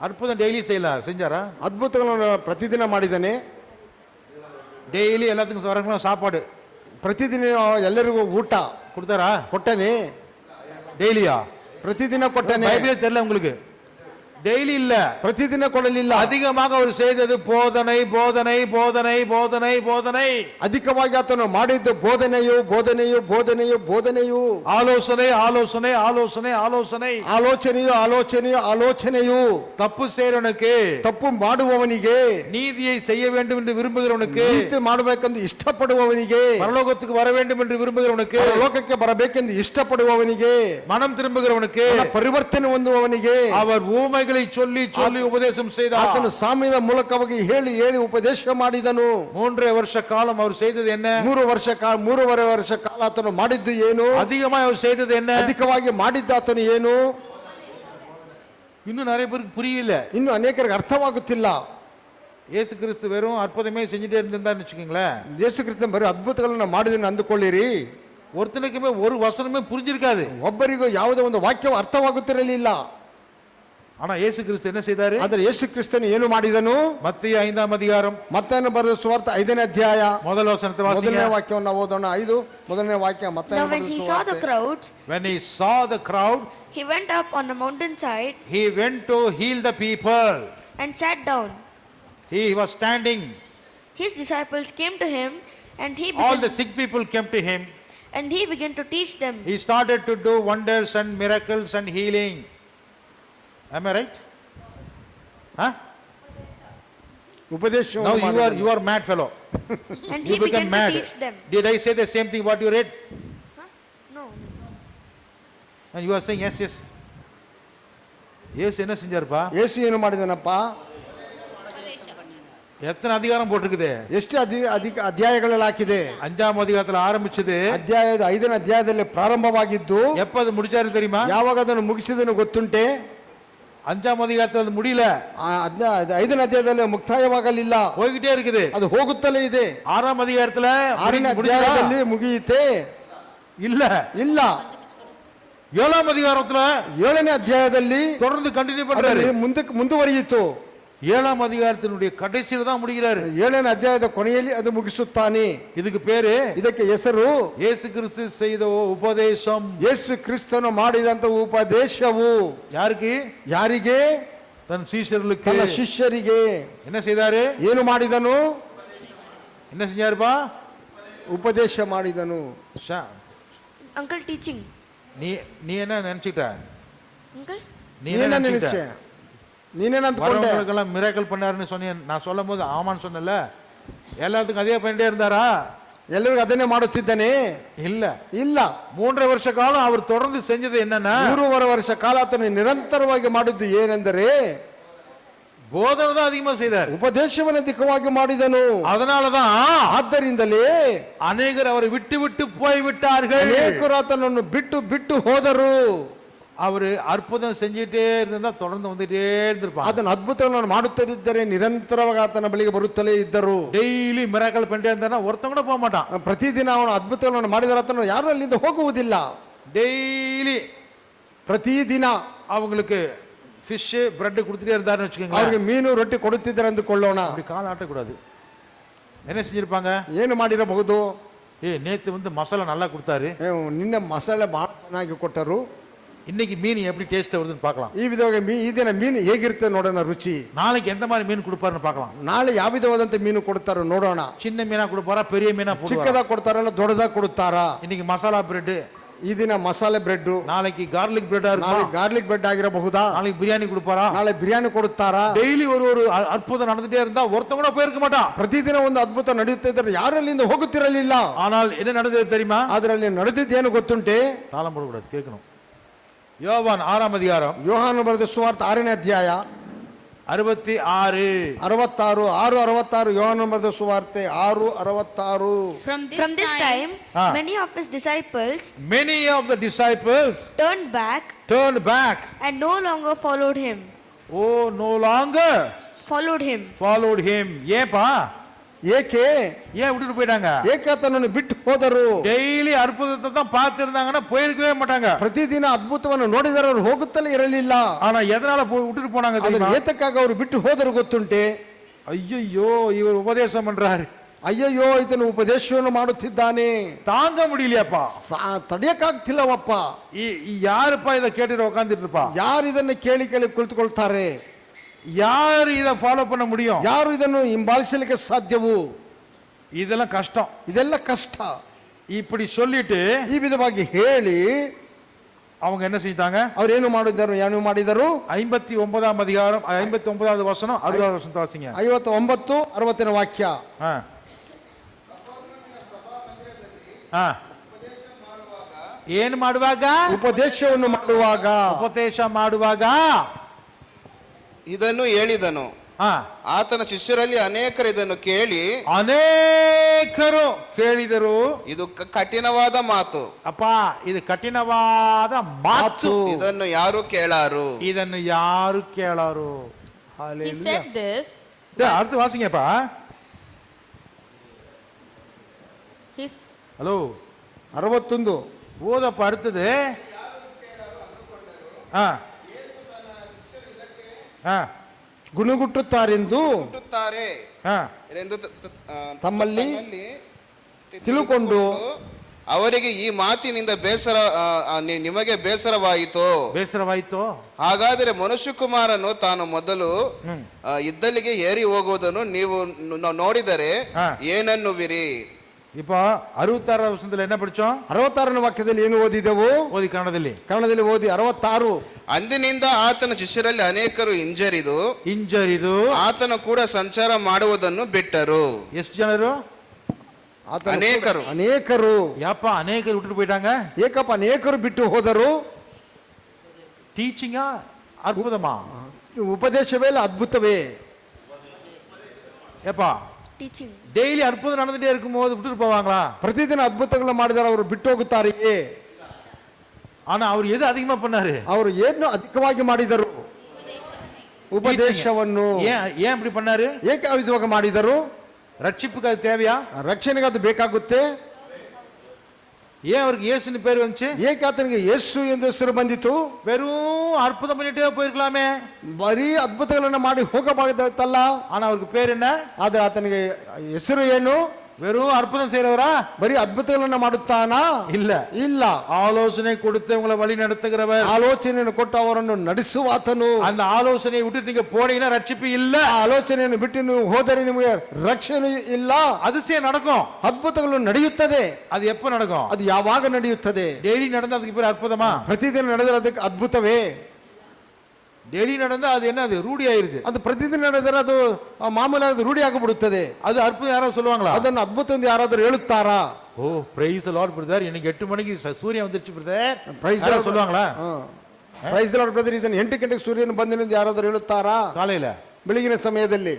அற்புதம் டெய்லி செஞ்சாரா? ಅದ್ಭುತಗಳನ್ನು ಪ್ರತಿದಿನ ಮಾಡಿದ್ದಾನೆ. டெய்லி எல்லாத்துக்கும் வரணும் சாப்பாடு, ಪ್ರತಿದಿನ ಎಲ್ಲರಿಗೂ ಊಟ கொடுத்தாரா? ಕೊಟ್ಟನೆ. டெய்லியா? ಪ್ರತಿದಿನ ಕೊಟ್ಟನೆ. பைபிளே தெரியல உங்களுக்கு? டெய்லி இல்ல, ಪ್ರತಿದಿನ ಕೊಡಲಿಲ್ಲ. அதிகமாக அவர் செய்தது போதனை போதனை போதனை போதனை போதனை. ಅಧಿಕವಾಗಿ ಆತನು ಮಾಡಿದ್ದು ಬೋಧನೆಯು ಬೋಧನೆಯು ಬೋಧನೆಯು ಬೋಧನೆಯು, ஆலோசனை ஆலோசனை ஆலோசனை ஆலோசனை, ಆಲೋಚನೆಯು ಆಲೋಚನೆಯು ಆಲೋಚನೆಯು. தப்பு செய்யறவனுக்கு, ತಪ್ಪು ಮಾಡುವವನಿಗೆ, நீதியை செய்ய வேண்டும் என்று விரும்புகிறவனுக்கு, ನೀತಿ ಮಾಡಬೇಕೆಂದು ಇಷ್ಟಪಡುವವನಿಗೆ, பரலோகத்துக்கு வர வேண்டும் என்று விரும்புகிறவனுக்கு, ಲೋಕಕ್ಕೆ ಬರಬೇಕೆಂದು ಇಷ್ಟಪಡುವವನಿಗೆ, மனம் திரும்புகிறவனுக்கு, ಪರಿವರ್ತನೆ ಹೊಂದುವವನಿಗೆ அவர் ஊமைகளை சொல்லி சொல்லி உபதேசம் செய்தார். ಆತನು ಸಾಮ್ಯದ ಮೂಲಕವಾಗಿ ಹೇಳಿ ಹೇಳಿ ಉಪದೇಶ ಮಾಡಿದನು. 3 வருஷ காலம் அவர் செய்தது என்ன? 3 ವರ್ಷ ಕಾಲ 3.5 ವರ್ಷ ಕಾಲ ಆತನು ಮಾಡಿದ್ದು ಏನು? அதிகமாக அவர் செய்தது என்ன? ಅಧಿಕವಾಗಿ ಮಾಡಿದ್ದ ಆತನು ಏನು? இன்னும் நிறைய பேருக்கு புரியல. ಇನ್ನು ಅನೇಕರಿಗೆ ಅರ್ಥವಾಗುತ್ತಿಲ್ಲ. இயேசு கிறிஸ்து வெறும் அற்புதமே செஞ்சுட்டே இருந்தான்னு வச்சுக்கோங்களேன், ಯೇಸು ಕ್ರಿಸ್ತನು ಬರೀ ಅದ್ಭುತಗಳನ್ನು ಮಾಡಿದನು ಅಂದುಕೊಳ್ಳಿರಿ, ஒருத்தனுக்குமே ஒரு வசனமே புரிஞ்சிருக்காது. ಒಬ್ಬರಿಗೂ ಯಾವುದೋ ಒಂದು ವಾಕ್ಯವು ಅರ್ಥವಾಗುತ್ತಿರಲಿಲ್ಲ. ஆனா இயேசு கிறிஸ்து என்ன செய்தாரு? ಆದರೆ ಯೇಸು ಕ್ರಿಸ್ತನು ಏನು ಮಾಡಿದನು? மத்திய 5ஆம் அதிகாரம் ಮತ್ತಾಯನ ಬರೆದ ಸುವಾರ್ತೆ 5ನೇ ಅಧ್ಯಾಯ முதல் வசனத்தை வாசிங்க. ಮೊದಲನೇ ವಾಕ್ಯವನ್ನು ನಾವು ಓದೋಣ. 5 ಮೊದಲನೇ ವಾಕ್ಯ. Now ಮತ್ತಾಯನ when he saw the crowds, When he saw the crowd, he went up on the mountainside he went to heal the people. and sat down. He was standing. His disciples came to him, and All the sick people came to him. he began to teach them. He started to do wonders and miracles and healing. Am I right? Huh? ಉಪದೇಶವನ್ನು Now ಮಾಡಿದನು. you are mad fellow. And You he become began to mad. teach them. Did I say the same thing what you read? No. And you are saying yes, yes. Yes, என்ன செஞ்சாருப்பா? ಯೇಸು ಏನು ಮಾಡಿದನಪ್ಪ? எத்தனை அதிகாரம் போட்டிருக்குது? ಎಷ್ಟು ಅಧ್ಯಾಯಗಳಲ್ಲಿ ಹಾಕಿದೆ? 5ஆம் அதிகாரத்துல ஆரம்பிச்சது. ಅಧ್ಯಾಯದ 5ನೇ ಅಧ್ಯಾಯದಲ್ಲಿ ಪ್ರಾರಂಭವಾಗಿದ್ದು எப்ப அது முடிச்சாரு தெரியுமா? ಯಾವಾಗ ಅದನ್ನು ಮುಗಿಸಿದನು ಗೊತ್ತುಂಟೆ? 5ஆம் அதிகாரத்துல அது முடியல. 5ನೇ ಅಧ್ಯಾಯದಲ್ಲಿ ಮುಕ್ತಾಯವಾಗಲಿಲ್ಲ, போய்கிட்டே இருக்குது. ಅದು ಹೋಗುತ್ತಲೇ ಇದೆ. 6ஆம் அதிகாரத்துல 6ನೇ ಅಧ್ಯಾಯದಲ್ಲಿ ಮುಗಿಯಿತೆ? இல்ல ಇಲ್ಲ. 7ஆம் அதிகாரத்துல 7ನೇ ಅಧ್ಯಾಯದಲ್ಲಿ தொடர்ந்து கண்டினியூ பண்றாரு. ಮುಂದುವರಿಯಿತು. 7ஆம் அதிகாரத்தினுடைய கடைசியில தான் முடிக்கிறாரு. 7ನೇ ಅಧ್ಯಾಯದ ಕೊನೆಯಲ್ಲಿ ಅದು ಮುಗಿಸುತ್ತಾನೆ. இதுக்கு பேரு, ಇದಕ್ಕೆ ಹೆಸರು ಯೇಸು கிறிஸ்து செய்த உபதேசம். ಯೇಸು ಕ್ರಿಸ್ತನು ಮಾಡಿದಂತ ಉಪದೇಶವು யாருக்கு? ಯಾರಿಗೆ? தன் சீஷர்களுக்கு. ತನ್ನ ಶಿಷ್ಯರಿಗೆ. என்ன செய்தாரு? ಏನು ಮಾಡಿದನು? என்ன செஞ்சாருப்பா? ಉಪದೇಶ ಮಾಡಿದನು. Uncle teaching. நீ என்ன நினைச்சிட்ட? Uncle? நீ என்ன நினைச்ச? ನೀನೇನಂತಕೊಂಡೆ? வரவங்களுக்கெல்லாம் மிராக்கிள் பண்ணாருன்னு சொன்னேன். நான் சொல்லும் போது ஆமான்னு சொன்னல. எல்லாத்துக்கும் அதே பண்ணிட்டே இருந்தாரா? ಎಲ್ಲರಿಗೂ ಅದನ್ನೇ ಮಾಡುತ್ತಿದ್ದಾನೆ? இல்ல ಇಲ್ಲ. 3.5 வருஷ காலம் அவர் தொடர்ந்து செஞ்சது என்னன்னா, 3.5 ವರ್ಷ ಕಾಲ ಆತನು ನಿರಂತರವಾಗಿ ಮಾಡಿದ್ದು ಏನೆಂದರೆ போதனை தான் அதிகமா செய்தார். ಉಪದೇಶವನ್ನು ಅಧಿಕವಾಗಿ ಮಾಡಿದನು. அதனாலதான் ಆದ್ದರಿಂದಲೇ அநேகர் அவரை விட்டு விட்டு போய் விட்டார்கள். ಅನೇಕರು ಆತನನ್ನು ಬಿಟ್ಟು ಬಿಟ್ಟು ಹೋದರು. அவரு அற்புதம் செஞ்சிட்டே இருந்தா தொடர்ந்து வந்துட்டே இருந்திருப்பாங்க. ಅದನ್ನು ಅದ್ಭುತಗಳನ್ನು ಮಾಡುತ್ತಿದ್ದರೆ ನಿರಂತರವಾಗಿ ಆತನ ಬಳಿಗೆ ಬರುತ್ತಲೇ ಇದ್ದರು. டெய்லி மிராக்கல் பண்ணிட்டே இருந்தா ஒருத்தன் கூட போக மாட்டான். ಪ್ರತಿದಿನ ಅವನು ಅದ್ಭುತಗಳನ್ನು ಮಾಡಿದರೆ ಆತನು ಯಾರು ಅಲ್ಲಿಂದ ಹೋಗುವುದಿಲ್ಲ. டெய்லி ಪ್ರತಿದಿನ அவங்களுக்கு ஃபிஷ் பிரெட் கொடுத்துட்டே இருந்தாருன்னு வச்சுக்கோங்க. ಅವರಿಗೆ ಮೀನು ರೊಟ್ಟಿ ಕೊಡುತ್ತಿದ್ದಾರೆ ಅಂದುಕೊಳ್ಳೋಣ. அப்படி கால் ஆட்டக்கூடாது. என்ன செஞ்சிருப்பாங்க? ಏನು ಮಾಡಿರಬಹುದು? நேத்து வந்து மசாலா நல்லா கொடுத்தாரு, ನಿನ್ನೆ ಮಸಾಲೆ ಬಹಳ ಚೆನ್ನಾಗಿ ಕೊಟ್ಟರು, இன்னைக்கு மீன் எப்படி டேஸ்ட் வருதுன்னு பார்க்கலாம். ಈ ವಿಧವಾಗಿ ಈ ದಿನ ಮೀನು ಹೇಗಿರುತ್ತೆ ನೋಡೋಣ ರುಚಿ. நாளைக்கு எந்த மாதிரி மீன் கொடுப்பாருன்னு பார்க்கலாம். ನಾಳೆ ಯಾವ ವಿಧವಾದಂತ ಮೀನು ಕೊಡ್ತಾರೋ ನೋಡೋಣ. சின்ன மீனா கொடுப்பாரா, பெரிய மீனா போடுவாரா? ಚಿಕ್ಕದಾಗ ಕೊಡ್ತಾರಲ್ಲ ದೊಡ್ಡದಾಗ ಕೊಡುತ್ತಾರಾ? இன்னைக்கு மசாலா பிரெட், ಈ ದಿನ ಮಸಾಲೆ ಬ್ರೆಡ್, நாளைக்கு கார்லிக் பிரெட்டா ನಾಳೆ இருக்கும், ಗಾರ್ಲಿಕ್ ಬ್ರೆಡ್ ಆಗಿರಬಹುದಾ? நாளைக்கு பிரியாணி கொடுப்பாரா? ನಾಳೆ ಬಿರಿಯಾನಿ ಕೊಡುತ್ತಾರಾ? டெய்லி ஒரு அற்புதம் நடந்துட்டே இருந்தா ஒருத்தன் கூட போயிருக்க மாட்டான். ಪ್ರತಿದಿನ ಒಂದು ಅದ್ಭುತ ನಡೆಯುತ್ತಿದ್ದರೆ ಯಾರಲ್ಲಿಂದ ಹೋಗುತ್ತಿರಲಿಲ್ಲ. ஆனால் என்ன நடந்தது தெரியுமா? ಅದರಲ್ಲಿ ನಡೆದಿದ್ದೇನು ಗೊತ್ತುಂಟೆ? தாளம் போடக்கூடாது, கேட்கணும். யோவான் 6ஆம் அதிகாரம், ಯೋಹಾನ ಬರೆದ ಸುವಾರ್ತೆ 6ನೇ ಅಧ್ಯಾಯ 66. 66 ಯೋಹಾನ ಬರೆದ ಸುವಾರ್ತೆ 6:66. From From this time, Ah. many of his disciples Many of the disciples turned back turned back. and no longer followed him. Oh, no longer Followed him. followed him. ஏப்பா? ಏಕೆ? ஏன் விட்டுட்டு போயிட்டாங்க? ಏಕೆ ಆತನನ್ನು ಬಿಟ್ಟು ಹೋದರು? டெய்லி அற்புதத்தை தான் பார்த்திருந்தாங்கன்னா போயிருக்கவே மாட்டாங்க. ಪ್ರತಿದಿನ ಅದ್ಭುತವನ್ನು ನೋಡಿದರೆ ಅವರು ಹೋಗುತ್ತಲೇ ಇರಲಿಲ್ಲ. ஆனா எதனால விட்டுட்டு போனாங்க ಅದನ್ನು தெரியுமா? ಏತಕ್ಕಾಗಿ ಅವರು ಬಿಟ್ಟು ಹೋದರು ಗೊತ್ತುಂಟೆ? ஐயோ, இவர் உபதேசம் பண்றாரு, ಅಯ್ಯಯ್ಯೋ ಇದನ್ನು ಉಪದೇಶವನ್ನು ಮಾಡುತ್ತಿದ್ದಾನೆ, தாங்க முடியலையாப்பா. ತಡೆಯಕ್ಕಾಗ್ತಿಲ್ಲವಪ್ಪ. யாருப்பா இதை கேட்டுட்டு உட்காந்துட்டு இருப்பா? ಯಾರು ಇದನ್ನು ಕೇಳಿ ಕೇಳಿ ಕುಳಿತುಕೊಳ್ತಾರೆ? யாரு இதை ஃபாலோ பண்ண முடியும்? ಯಾರು ಇದನ್ನು ಹಿಂಬಾಲಿಸಲಿಕ್ಕೆ ಸಾಧ್ಯವು? இதெல்லாம் கஷ்டம். ಇದೆಲ್ಲ ಕಷ್ಟ. இப்படி சொல்லிட்டு ಈ ವಿಧವಾಗಿ ಹೇಳಿ அவங்க என்ன செஞ்சிட்டாங்க? ಅವ್ರು ಏನು ಮಾಡಿದರು? 59ஆம் அதிகாரம் 59வது வசனம் 60வது வசனத்தை வாசிங்க. 59, 60ನೇ ವಾಕ್ಯ. ಏನು ಮಾಡುವಾಗ? ಉಪದೇಶವನ್ನು ಮಾಡುವಾಗ. ಉಪದೇಶ ಮಾಡುವಾಗ ಇದನ್ನು ಹೇಳಿದನು. ಆತನ ಶಿಷ್ಯರಲ್ಲಿ ಅನೇಕರು ಇದನ್ನು ಕೇಳಿ ಅನೇಕರು ಕೇಳಿದರು. ಇದು ಕಠಿಣವಾದ ಮಾತು, ಅಪ್ಪ ಇದು ಕಠಿಣವಾದ ಮಾತು, ಇದನ್ನು ಯಾರು ಕೇಳಾರು? ಇದನ್ನು ಯಾರು ಕೇಳಾರು? He said this. அடுத்து வாசிங்கப்பா. ஹலோ 61 ஓதப்ப அடுத்தது. ಗುಣಗುಟ್ಟುತ್ತಾರೆಂದು ತಮ್ಮಲ್ಲಿ ತಿಳುಕೊಂಡು ಅವರಿಗೆ ಈ ಮಾತಿನಿಂದ ನಿಮಗೆ ಬೇಸರವಾಯಿತು. ಹಾಗಾದರೆ ಮನುಷ್ಯಕುಮಾರನು ತಾನು ಮೊದಲು ಇದ್ದಲ್ಲಿಗೆ ಏರಿ ಹೋಗುವುದನ್ನು ನೀವು ನೋಡಿದರೆ ಏನನ್ನುವಿರಿ? இப்போ 66 ವಚನದಲ್ಲಿ என்ன படிச்சோம்? 66ನೇ ವಾಕ್ಯದಲ್ಲಿ ಏನು ಓದಿದೆವು? ಓದಿ ಕನ್ನಡದಲ್ಲಿ. ಕನ್ನಡದಲ್ಲಿ ಓದಿ 66. ಅಂದಿನಿಂದ ಆತನ ಶಿಷ್ಯರಲ್ಲಿ ಅನೇಕರು ಹಿಂಜರಿದು ಆತನ ಕೂಡ ಸಂಚಾರ ಮಾಡುವುದನ್ನು ಬಿಟ್ಟರು. ಎಷ್ಟು ಜನರು? ಅನೇಕರು. ಯಾಪ ಅನೇಕರು ಬಿಟ್ಟು போயிட்டாங்க? ಏಕಪ್ಪ ಅನೇಕರು ಬಿಟ್ಟು ಹೋದರು? ಟೀಚಿಂಗಾ ಅದ್ಭುತಮಾ? ಉಪದೇಶವೇ ಅದ್ಭುತವೇ? ஏப்பா Teaching. டெய்லி அற்புதம் நடந்துட்டே இருக்கும்போது விட்டுட்டு போவாங்களா? ಪ್ರತಿದಿನ ಅದ್ಭುತಗಳನ್ನು ಮಾಡಿದರೆ ಅವರು ಬಿಟ್ಟು ಹೋಗುತ್ತಾರೆಯೇ? ஆனா அவர் எது அதிகமா பண்ணாரு? ಅವರು ಏನು ಅಧಿಕವಾಗಿ ಮಾಡಿದರು? ಉಪದೇಶವನ್ನು. ஏன் இப்படி பண்ணாரு? ಏಕೆ ಆ ವಿಧವಾಗಿ ಮಾಡಿದರು? ரட்சிப்புக்கு அது தேவையா? ರಕ್ಷಣೆಗೆ ಅದು ಬೇಕಾಗುತ್ತೆ. ஏன் அவருக்கு இயேசுன்னு பேர் வந்துச்சு? ಏಕೆ ಆತನಿಗೆ ಯೇಸು ಎಂದು ಹೆಸರು ಬಂದಿತು? வெறும் அற்புதம் பண்ணிட்டே போயிருக்கலாமே, ಬರೀ ಅದ್ಭುತಗಳನ್ನು ಮಾಡಿ ಹೋಗಬಹುದಾಯ್ತಲ್ಲ. ஆனா அவருக்கு பேர் என்ன? ಆದ್ರೆ ಆತನಿಗೆ ಹೆಸರು ಏನು? வெறும் அற்புதம் செய்யறவரா? ಬರೀ ಅದ್ಭುತಗಳನ್ನು ಮಾಡುತ್ತಾನಾ? ಇಲ್ಲ. ஆலோசனை கொடுத்து உங்களை வழி நடத்துகிறவர், ಆಲೋಚನೆಯನ್ನು ಕೊಟ್ಟು ಅವರನ್ನು ನಡೆಸುವಾತನು. அந்த ஆலோசனையை விட்டு நீங்க போனீங்கன்னா ரட்சிப்பு இல்ல. ಆ ಆಲೋಚನೆಯನ್ನು ಬಿಟ್ಟು ನೀವು ಹೋದರೆ ನಿಮಗೆ ರಕ್ಷಣೆ ಇಲ್ಲ. அதிசயம் நடக்கும், ಅದ್ಭುತಗಳು ನಡೆಯುತ್ತದೆ. அது எப்ப நடக்கும்? ಅದು ಯಾವಾಗ ನಡೆಯುತ್ತದೆ? டெய்லி நடந்தா அதுக்கு பேர் அற்புதமா? ಪ್ರತಿದಿನ ನಡೆದರೆ ಅದಕ್ಕೆ ಅದ್ಭುತವೇ? டெய்லி நடந்தா அது என்ன? அது ರೂಢಿ ಆயிருது. ಅದು ಪ್ರತಿದಿನ ನಡೆದರೆ ಅದು ಮಾಮೂಲಿ ಅದು ರೂಢಿ ಆಗಿಬಿಡುತ್ತದೆ. அது அற்புதம் யாராவது சொல்லுவாங்களா? ಅದನ್ನು ಅದ್ಭುತ ಎಂದು ಯಾರಾದರೂ ಹೇಳುತ್ತಾರಾ? ஓ பிரைஸ் தி லார்ட் பிரதர், இன்னைக்கு 8 மணிக்கு சூரியன் வந்துருச்சு பிரதர், ಪ್ರೈಸ್ யாராவது சொல்லுவாங்களா? ಪ್ರೈಸ್ ದಿ ಲಾರ್ಡ್ ಬ್ರದರ್, ಇದನ್ನು 8 ಗಂಟೆಗೆ ಸೂರ್ಯನು ಬಂದನೆಂದು ಯಾರಾದರೂ ಹೇಳುತ್ತಾರಾ? காலையில ಬೆಳಗಿನ ಸಮಯದಲ್ಲಿ.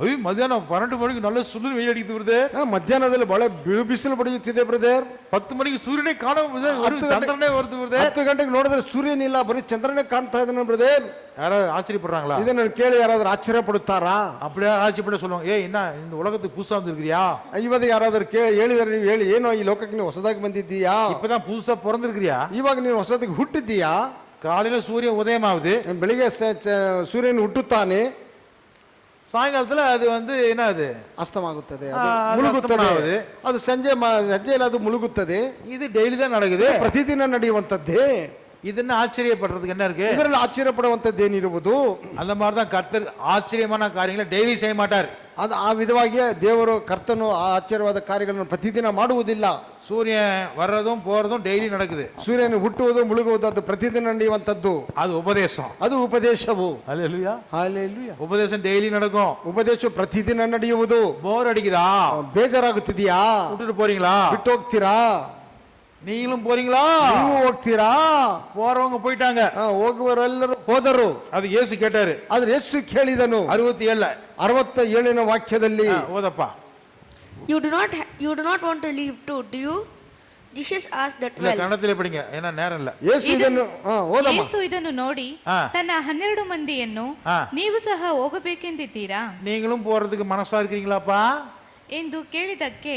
ஐயோ மத்தியானம் 12 மணிக்கு நல்ல சுள்ளு வெயில் அடிக்குது பிரதர். ಮಧ್ಯಾಹ್ನದಲ್ಲಿ ಬಹಳ ಬಿಸಿಲು ಬಡಿಯುತ್ತಿದೆ ಬ್ರದರ್. 10 மணிக்கு சூரியனை காண பிரதர், ஒரு சந்திரனே வருது பிரதர். 10 ಗಂಟೆಗೆ ನೋಡಿದ್ರೆ ಸೂರ್ಯನ ಇಲ್ಲ, ಬರೀ ಚಂದ್ರನೇ ಕಾಣ್ತಾ ಇದ್ದಾನೆ ಬ್ರದರ್. யாராவது ஆச்சரியப்படுறாங்களா? ಇದನ್ನು ಕೇಳಿ ಯಾರಾದರೂ ಆಶ್ಚರ್ಯ ಪಡುತ್ತಾರಾ? அப்படியே ஆச்சரியப்பட சொல்லுவாங்க, ஏய் என்ன இந்த உலகத்துக்கு புதுசா வந்திருக்கிறியா? ಇವಾಗ ಯಾರಾದರೂ ಹೇಳಿದರೆ ನೀವು ಹೇಳಿ, ಏನೋ ಈ ಲೋಕಕ್ಕೆ ನೀವು ಹೊಸದಾಗಿ ಬಂದಿದ್ದೀಯಾ? இப்பதான் புதுசா பிறந்திருக்கிறியா? ಇವಾಗ ನೀವು ಹೊಸದಾಗಿ ಹುಟ್ಟಿದ್ದೀಯಾ? காலையில சூரியன் உதயமாகுது, ಬೆಳಿಗ್ಗೆ ಸೂರ್ಯನ ಹುಟ್ಟುತ್ತಾನೆ, சாயங்காலத்துல அது வந்து என்ன, அது ಅಸ್ತಮಾಗುತ್ತದೆ, ಅದು ಮುಳುಗುತ್ತದೆ. ಅದು ಸಂಜೆಯಲ್ಲಿ ಅದು ಮುಳುಗುತ್ತದೆ. இது டெய்லி தான் நடக்குது, ಪ್ರತಿದಿನ ನಡೆಯುವಂತದ್ದೇ. இது என்ன ஆச்சரியப்படுறதுக்கு என்ன இருக்கு? ಇದರಲ್ಲಿ ಆಶ್ಚರ್ಯ ಪಡುವಂತದ್ದೇನಿರುವುದು? அந்த மாதிரி தான் கர்த்தர் ஆச்சரியமான காரியங்களை டெய்லி செய்ய மாட்டார். ಅದು ಆ ವಿಧವಾಗಿ ದೇವರು ಕರ್ತನು ಆ ಆಶ್ಚರ್ಯವಾದ ಕಾರ್ಯಗಳನ್ನು ಪ್ರತಿದಿನ ಮಾಡುವುದಿಲ್ಲ. சூரியன் வர்றதும் போறதும் டெய்லி நடக்குது. ಸೂರ್ಯನು ಹುಟ್ಟುವುದು ಮುಳುಗುವುದು ಅದು ಪ್ರತಿದಿನ ನಡೆಯುವಂತದ್ದು. அது உபதேசம். ಅದು ಉಪದೇಶವು. ஹல்லேலூயா, ಹಲ್ಲೆಲೂಯಾ. உபதேசம் டெய்லி நடக்கும். ಉಪದೇಶ ಪ್ರತಿದಿನ ನಡೆಯುವುದು. போர் அடிக்குதா? ಬೇಜಾರಾಗುತ್ತಿದೆಯಾ? விட்டுட்டு போறீங்களா? ಬಿಟ್ಟು ಹೋಗ್ತೀರಾ? நீங்களும் போறீங்களா? ನೀವು ಹೋಗ್ತೀರಾ? போறவங்க போயிட்டாங்க, ಹೋಗುವವರೆಲ್ಲರೂ ಹೋದರು. அது இயேசு கேட்டாரு. ಆದ್ರೆ ಯೇಸು ಕೇಳಿದನು 67ನೇ ವಾಕ್ಯದಲ್ಲಿ. ஓதப்பா. You do not want to leave too, do you? Jesus asked that இல்ல well. கன்னடத்திலே படிங்க, ஏன்னா நேரம் இல்ல. ಯೇಸು ಇದನ್ನು ಓದಮ್ಮ. ಯೇಸು ಇದನ್ನು ನೋಡಿ ತನ್ನ 12 ಮಂದಿಯನ್ನು ನೀವು ಸಹ ಹೋಗಬೇಕೆಂದಿದ್ದೀರಾ நீங்களும் போறதுக்கு மனசா இருக்கீங்களாப்பா ಎಂದು ಕೇಳಿದಕ್ಕೆ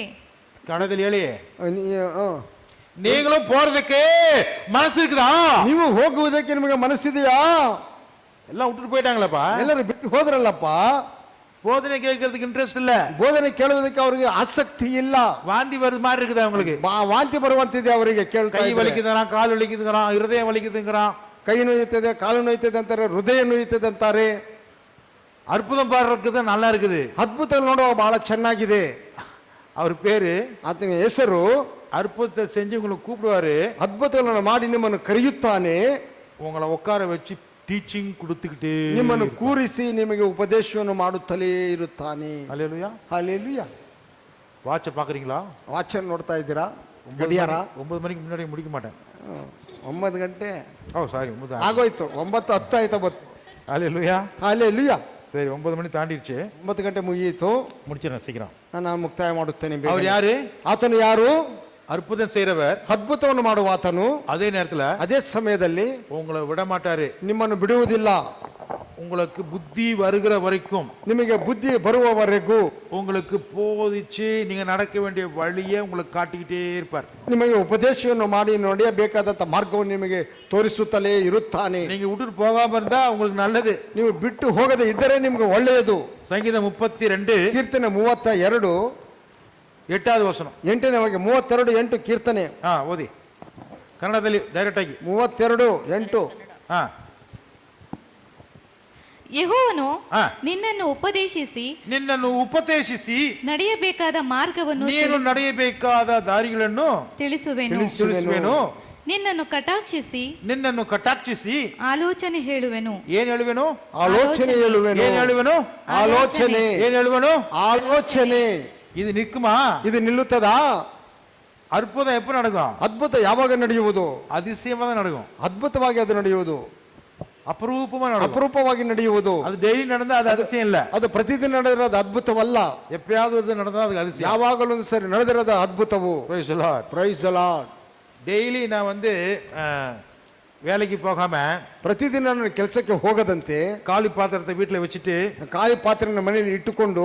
கன்னடத்தில் ಹೇಳಿ, நீங்களும் போறதுக்கு மனசு இருக்குதா? ನೀವು ಹೋಗುವುದಕ್ಕೆ ನಿಮಗೆ ಮನಸ್ಸಿದೆಯಾ? எல்லாம் விட்டுட்டு போயிட்டாங்களப்பா, ಎಲ್ಲರೂ ಬಿಟ್ಟು ಹೋದ್ರಲ್ಲಪ್ಪ. போதனை கேட்கறதுக்கு இன்ட்ரெஸ்ட் இல்ல, ಬೋಧನೆ ಕೇಳುವುದಕ್ಕೆ ಅವರಿಗೆ ಆಸಕ್ತಿ ಇಲ್ಲ. வாந்தி வருது மாதிரி இருக்குது அவங்களுக்கு. ವಾಂತಿ ಬರುವಂತಿದೆ ಅವರಿಗೆ. ಕೇಳ್ತಾ கை வலிக்குதுங்கிறான், கால் வலிக்குதுங்கிறான், இருதயம் வலிக்குதுங்கிறான், ಕೈ ನೋಯುತ್ತದೆ, ಕಾಲು ನೋಯುತ್ತದೆ ಅಂತಾರೆ, ಹೃದಯ ನೋಯುತ್ತದೆ ಅಂತಾರೆ. அற்புதம் பாடுறதுக்கு தான் நல்லா இருக்குது. ಅದ್ಭುತ ನೋಡುವ ಬಹಳ ಚೆನ್ನಾಗಿದೆ. அவர் பேரு, ಆತನ ಹೆಸರು, அற்புதத்தை செஞ்சு உங்களை கூப்பிடுவாரு, ಅದ್ಭುತಗಳನ್ನು ಮಾಡಿ ನಿಮ್ಮನ್ನು ಕರೆಯುತ್ತಾನೆ, உங்களை உட்கார வச்சு ಟೀಚಿಂಗ್ கொடுத்துக்கிட்டே ನಿಮ್ಮನ್ನು ಕೂರಿಸಿ ನಿಮಗೆ ಉಪದೇಶವನ್ನು ಮಾಡುತ್ತಲೇ ಇರುತ್ತಾನೆ. ஹல்லேலூயா, ಹಲ್ಲೆಲೂಯಾ. வாட்சை பாக்குறீங்களா? ವಾಚನ್ನು ನೋಡ್ತಾ ಇದ್ದೀರಾ? ಗಡಿಯಾರ 9 மணிக்கு முன்னாடி முடிக்க மாட்டேன். 9 ಗಂಟೆ ஓ சாரி, 9 ಆಗೋಯ್ತು. 9:10 ಆಯ್ತಾ ಬತ್ತು. ஹல்லேலூயா, ಹಲ್ಲೆಲೂಯಾ. சரி 9 மணி தாண்டிடுச்சு, 9 ಗಂಟೆ ಮುಗಿಯಿತು. முடிச்சிடறேன் சீக்கிரம். ನಾನು ಮುಕ್ತಾಯ ಮಾಡುತ್ತೇನೆ. அவர் யாரு? ಆತನು ಯಾರು? அற்புதம் செய்றவர். ಅದ್ಭುತವನ್ನು ಮಾಡುವ ಆತನು அதே நேரத்துல ಅದೇ ಸಮಯದಲ್ಲಿ உங்களை விட மாட்டாரு, ನಿಮ್ಮನ್ನು ಬಿಡುವುದಿಲ್ಲ. உங்களுக்கு புத்தி வருகிற வரைக்கும், ನಿಮಗೆ ಬುದ್ಧಿ ಬರುವವರೆಗೂ உங்களுக்கு போதிச்சு நீங்க நடக்க வேண்டிய வழியை உங்களுக்கு காட்டிக்கிட்டே இருப்பார். ನಿಮಗೆ ಉಪದೇಶವನ್ನು ಮಾಡಿ ನಡೆಯಬೇಕಾದಂತ ಮಾರ್ಗವನ್ನು ನಿಮಗೆ ತೋರಿಸುತ್ತಲೇ ಇರುತ್ತಾನೆ. நீங்க விட்டுட்டு போகாம இருந்தா உங்களுக்கு நல்லது. ನೀವು ಬಿಟ್ಟು ಹೋಗದೆ ಇದ್ದರೆ ನಿಮಗೆ ಒಳ್ಳೆಯದು. சங்கீதம் 32 ಕೀರ್ತನೆ 32 8வது வசனம். 8ನೇ ವಾಕ್ಯ. 32:8 ಕೀರ್ತನೆ. ಓದಿ ಕನ್ನಡದಲ್ಲಿ ಡೈರೆಕ್ಟ್ ಆಗಿ. 32:8. ಯೆಹೋವನು ಆ. ನಿನ್ನನ್ನು ಉಪದೇಶಿಸಿ ನಿನ್ನನ್ನು ಉಪದೇಶಿಸಿ ನಡೆಯಬೇಕಾದ ಮಾರ್ಗವನ್ನು ನೀನು ನಡೆಯಬೇಕಾದ ದಾರಿಗಳನ್ನು ತಿಳಿಸುವೆನು. ತಿಳಿಸುವೆನು. ನಿನ್ನನ್ನು ಕಟಾಕ್ಷಿಸಿ ನಿನ್ನನ್ನು ಕಟಾಕ್ಷಿಸಿ ಆಲೋಚನೆ ಹೇಳುವೆನು. ಏನ್ ಹೇಳುವೆನು? ಆಲೋಚನೆ ಹೇಳುವೆನು. ಏನ್ ಹೇಳುವೆನು? ಆಲೋಚನೆ. ಏನ್ ಹೇಳುವೆನು? ಆಲೋಚನೆ. ಇದು ನಿಕ್ಕುಮಾ? ಇದು ನಿಲ್ಲುತ್ತದಾ? ಅದ್ಭುತ ಎಪ್ಪ ನಡಗು? ಅದ್ಭುತ ಯಾವಾಗ ನಡೆಯುವುದು? அதிசயமாக நடக்கும். ಅದ್ಭುತವಾಗಿ ಅದು ನಡೆಯುವುದು. ಅಪರೂಪமா நடக்கும். ಅಪರೂಪವಾಗಿ ನಡೆಯುವುದು. ಅದು ಡೈಲಿ ನಡೆದ ಅದು அதிசயம் இல்ல. ಅದು ಪ್ರತಿದಿನ ನಡೆದಿರೋದು ಅದ್ಭುತವಲ್ಲ. எப்பயாவது நடந்தா அது அதிசயம். ಯಾವಾಗಲೂ ಸರಿ ನಡೆದಿರೋದು ಅದ್ಭುತವು. Praise the Lord. Praise the Lord. Daily நான் வேலைக்கு போகாம ಪ್ರತಿದಿನ ನಾನು ಕೆಲಸಕ್ಕೆ ಹೋಗದಂತೆ காலி பாத்திரத்தை வீட்டுல வச்சுட்டு ಕಾಯಿ ಪಾತ್ರೆನ ಮನೆಯಲ್ಲಿ ಇಟ್ಟುಕೊಂಡು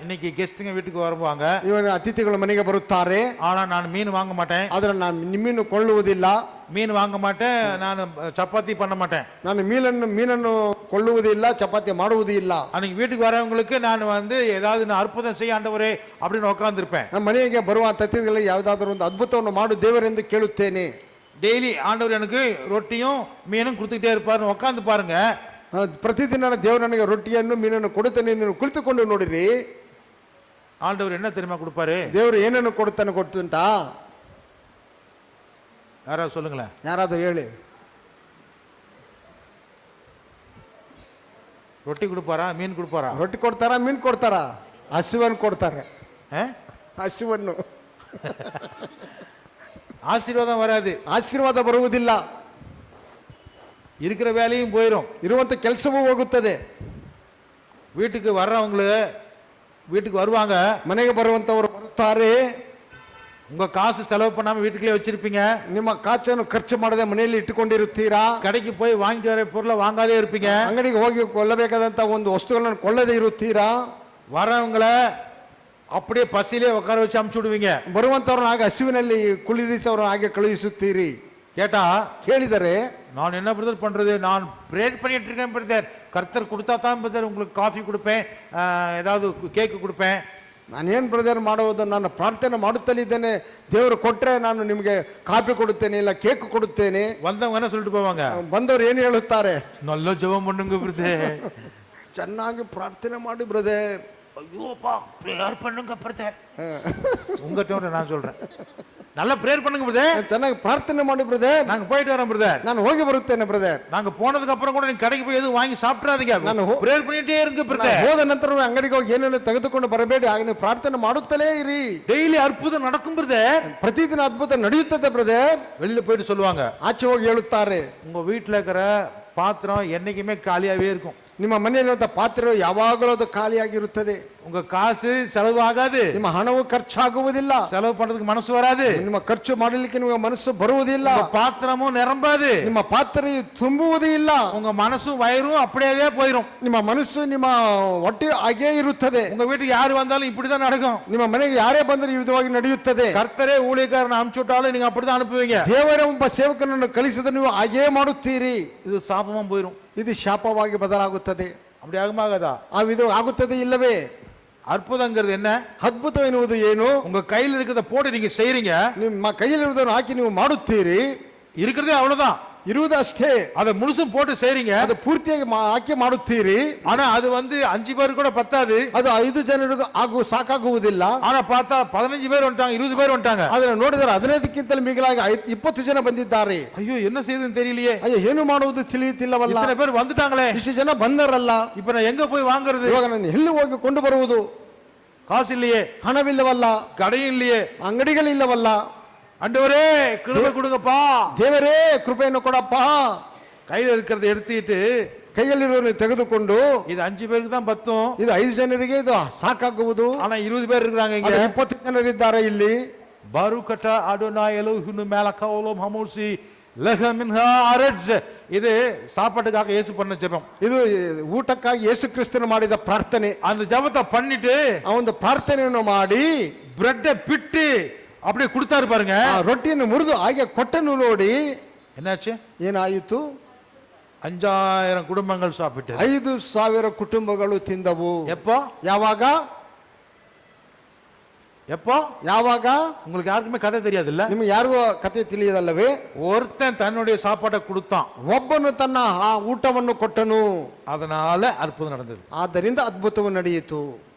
இன்னைக்கு கெஸ்ட்டுங்க வீட்டுக்கு வருவாங்க. ಇವನ ಅತಿಥಿಗಳು ಮನೆಗೆ ಬರುತ್ತಾರೆ. ஆனா நான் மீன் வாங்க மாட்டேன். ಆದ್ರೆ ನಾನು ಮೀನು ಕೊಳ್ಳುವುದಿಲ್ಲ. மீன் வாங்க மாட்டேன். நான் சப்பாத்தி பண்ண மாட்டேன். ನಾನು ಮೀನನ್ನು ಕೊಳ್ಳುವುದಿಲ್ಲ, ಚಪಾತಿ ಮಾಡುವುದೂ ಇಲ್ಲ. அன்னைக்கு வீட்டுக்கு வரவங்களுக்கு நான் ஏதாவது நான் அற்புதம் செய்ய ஆண்டவரே அப்படின்னு உட்கார்ந்திருப்பேன். ನಮ್ಮ ಮನೆಗೆ ಬರುವ ಅತಿಥಿಗಳಿಗೆ ಯಾವುದಾದರೂ ಒಂದು ಅದ್ಭುತವನ್ನು ಮಾಡು ದೇವರೆಂದು ಕೇಳುತ್ತೇನೆ. டெய்லி ஆண்டவர் எனக்கு ரொட்டியும் மீனும் கொடுத்துக்கிட்டே இருப்பாருன்னு உட்காந்து பாருங்க. ಪ್ರತಿದಿನ ದೇವರು ನನಗೆ ರೊಟ್ಟಿಯನ್ನು ಮೀನನ್ನು ಕೊಡುತ್ತೇನೆ ಎಂದು ಕುಳಿತುಕೊಂಡು ನೋಡಿರಿ. ஆண்டவர் என்ன தெரியுமா கொடுப்பாரு? ದೇವರು ಏನನ್ನು ಕೊಡುತ್ತಾನೆ ಗೊತ್ತುಂಟಾ? யாராவது சொல்லுங்களேன். ಯಾರಾದರೂ ಹೇಳಿ. ரொட்டி கொடுப்பாரா? மீன் கொடுப்பாரா? ರೊಟ್ಟಿ ಕೊಡ್ತಾರಾ? ಮೀನು ಕೊಡ್ತಾರಾ? ಹಸುವನ್ನು ಕೊಡ್ತಾರೆ. ಹಸುವನ್ನು. ஆசீர்வாதம் வராது. ಆಶೀರ್ವಾದ ಬರುವುದಿಲ್ಲ. இருக்கிற வேலையும் போயிடும். ಇರುವಂತ ಕೆಲಸವೂ ಹೋಗುತ್ತದೆ. வீட்டுக்கு வர்றவங்களுக்கு வீட்டுக்கு வருவாங்க. ಮನೆಗೆ ಬರುವಂತವರು ಬರುತ್ತಾರೆ. உங்க காசு செலவு பண்ணாம வீட்டுக்குள்ளே வச்சிருப்பீங்க. ನಿಮ್ಮ ಕಾಚನ್ನು ಖರ್ಚು ಮಾಡದೆ ಮನೆಯಲ್ಲಿ ಇಟ್ಟುಕೊಂಡಿರುತ್ತೀರಾ. கடைக்கு போய் வாங்கிட்டு வர பொருளை வாங்காதே இருப்பீங்க. ಅಂಗಡಿಗೆ ಹೋಗಿ ಕೊಳ್ಳಬೇಕಾದಂತ ಒಂದು ವಸ್ತುಗಳನ್ನು ಕೊಳ್ಳದೆ ಇರುತ್ತೀರಾ. வரவங்களை அப்படியே பசியிலே உட்கார வச்சு அமுச்சு விடுவீங்க. ಬರುವಂತವ್ರನ್ನ ಹಾಗೆ ಹಸಿವಿನಲ್ಲಿ ಕುಳ್ಳಿರಿಸವ್ರನ್ನ ಹಾಗೆ ಕಳುಹಿಸುತ್ತೀರಿ. கேட்டா ಕೇಳಿದರೆ நான் என்ன பிரதர் பண்றது? நான் பிரேயர் பண்ணிட்டு இருக்கேன் பிரதர். கர்த்தர் கொடுத்தா தான் பிரதர் உங்களுக்கு காஃபி கொடுப்பேன், ஏதாவது கேக் கொடுப்பேன். ನಾನೇನು ಬ್ರದರ್ ಮಾಡುವುದು? ನಾನು ಪ್ರಾರ್ಥನೆ ಮಾಡುತ್ತಲೇ ಇದ್ದೇನೆ. ದೇವರು ಕೊಟ್ಟರೆ ನಾನು ನಿಮಗೆ ಕಾಫಿ ಕೊಡುತ್ತೇನೆ, ಇಲ್ಲ ಕೇಕ್ ಕೊಡುತ್ತೇನೆ. வந்தவங்க என்ன சொல்லிட்டு போவாங்க? ಬಂದವರು ಏನು ಹೇಳುತ್ತಾರೆ? நல்ல ஜெபம் பண்ணுங்க பிரதர். ಚೆನ್ನಾಗಿ ಪ್ರಾರ್ಥನೆ ಮಾಡಿ ಬ್ರದರ್. ஐயோப்பா பிரேயர் பண்ணுங்க பிரதர். உங்க டோன் நான் சொல்றேன். நல்ல பிரேயர் பண்ணுங்க பிரதர். ಚೆನ್ನಾಗಿ ಪ್ರಾರ್ಥನೆ ಮಾಡಿ ಬ್ರದರ್. நாங்க போயிட்டு வரோம் பிரதர். ನಾನು ಹೋಗಿ ಬರುತ್ತೇನೆ ಬ್ರದರ್. நாங்க போனதுக்கு அப்புறம் கூட நீங்க கடைக்கு போய் எதுவும் வாங்கி சாப்பிடாதீங்க. ನಾನು பிரேயர் பண்ணிட்டே இருங்க பிரதர். ಹೋದ ನಂತರ ಅಂಗಡಿಗೆ ಹೋಗಿ ಏನೇನು ತೆಗೆದುಕೊಂಡು ಬರಬೇಡಿ, ಹಾಗೆ ನೀವು ಪ್ರಾರ್ಥನೆ ಮಾಡುತ್ತಲೇ ಇರಿ. டெய்லி அற்புதம் நடக்கும் பிரதர். ಪ್ರತಿದಿನ ಅದ್ಭುತ ನಡೆಯುತ್ತದೆ ಬ್ರದರ್. வெளியில போயிட்டு சொல்லுவாங்க, ಆಚೆ ಹೋಗಿ ಹೇಳುತ್ತಾರೆ, உங்க வீட்டுல இருக்கிற பாத்திரம் என்னைக்குமே காலியாவே இருக்கும். ನಿಮ್ಮ ಮನೆಯಲ್ಲಿರುವಂತ ಪಾತ್ರೆ ಯಾವಾಗಲೂ ಅದು ಖಾಲಿಯಾಗಿರುತ್ತದೆ. உங்க காசு செலவு ஆகாது. ನಿಮ್ಮ ಹಣವು ಖರ್ಚಾಗುವುದಿಲ್ಲ. செலவு பண்றதுக்கு மனசு வராது. ನಿಮ್ಮ ಖರ್ಚು ಮಾಡಲಿಕ್ಕೆ ನಿಮಗೆ ಮನಸ್ಸು ಬರುವುದಿಲ್ಲ. உங்க பாத்திரமும் நிரம்பாது. ನಿಮ್ಮ ಪಾತ್ರೆಯು ತುಂಬುವುದೇ ಇಲ್ಲ. உங்க மனசும் வயிறும் அப்படியே போயிடும். ನಿಮ್ಮ ಮನಸ್ಸು ನಿಮ್ಮ ಹೊಟ್ಟೆ ಹಾಗೇ ಇರುತ್ತದೆ. உங்க வீட்டுக்கு யாரு வந்தாலும் இப்படிதான் நடக்கும். ನಿಮ್ಮ ಮನೆಗೆ ಯಾರೇ ಬಂದರೂ ಈ ವಿಧವಾಗಿ ನಡೆಯುತ್ತದೆ. கர்த்தரே ஊழியக்காரனை அனுப்பிச்சு விட்டாலும் நீங்க அப்படிதான் அனுப்புவீங்க. ದೇವರ ಒಬ್ಬ ಸೇವಕನನ್ನು ಕಳಿಸಿದ ನೀವು ಹಾಗೇ ಮಾಡುತ್ತೀರಿ. இது சாபமா போயிடும். ಇದು ಶಾಪವಾಗಿ ಬದಲಾಗುತ್ತದೆ. அப்படி ஆகுமாகாதா? ಆ ವಿಧ ಆಗುತ್ತದೆ ಇಲ್ಲವೇ? அற்புதங்கிறது என்ன? ಅದ್ಭುತ ಎನ್ನುವುದು ಏನು? உங்க கையில் இருக்கிறத போட்டு நீங்க செய்றீங்க. ನಿಮ್ಮ ಕೈಯಲ್ಲಿರುವುದನ್ನು ಹಾಕಿ ನೀವು ಮಾಡುತ್ತೀರಿ. இருக்கிறதே அவ்வளவுதான். ಇರುವುದು ಅಷ್ಟೇ. அதை முழுசும் போட்டு செய்றீங்க. ಅದು ಪೂರ್ತಿಯಾಗಿ ಹಾಕಿ ಮಾಡುತ್ತೀರಿ. ஆனா அது 5 பேர் கூட பத்தாது. ಅದು 5 ಜನರಿಗೂ ಸಾಕಾಗುವುದಿಲ್ಲ. ஆனா பார்த்தா 15 பேர் வந்துட்டாங்க, 20 பேர் வந்துட்டாங்க. ಅದನ್ನು ನೋಡಿದರೆ 15ಕ್ಕಿಂತಲೂ ಮಿಗಿಲಾಗಿ 20 ಜನ ಬಂದಿದ್ದಾರೆ. ஐயோ என்ன செய்யுதுன்னு தெரியலையே. ಅಯ್ಯೋ ಏನು ಮಾಡುವುದು ತಿಳಿಯುತ್ತಿಲ್ಲವಲ್ಲ. இத்தனை பேர் வந்துட்டாங்களே, ಇಷ್ಟು ಜನ ಬಂದರಲ್ಲ. இப்ப நான் எங்க போய் வாங்குறது? ಇವಾಗ ನಾನು ಎಲ್ಲಿ ಹೋಗಿ ಕೊಂಡು ಬರುವುದು? காசு இல்லையே, ಹಣವಿಲ್ಲವಲ್ಲ, கடையும் இல்லையே, ಅಂಗಡಿಗಳಿಲ್ಲವಲ್ಲ. ஆண்டவரே கிருபை கொடுங்கப்பா, ದೇವರೇ ಕೃಪೆಯನ್ನು ಕೊಡಪ್ಪ. கையில இருக்கிறத எடுத்துட்டு ಕೈಯಲ್ಲಿರೋನು ತೆಗೆದುಕೊಂಡು, இது 5 பேருக்கு தான் பத்தும். ಇದು 5 ಜನರಿಗೆ ಇದು ಸಾಕಾಗುವುದು. ஆனா 20 பேர் இருக்காங்க இங்க. 20 ಜನರಿದ್ದಾರೆ ಇಲ್ಲಿ. பாருகட்டா அடோனாய் எலோஹினு மேலகவோலம் ஹமூசி லஹமின்ஹா அரட்ஸ். இது சாப்பாட்டுக்காக இயேசு பண்ண ஜெபம். ಇದು ಊಟಕ್ಕಾಗಿ ಯೇಸು ಕ್ರಿಸ್ತನು ಮಾಡಿದ ಪ್ರಾರ್ಥನೆ. அந்த ஜெபத்தை பண்ணிட்டு ಆ ಒಂದು ಪ್ರಾರ್ಥನೆಯನ್ನು ಮಾಡಿ பிரெட்டை பிட்டு அப்படியே கொடுத்தாரு பாருங்க. ಆ ರೊಟ್ಟಿಯನ್ನು ಮುರಿದು ಹಾಗೆ ಕೊಟ್ಟನು ನೋಡಿ என்னாச்சு? ಏನಾಯಿತು? 5000 குடும்பங்கள் சாப்பிட்டு 5,000 ಕುಟುಂಬಗಳು ತಿಂದವು. எப்போ? ಯಾವಾಗ? எப்போ? ಯಾವಾಗ? உங்களுக்கு யாருக்குமே கதை தெரியாது இல்ல? ನಿಮಗೆ ಯಾರಿಗೂ ಕಥೆ ತಿಳಿಯದಲ್ಲವೇ? ஒருத்தன் தன்னுடைய சாப்பாட்டை கொடுத்தான், ಒಬ್ಬನು ತನ್ನ ಆ ಊಟವನ್ನು ಕೊಟ್ಟನು, அதனால அற்புதம் நடந்தது. ಆದ್ದರಿಂದ ಅದ್ಭುತವು ನಡೆಯಿತು.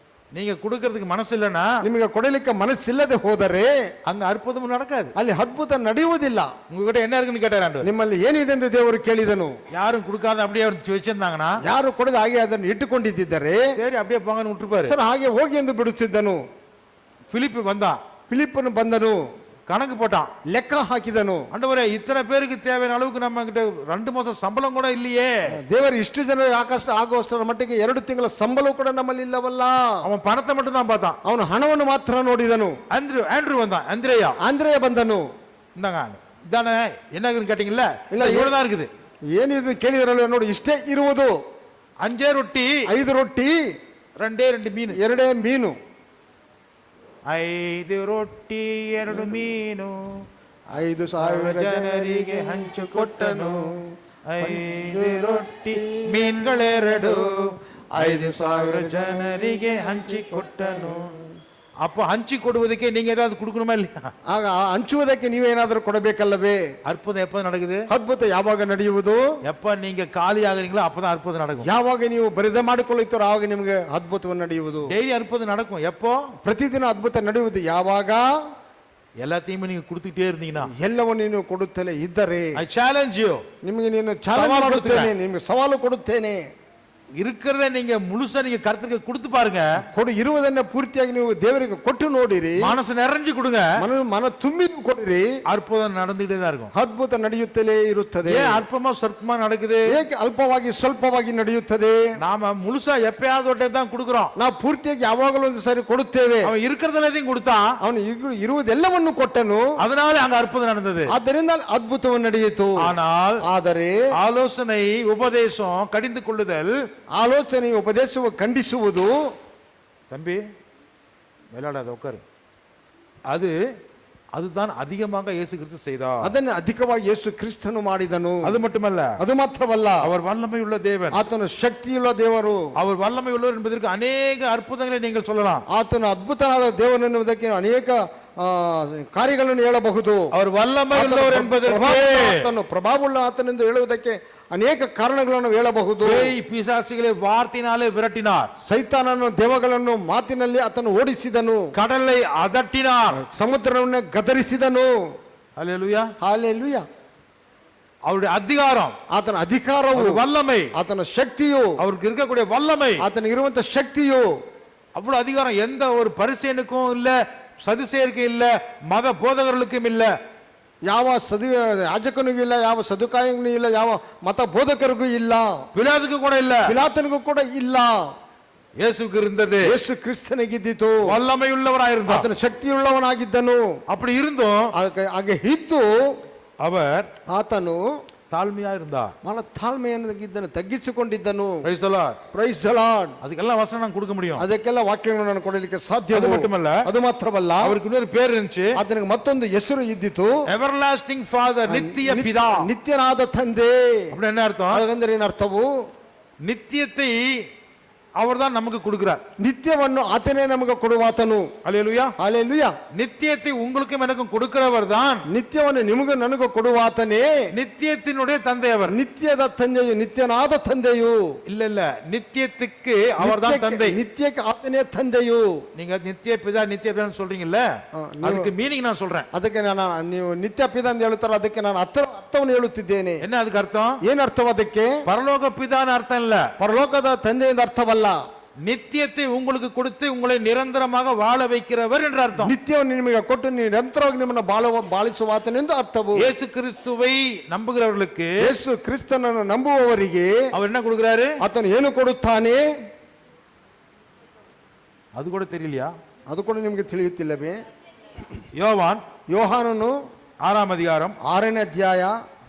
நீங்க கொடுக்கிறதுக்கு மனசு இல்லைன்னா, ನಿಮಗೆ ಕೊಡಲಿಕ್ಕೆ ಮನಸ್ಸಿಲ್ಲದೆ ಹೋದರೆ அங்க அற்புதம் நடக்காது. ಅಲ್ಲಿ ಅದ್ಭುತ ನಡೆಯುವುದಿಲ್ಲ. உங்ககிட்ட என்ன இருக்குன்னு கேட்டாரு, ನಿಮ್ಮಲ್ಲಿ ಏನಿದೆ ಎಂದು ದೇವರು ಕೇಳಿದನು. யாரும் கொடுக்காத அப்படியே வச்சிருந்தாங்கன்னா, ಯಾರು ಕೊಡದೆ ಹಾಗೆ ಅದನ್ನು ಇಟ್ಟುಕೊಂಡಿದ್ದರೆ சரி அப்படியே போங்கன்னு விட்டுருப்பாரு. ಸರ್ ಹಾಗೆ ಹೋಗಿ ಎಂದು ಬಿಡುತ್ತಿದ್ದನು. பிலிப்பு வந்தான், ಫಿಲಿಪ್ಪನು ಬಂದನು, கணக்கு போட்டான், ಲೆಕ್ಕ ಹಾಕಿದನು. ஆண்டவரே இத்தனை பேருக்கு தேவையான அளவுக்கு நம்ம கிட்ட 2 மாசம் சம்பளம் கூட இல்லையே. ದೇವರು ಇಷ್ಟು ಜನ ಆಗುವಷ್ಟರ ಮಟ್ಟಿಗೆ 2 ತಿಂಗಳ ಸಂಬಳ ಕೂಡ ನಮ್ಮಲ್ಲಿ ಇಲ್ಲವಲ್ಲ. அவன் பணத்தை மட்டும் தான் பார்த்தான். ಅವನು ಹಣವನ್ನು ಮಾತ್ರ ನೋಡಿದನು. ஆண்ட்ரூ வந்தான், ஆந்திரேயா ಬಂದನು. இந்தாங்க இதானே என்னன்னு கேட்டீங்கல்ல, இல்ல, இவ்வளவுதான் இருக்குது. ಏನಿದು ಕೇಳಿದ್ರಲ್ಲ, ನೋಡಿ ಇಷ್ಟೇ ಇರುವುದು. 5 ரொட்டி, 5 ರೊಟ್ಟಿ, 2 ಮೀನು. 2 ಮೀನು. 5 ರೊಟ್ಟಿ 2 ಮೀನು 5,000 ಜನರಿಗೆ ಹಂಚಿಕೊಟ್ಟನು. 5 ರೊಟ್ಟಿ ಮೀನುಗಳೆರಡು 5,000 ಜನರಿಗೆ ಹಂಚಿಕೊಟ್ಟನು. அப்போ ಹಂಚಿ ಕೊಡುವುದಕ್ಕೆ நீங்க ஏதாவது கொடுக்கணுமா இல்லையா? ಆಗ ಹಂಚುವುದಕ್ಕೆ ನೀವೇನಾದರೂ ಕೊಡಬೇಕಲ್ಲವೇ? அற்புதம் எப்ப நடக்குது? ಅದ್ಭುತ ಯಾವಾಗ ನಡೆಯುವುದು? எப்ப நீங்க காலி ஆகுறீங்களோ அப்பதான் அற்புதம் நடக்கும். ಯಾವಾಗ ನೀವು ಬರಿದ ಮಾಡಿಕೊಳ್ಳುತ್ತೀರೋ ಆವಾಗ ನಿಮಗೆ ಅದ್ಭುತವು ನಡೆಯುವುದು. டெய்லி அற்புதம் நடக்கும். எப்போ? ಪ್ರತಿದಿನ ಅದ್ಭುತ ನಡೆಯುವುದು ಯಾವಾಗ? எல்லாத்தையுமே நீங்க கொடுத்துட்டே இருந்தீங்கன்னா, ಎಲ್ಲವನ್ನು ನೀನು ಕೊಡುತ್ತಲೇ ಇದ್ದರೆ, I challenge you, ನಿಮಗೆ ನೀನು ಚಾಲೆಂಜ್ ಕೊಡುತ್ತೇನೆ, ನಿಮಗೆ ಸವಾಲು ಕೊಡುತ್ತೇನೆ. இருக்கிறத நீங்க முழுசா நீங்க கர்த்தருக்கு கொடுத்து பாருங்க. ಕೊಡು ಇರುವುದನ್ನ ಪೂರ್ತಿಯಾಗಿ ನೀವು ದೇವರಿಗೆ ಕೊಟ್ಟು ನೋಡಿರಿ. மனசு நிறைஞ்சு கொடுங்க, ಮನ ತುಂಬಿ ಕೊಡಿರಿ. அற்புதம் நடந்துட்டே தான் இருக்கும். ಅದ್ಭುತ ನಡೆಯುತ್ತಲೇ ಇರುತ್ತದೆ. ஏன் அற்பமா சொற்பமா நடக்குது? ಏಕೆ ಅಲ್ಪವಾಗಿ ಸ್ವಲ್ಪವಾಗಿ ನಡೆಯುತ್ತದೆ? நாம முழுசா எப்பயாவது தான் கொடுக்கிறோம். ನಾವು ಪೂರ್ತಿಯಾಗಿ ಯಾವಾಗಲೂ ಒಂದು ಸಾರಿ ಕೊಡುತ್ತೇವೆ. அவன் இருக்கிறதெல்லாம் கொடுத்தான், ಅವನು ಇರುವುದೆಲ್ಲವನ್ನು ಕೊಟ್ಟನು, அதனால அங்க அற்புதம் நடந்தது. ಆದ್ದರಿಂದ ಅದ್ಭುತವು ನಡೆಯಿತು. ಆದರೆ ஆலோசனை உபதேசம் கடிந்து கொள்ளுதல், ಆಲೋಚನೆ ಉಪದೇಶವು ಖಂಡಿಸುವುದು. தம்பி விளையாடாத உட்காரு, அதுதான் அதிகமாக இயேசு கிறிஸ்து செய்தார். ಅದನ್ನು ಅಧಿಕವಾಗಿ ಯೇಸು ಕ್ರಿಸ್ತನು ಮಾಡಿದನು. அது மட்டுமல்ல, ಅದು ಮಾತ್ರವಲ್ಲ, அவர் வல்லமை உள்ள தேவன், ಆತನು ಶಕ್ತಿಯುಳ್ಳ ದೇವರು. அவர் வல்லமை உள்ளவர் என்பதற்கு ಅನೇಕ ಅற்பುತங்களை நீங்கள் சொல்லலாம். ಆತನು ಅದ್ಭುತನಾದ ದೇವರು ಎನ್ನುವುದಕ್ಕೆ ಅನೇಕ ಕಾರ್ಯಗಳನ್ನು ಹೇಳಬಹುದು. அவர் வல்லமை உள்ளவர் என்பதற்கு, ಆತನು ಪ್ರಭಾವವುಳ್ಳ ಆತನೆಂದು ಹೇಳುವುದಕ್ಕೆ ಅನೇಕ ಕಾರಣಗಳನ್ನು ಹೇಳಬಹುದು. பிசாசுகளை வார்த்தையினாலே விரட்டினார், ಸೈತಾನನು ದೇವಗಳನ್ನು ಮಾತಿನಲ್ಲಿ ಆತನು ಓಡಿಸಿದನು, கடலை அதட்டினார், ಸಮುದ್ರವನ್ನು ಗದರಿಸಿದನು. ஹல்லேலூயா, ಹಲ್ಲೆಲೂಯಾ. அவருடைய அதிகாரம், ಆತನ ಅಧಿಕಾರವು, வல்லமை, ಆತನ ಶಕ್ತಿಯು, அவருக்கு இருக்கக்கூடிய வல்லமை, ಆತನಿಗೆ ಇರುವಂತ ಶಕ್ತಿಯು, அவ்வளவு அதிகாரம் எந்த ஒரு பரிசேயனுக்கும் இல்ல, சதுசேயருக்கும் இல்ல, மத போதகர்களுக்கும் இல்ல, ಯಾವ ಯಾಜಕನಿಗೂ ಇಲ್ಲ, ಯಾವ ಸದುಕಾಯನಿಗೂ ಇಲ್ಲ, ಯಾವ ಮತ ಬೋಧಕರಿಗೂ ಇಲ್ಲ, பிலாத்துக்கு கூட இல்ல, ಪಿಲಾತನಿಗೂ ಕೂಡ ಇಲ್ಲ. இயேசுக்கு இருந்தது. ಯೇಸು ಕ್ರಿಸ್ತನಿಗಿದ್ದಿತು, வல்லமை உள்ளவராயிருந்தார். ಆತನ ಶಕ್ತಿಯುಳ್ಳವನಾಗಿದ್ದನು. அப்படி இருந்தும் ಹಾಗೆ ಇದ್ದು அவர் ಆತನು தாழ்மையா இருந்தார், ಬಹಳ ತಾಳ್ಮೆಯನ್ನಾಗಿದ್ದನು, ತಗ್ಗಿಸಿಕೊಂಡಿದ್ದನು. Praise the Lord. Praise the lord. அதுக்கெல்லாம் வசனம் நான் கொடுக்க முடியும். ಅದಕ್ಕೆಲ್ಲ ವಾಕ್ಯಗಳನ್ನು ನಾನು ಕೊಡಲಿಕ್ಕೆ ಸಾಧ್ಯ. அது மட்டுமல்ல, ಅದು ಮಾತ್ರವಲ್ಲ, அவருக்கு இன்னொரு பேர் இருந்துச்சு, ಆತನಿಗೆ ಮತ್ತೊಂದು ಹೆಸರು ಇದ್ದಿತು, எவர்லாஸ்டிங் ஃபாதர், நித்திய பிதா. ನಿತ್ಯನಾದ ತಂದೆ. அப்படி என்ன அர்த்தம்? ಹಾಗಂದ್ರೆ ಏನು ಅರ್ಥವು? நித்தியத்தை அவர்தான் நமக்கு கொடுக்கிறார். ನಿತ್ಯವನ್ನು ಆತನೇ ನಮಗೆ ಕೊಡುವಾತನು. அல்லேலூயா, ಹಲ್ಲೆಲೂಯಾ. நித்தியத்தை உங்களுக்கும் எனக்கும் கொடுக்கிறவர் தான். ನಿತ್ಯವನ್ನು ನಿಮಗೂ ನನಗೂ ಕೊಡುವಾತನೇ நித்தியத்தினுடைய தந்தை அவர். ನಿತ್ಯದ ತಂದೆಯು, ನಿತ್ಯನಾದ ತಂದೆಯು. இல்ல இல்ல, நித்தியத்துக்கு அவர்தான் தந்தை. ನಿತ್ಯಕ್ಕೆ ಆತನೇ ತಂದೆಯು. நீங்க நித்திய பிதா நித்திய பிதான்னு சொல்றீங்கல்ல, அதுக்கு மீனிங் நான் சொல்றேன். ಅದಕ್ಕೆ ನೀವು ನಿತ್ಯ ಪಿತ ಅಂತ ಹೇಳ್ತಾರ, ಅದಕ್ಕೆ ನಾನು ಅರ್ಥವನ್ನು ಹೇಳುತ್ತಿದ್ದೇನೆ. என்ன அதுக்கு அர்த்தம்? ಏನ್ ಅರ್ಥವ ಅದಕ್ಕೆ? பரலோக பிதான்னு அர்த்தம் இல்ல, ಪರಲೋಕದ ತಂದೆಯಿಂದ ಅರ್ಥವಲ್ಲ, நித்தியத்தை உங்களுக்கு கொடுத்து உங்களை நிரந்தரமாக வாழ வைக்கிறவர் என்ற அர்த்தம். ನಿತ್ಯವನ್ನು ನಿಮಗೆ ಕೊಟ್ಟು ನಿರಂತರವಾಗಿ ನಿಮ್ಮನ್ನು ಬಾಳಿಸುವಾತನೆಂದು ಅರ್ಥವು. இயேசு கிறிஸ்துவை நம்புகிறவர்களுக்கு, ಯೇಸು ಕ್ರಿಸ್ತನನ್ನು ನಂಬುವವರಿಗೆ அவர் என்ன கொடுக்கிறாரு? ಆತನು ಏನು ಕೊಡುತ್ತಾನೆ? அது கூட தெரியலையா? ಅದು ಕೂಡ ನಿಮಗೆ ತಿಳಿಯುತ್ತಿಲ್ಲವೇ? யோவான் ಯೋಹಾನನು 6ஆம் அதிகாரம் 6ನೇ ಅಧ್ಯಾಯ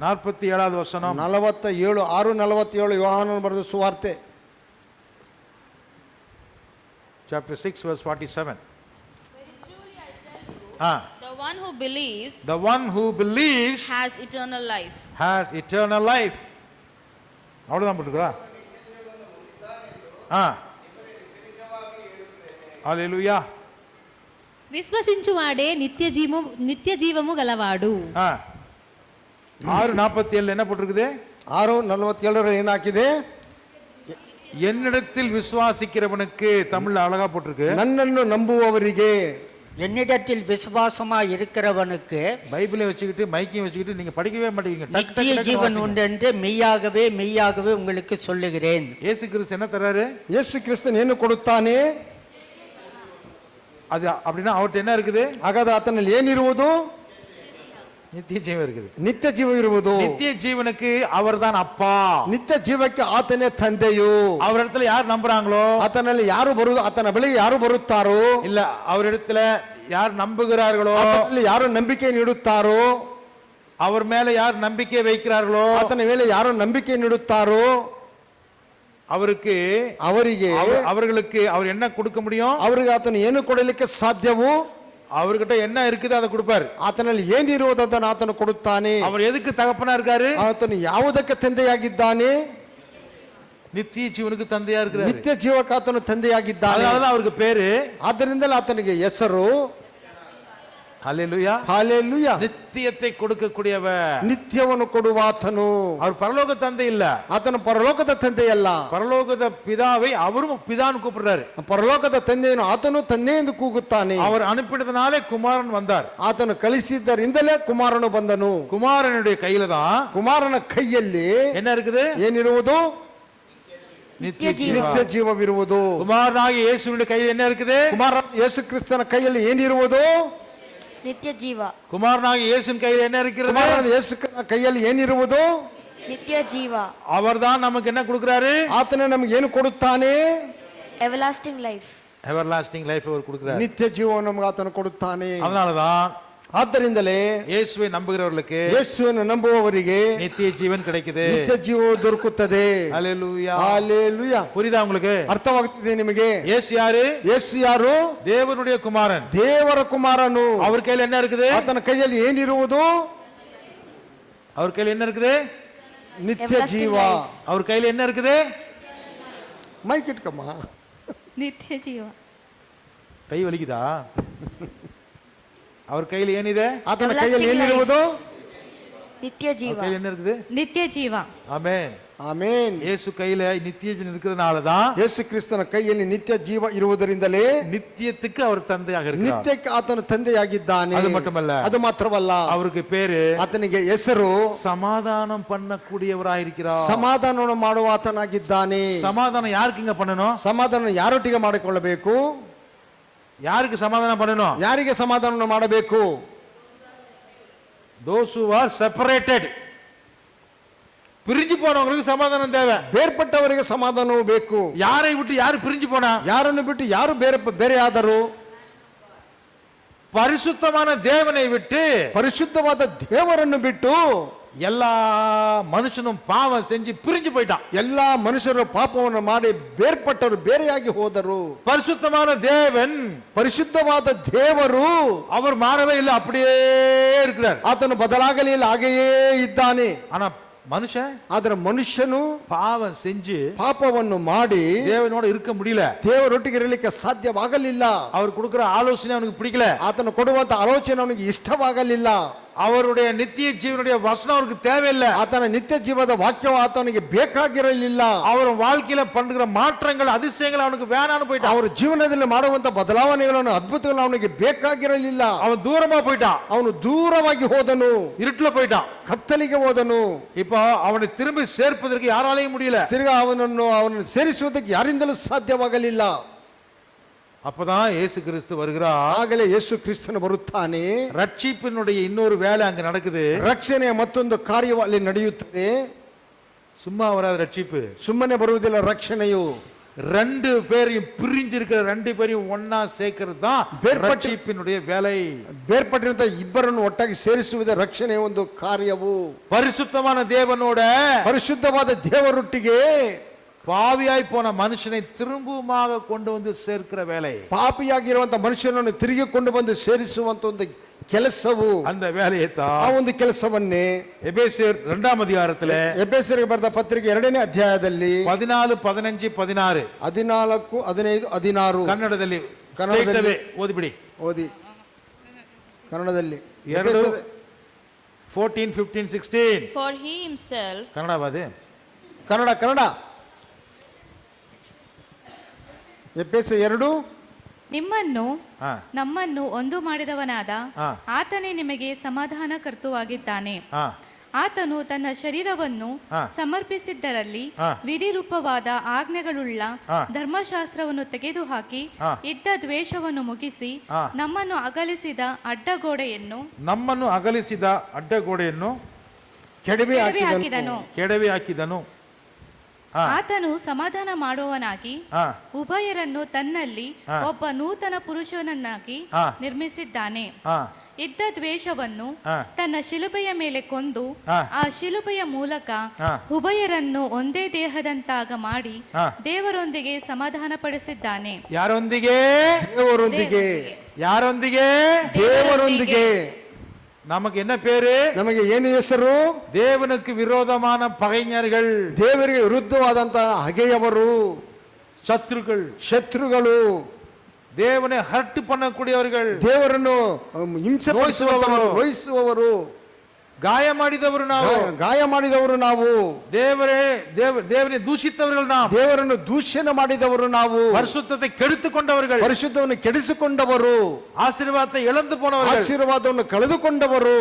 47வது வசனம், 47 6:47 ಯೋಹಾನನು ಬರೆದ ಸುವಾರ್ತೆ. chapter 6 verse 47. Very truly I tell you, the one who believes The one who believes has eternal life. has eternal life. அவ்வளவுதான் போட்டுருக்கா? ஹalleluya. విశ్వసించువాడే నిత్య జీవము గలవాడు. 6:47 என்ன போட்டிருக்குது? 6:47 என்ன ஆக்கிது? என்னிடத்தில் விசுவாசிக்கிறவனுக்கு தமிழ்ல அழகா போட்டிருக்கு. நன்னನ್ನು ನಂಬುವವರಿಗೆ. என்னிடத்தில் விசுவாசமா இருக்கிறவனுக்கு பைபிளை வச்சுக்கிட்டு மைக்கையும் வச்சுக்கிட்டு நீங்க படிக்கவே மாட்டீங்க. நித்திய ஜீவன் உண்டு என்று மெய்யாகவே மெய்யாகவே உங்களுக்கு சொல்லுகிறேன். இயேசு கிறிஸ்து என்ன தராரு? ಯೇಸು ಕ್ರಿಸ್ತನು ಏನು ಕೊಡುತ್ತಾನೆ? அது அப்படின்னா அவர்ட்ட என்ன இருக்குது? ಹಾಗಾದ್ರೆ ಆತನಲ್ಲಿ ಏನಿರುವುದು? நித்திய ஜீவன் இருக்குது. ನಿತ್ಯ ಜೀವ ಇರುವುದು. நித்திய ஜீவனுக்கு அவர்தான் அப்பா. ನಿತ್ಯ ಜೀವಕ್ಕೆ ಆತನೇ ತಂದೆಯು. அவரிடத்துல யார் நம்புறாங்களோ, ಆತನಲ್ಲಿ ಯಾರು ಬರುವುದು, ಆತನ ಬಳಿಗೆ ಯಾರು ಬರುತ್ತಾರೋ, இல்ல அவரிடத்துல யார் நம்புகிறார்களோ, ಆತನಲ್ಲಿ ಯಾರು ನಂಬಿಕೆ ನೀಡುತ್ತಾರೋ, அவர் மேல யார் நம்பிக்கை வைக்கிறார்களோ, ಆತನ ಮೇಲೆ ಯಾರು ನಂಬಿಕೆ ನೀಡುತ್ತಾರೋ அவர்களுக்கு அவர் என்ன கொடுக்க முடியும்? ಅವರಿಗೆ ಆತನು ಏನು ಕೊಡಲಿಕ್ಕೆ ಸಾಧ್ಯವು? அவர்கிட்ட என்ன இருக்குது அதை கொடுப்பாரு. ಆತನಲ್ಲಿ ಏನಿರುವುದನ್ನು ಆತನು ಕೊಡುತ್ತಾನೆ. அவர் எதுக்கு தகப்பனா இருக்காரு? ಆತನು ಯಾವುದಕ್ಕೆ ತಂದೆಯಾಗಿದ್ದಾನೆ? நித்திய ஜீவனுக்கு தந்தையா இருக்கிறாரு. ನಿತ್ಯ ಜೀವಕ್ಕೆ ಆತನು ತಂದೆಯಾಗಿದ್ದಾನೆ. அதனாலதான் அவருக்கு பேரு. ಆದ್ದರಿಂದಲೇ ಆತನಿಗೆ ಹೆಸರು ஹல்லேலூயா. ஹல்லேலூயா. நித்தியத்தை கொடுக்கக்கூடியவர், ನಿತ್ಯವನ್ನು ಕೊಡುವ ಆತನು. அவர் பரலோக தந்தை இல்ல, ಆತನು ಪರಲೋಕದ ತಂದೆಯಲ್ಲ. பரலோகದ பிதாவை அவரும் பிதான்னு கூப்பிடுறாரு. ಪರಲೋಕದ ತಂದೆಯನ್ನು ಆತನು ತಂದೆ ಎಂದು ಕೂಗುತ್ತಾನೆ. அவர் அனுப்பினதுனாலே குமாரன் வந்தார். ಆತನು ಕಳಿಸಿದ್ದರಿಂದಲೇ ಕುಮಾರನು ಬಂದನು. குமாரனுடைய கையில தான், ಕುಮಾರನ ಕೈಯಲ್ಲಿ என்ன இருக்குது? ಏನಿರುವುದು? நித்திய ನಿತ್ಯ ಜೀವವಿರುವುದು. குமாரனாகிய இயேசுவினுடைய கையில் என்ன இருக்குது? ಕುಮಾರ ಯೇಸು ಕ್ರಿಸ್ತನ ಕೈಯಲ್ಲಿ ಏನಿರುವುದು? ನಿತ್ಯ ಜೀವ. குமாரனாகிய இயேசுவின் கையில் என்ன இருக்கிறது? ಕುಮಾರನ ಯೇಸು ಕೈಯಲ್ಲಿ ಏನಿರುವುದು? ನಿತ್ಯ ಜೀವ. அவர்தான் நமக்கு என்ன கொடுக்கிறாரு? ಆತನೇ ನಮಗೆ ಏನು ಕೊಡುತ್ತಾನೆ? Everlasting life. எவர்லாஸ்டிங் லைஃப் அவர் கொடுக்கிறார். ನಿತ್ಯ ಜೀವವನ್ನು ನಮಗೆ ಆತನು ಕೊಡುತ್ತಾನೆ. அதனாலதான் ಆದ್ದರಿಂದಲೇ இயேசுவை நம்புகிறவர்களுக்கு, ಯೇಸುವನ್ನು ನಂಬುವವರಿಗೆ நித்திய ஜீவன் கிடைக்குது. ನಿತ್ಯ ಜೀವ ದೊರಕುತ್ತದೆ. ஹல்லேலூயா. ஹல்லேலೂயா. புரியுதா உங்களுக்கு? ಅರ್ಥವಾಗುತ್ತಿದೆ ನಿಮಗೆ? இயேசு யாரு? ಯೇಸು ಯಾರು? தேவனுடைய குமாரன். ದೇವರ ಕುಮಾರನು. அவர் கையில் என்ன இருக்குது? ಆತನ ಕೈಯಲ್ಲಿ ಏನಿರುವುದು? அவர் கையில் என்ன இருக்குது? ನಿತ್ಯ ಜೀವ. அவர் கையில் என்ன இருக்குது? ಮೈಕ್ ಇಟ್ಕಮ್ಮ. ನಿತ್ಯ ಜೀವ. ಕೈ ವಲಿಗಿದಾ? அவர் கையில் ಏನಿದೆ? ಆತನ ಕೈಯಲ್ಲಿ ಏನಿರುವುದು? ನಿತ್ಯ ಜೀವ. கையில் என்ன இருக்குது? ನಿತ್ಯ ಜೀವ. ஆமென். ಆಮೆನ್. இயேசு கையில நித்திய ஜீவன் இருக்கிறதுனால தான், ಯೇಸು ಕ್ರಿಸ್ತನ ಕೈಯಲ್ಲಿ ನಿತ್ಯ ಜೀವ ಇರುವುದರಿಂದಲೇ நித்தியத்துக்கு அவர் தந்தையாக இருக்கிறார். ನಿತ್ಯಕ್ಕೆ ಆತನು ತಂದೆಯಾಗಿದ್ದಾನೆ. அது மட்டுமல்ல, ಅದು ಮಾತ್ರವಲ್ಲ, அவருக்கு பேரு ಆತನಿಗೆ ಹೆಸರು சமாதானம் பண்ணக்கூடியவராயிருக்கிறார். ಸಮಾಧಾನವನ್ನು ಮಾಡುವ ಆತನಾಗಿದ್ದಾನೆ. சமாதானம் யாருக்குங்க பண்ணணும்? ಸಮಾಧಾನ ಯಾರೊಟ್ಟಿಗೆ ಮಾಡಿಕೊಳ್ಳಬೇಕು? யாருக்கு சமாதானம் பண்ணணும்? ಯಾರಿಗೆ ಸಮಾಧಾನವನ್ನು ಮಾಡಬೇಕು? those who are separated, பிரிஞ்சு போனவங்களுக்கு சமாதானம் தேவை. ಬೇರ್ಪಟ್ಟವರಿಗೆ ಸಮಾಧಾನವೂ ಬೇಕು. யாரை விட்டு யாரு பிரிஞ்சு போனா? ಯಾರನ್ನು ಬಿಟ್ಟು ಯಾರು ಬೇರೆ ಆದರು? பரிசுத்தமான தேவனை விட்டு, ಪರಿಶುದ್ಧವಾದ ದೇವರನ್ನು ಬಿಟ್ಟು எல்லா மனுஷனும் பாவம் செஞ்சு பிரிஞ்சு போயிட்டான். ಎಲ್ಲಾ ಮನುಷ್ಯರು ಪಾಪವನ್ನು ಮಾಡಿ ಬೇರ್ಪಟ್ಟರು, ಬೇರೆಯಾಗಿ ಹೋದರು. பரிசுத்தமான தேவன், ಪರಿಶುದ್ಧವಾದ ದೇವರು அவர் மாறவே இல்லை, அப்படியே இருக்கிறார். ಆತನು ಬದಲಾಗಲಿಲ್ಲ, ಹಾಗೆಯೇ ಇದ್ದಾನೆ. ஆனா மனுஷன், ಆದ್ರೆ ಮನುಷ್ಯನು பாவம் செஞ்சு ಪಾಪವನ್ನು ಮಾಡಿ தேவனோட இருக்க முடியல. ದೇವರೊಟ್ಟಿಗೆ ಇರಲಿಕ್ಕೆ ಸಾಧ್ಯವಾಗಲಿಲ್ಲ. அவர் கொடுக்கிற ஆலோசனை அவனுக்கு பிடிக்கல. ಆತನು ಕೊಡುವಂತ ಆಲೋಚನೆ ಅವನಿಗೆ ಇಷ್ಟವಾಗಲಿಲ್ಲ. அவருடைய நித்திய ஜீவனுடைய வசனம் அவருக்கு தேவையில்லை. ಆತನ ನಿತ್ಯ ಜೀವದ ವಾಕ್ಯವು ಆತನಿಗೆ ಬೇಕಾಗಿರಲಿಲ್ಲ. அவர் வாழ்க்கையில பண்ற மாற்றங்கள், அதிசயங்கள் அவனுக்கு வேணான்னு போயிட்டான். ಅವರ ಜೀವನದಲ್ಲಿ ಮಾಡುವಂತ ಬದಲಾವಣೆಗಳನ್ನು, ಅದ್ಭುತಗಳನ್ನು ಅವನಿಗೆ ಬೇಕಾಗಿರಲಿಲ್ಲ. அவன் தூரமா போயிட்டான், ಅವನು ದೂರವಾಗಿ ಹೋದನು, இருட்டுல போயிட்டான். ಕತ್ತಲಿಗೆ ಹೋದನು. இப்போ அவனை திரும்பி சேர்ப்பதற்கு யாராலையும் முடியல. ತಿರ್ಗಾ ಅವನನ್ನು ಸೇರಿಸುವುದಕ್ಕೆ ಯಾರಿಂದಲೂ ಸಾಧ್ಯವಾಗಲಿಲ್ಲ. அப்பதான் இயேசு கிறிஸ்து வருகிறார். ಆಗಲೇ ಯೇಸು ಕ್ರಿಸ್ತನು ಬರುತ್ತಾನೆ. ரட்சிப்பினுடைய இன்னொரு வேலை அங்க நடக்குது. ರಕ್ಷಣೆಯ ಮತ್ತೊಂದು ಕಾರ್ಯವು ಅಲ್ಲಿ ನಡೆಯುತ್ತದೆ. சும்மா வராத ரட்சிப்பு, ಸುಮ್ಮನೆ ಬರುವುದಿಲ್ಲ ರಕ್ಷಣೆಯು. ரெண்டு பேரையும் பிரிஞ்சிருக்கிற ரெண்டு பேரையும் ஒன்னா சேர்க்கிறது தான் ரட்சிப்பினுடைய வேலை. ಬೇರ್ಪಟ್ಟಿರುವಂತ ಇಬ್ಬರನ್ನು ಒಟ್ಟಾಗಿ ಸೇರಿಸುವುದೇ ರಕ್ಷಣೆಯ ಒಂದು ಕಾರ್ಯವು. பரிசுத்தமான தேவனோட, ಪರಿಶುದ್ಧವಾದ ದೇವರೊಟ್ಟಿಗೆ பாவியாய் போன மனுஷனை திரும்பமாக கொண்டு வந்து சேர்க்கிற வேலை. ಪಾಪಿಯಾಗಿರುವಂತ ಮನುಷ್ಯನನ್ನು ತಿರುಗಿ ಕೊಂಡು ಬಂದು ಸೇರಿಸುವಂತ ಒಂದು ಕೆಲಸವು, அந்த வேலையை ಆ தான் ಒಂದು ಕೆಲಸವನ್ನೇ எபேசியர் 2 அதிகாரத்திலே ಎಫೆಸರಿಗೆ ಬರೆದ ಪತ್ರಿಕೆ 2ನೇ ಅಧ್ಯಾಯದಲ್ಲಿ 14, 15, 16 14, 15, 16 ಕನ್ನಡದಲ್ಲಿ ಕನ್ನಡದಲ್ಲಿ ಓದಿಬಿಡಿ. ಓದಿ. ಕನ್ನಡದಲ್ಲಿ 14, 15, 16 For he himself Kannada ಬಾದೆ Kannada ಎಫೆಸ 2 ನಿಮ್ಮನ್ನು ಹಾ ನಮ್ಮನ್ನು ಒಂದು ಮಾಡಿದವನಾದ ಹಾ. ಆತನೇ ನಿಮಗೆ ಸಮಾಧಾನ ಕರ್ತುವಾಗಿದ್ದಾನೆ. ಹಾ ಆತನು ತನ್ನ ಶರೀರವನ್ನು ಹಾ. ಸಮರ್ಪಿಸಿದ್ದರಲ್ಲಿ ಹಾ. ವಿಧಿರೂಪವಾದ ಆಜ್ಞೆಗಳುಳ್ಳ ಹಾ. ಧರ್ಮಶಾಸ್ತ್ರವನ್ನು ತೆಗೆದುಹಾಕಿ ಹಾ. ಇದ್ದ ದ್ವೇಷವನ್ನು ಮುಗಿಸಿ ಹಾ. ನಮ್ಮನ್ನು ಅಗಲಿಸಿದ ಅಡ್ಡಗೋಡೆಯನ್ನು ನಮ್ಮನ್ನು ಅಗಲಿಸಿದ ಅಡ್ಡಗೋಡೆಯನ್ನು ಕೆಡವಿ ಕೆಡವಿ ಹಾಕಿದನು ಹಾಕಿದನು. ಕೆಡವಿ ಹಾಕಿದನು. ಹಾ ಆತನು ಸಮಾಧಾನ ಮಾಡುವವನಾಗಿ ಹಾ ಉಭಯರನ್ನು ತನ್ನಲ್ಲಿ ಹಾ. ಒಬ್ಬ ನೂತನ ಪುರುಷನನ್ನಾಗಿ ಹಾ. ನಿರ್ಮಿಸಿದ್ದಾನೆ. ಹಾ ಇದ್ದ ದ್ವೇಷವನ್ನು ಹಾ. ತನ್ನ ಶಿಲುಬೆಯ ಮೇಲೆ ಕೊಂದು ಹಾ. ಆ ಶಿಲುಬೆಯ ಮೂಲಕ ಹಾ. ಉಭಯರನ್ನು ಒಂದೇ ದೇಹದಂತಾಗ ಮಾಡಿ ಹಾ. ದೇವರೊಂದಿಗೆ ಸಮಾಧಾನಪಡಿಸಿದ್ದಾನೆ. ಯಾರೊಂದಿಗೆ ದೇವರೊಂದಿಗೆ ಯಾರೊಂದಿಗೆ தேவரொந்திகே நமக்கு என்ன பேரு ನಮಗೆ ಏನು ಹೆಸರು தேவனுக்கு விரோதமான பகைஞர்கள் ದೇವರಿಗೆ ವಿರುದ್ಧವಾದಂತಹ ಹಗೆಯವರು சத்துருக்கள் ಶತ್ರುಗಳು தேவனை ஹர்ட் பண்ணக்கூடியவர்கள் ದೇವರನ್ನು ಹಿಂಸೆ ವಹಿಸುವವರು ಗಾಯ ಮಾಡಿದವರು ನಾವು ಗಾಯ ಮಾಡಿದವರು ನಾವು தேவனை தூஷித்தவர்கள் நாம் ದೇವರನ್ನು ದೂಷಣೆ ಮಾಡಿದವರು ನಾವು பரிசுத்தத்தை கெடுத்துக்கொண்டவர்கள் ಪರಿಶುದ್ಧವನ್ನು ಕೆಡಿಸಿಕೊಂಡವರು ஆசீர்வாதத்தை இழந்து போனவர்கள் ಆಶೀರ್ವಾದವನ್ನು ಕಳೆದುಕೊಂಡವರು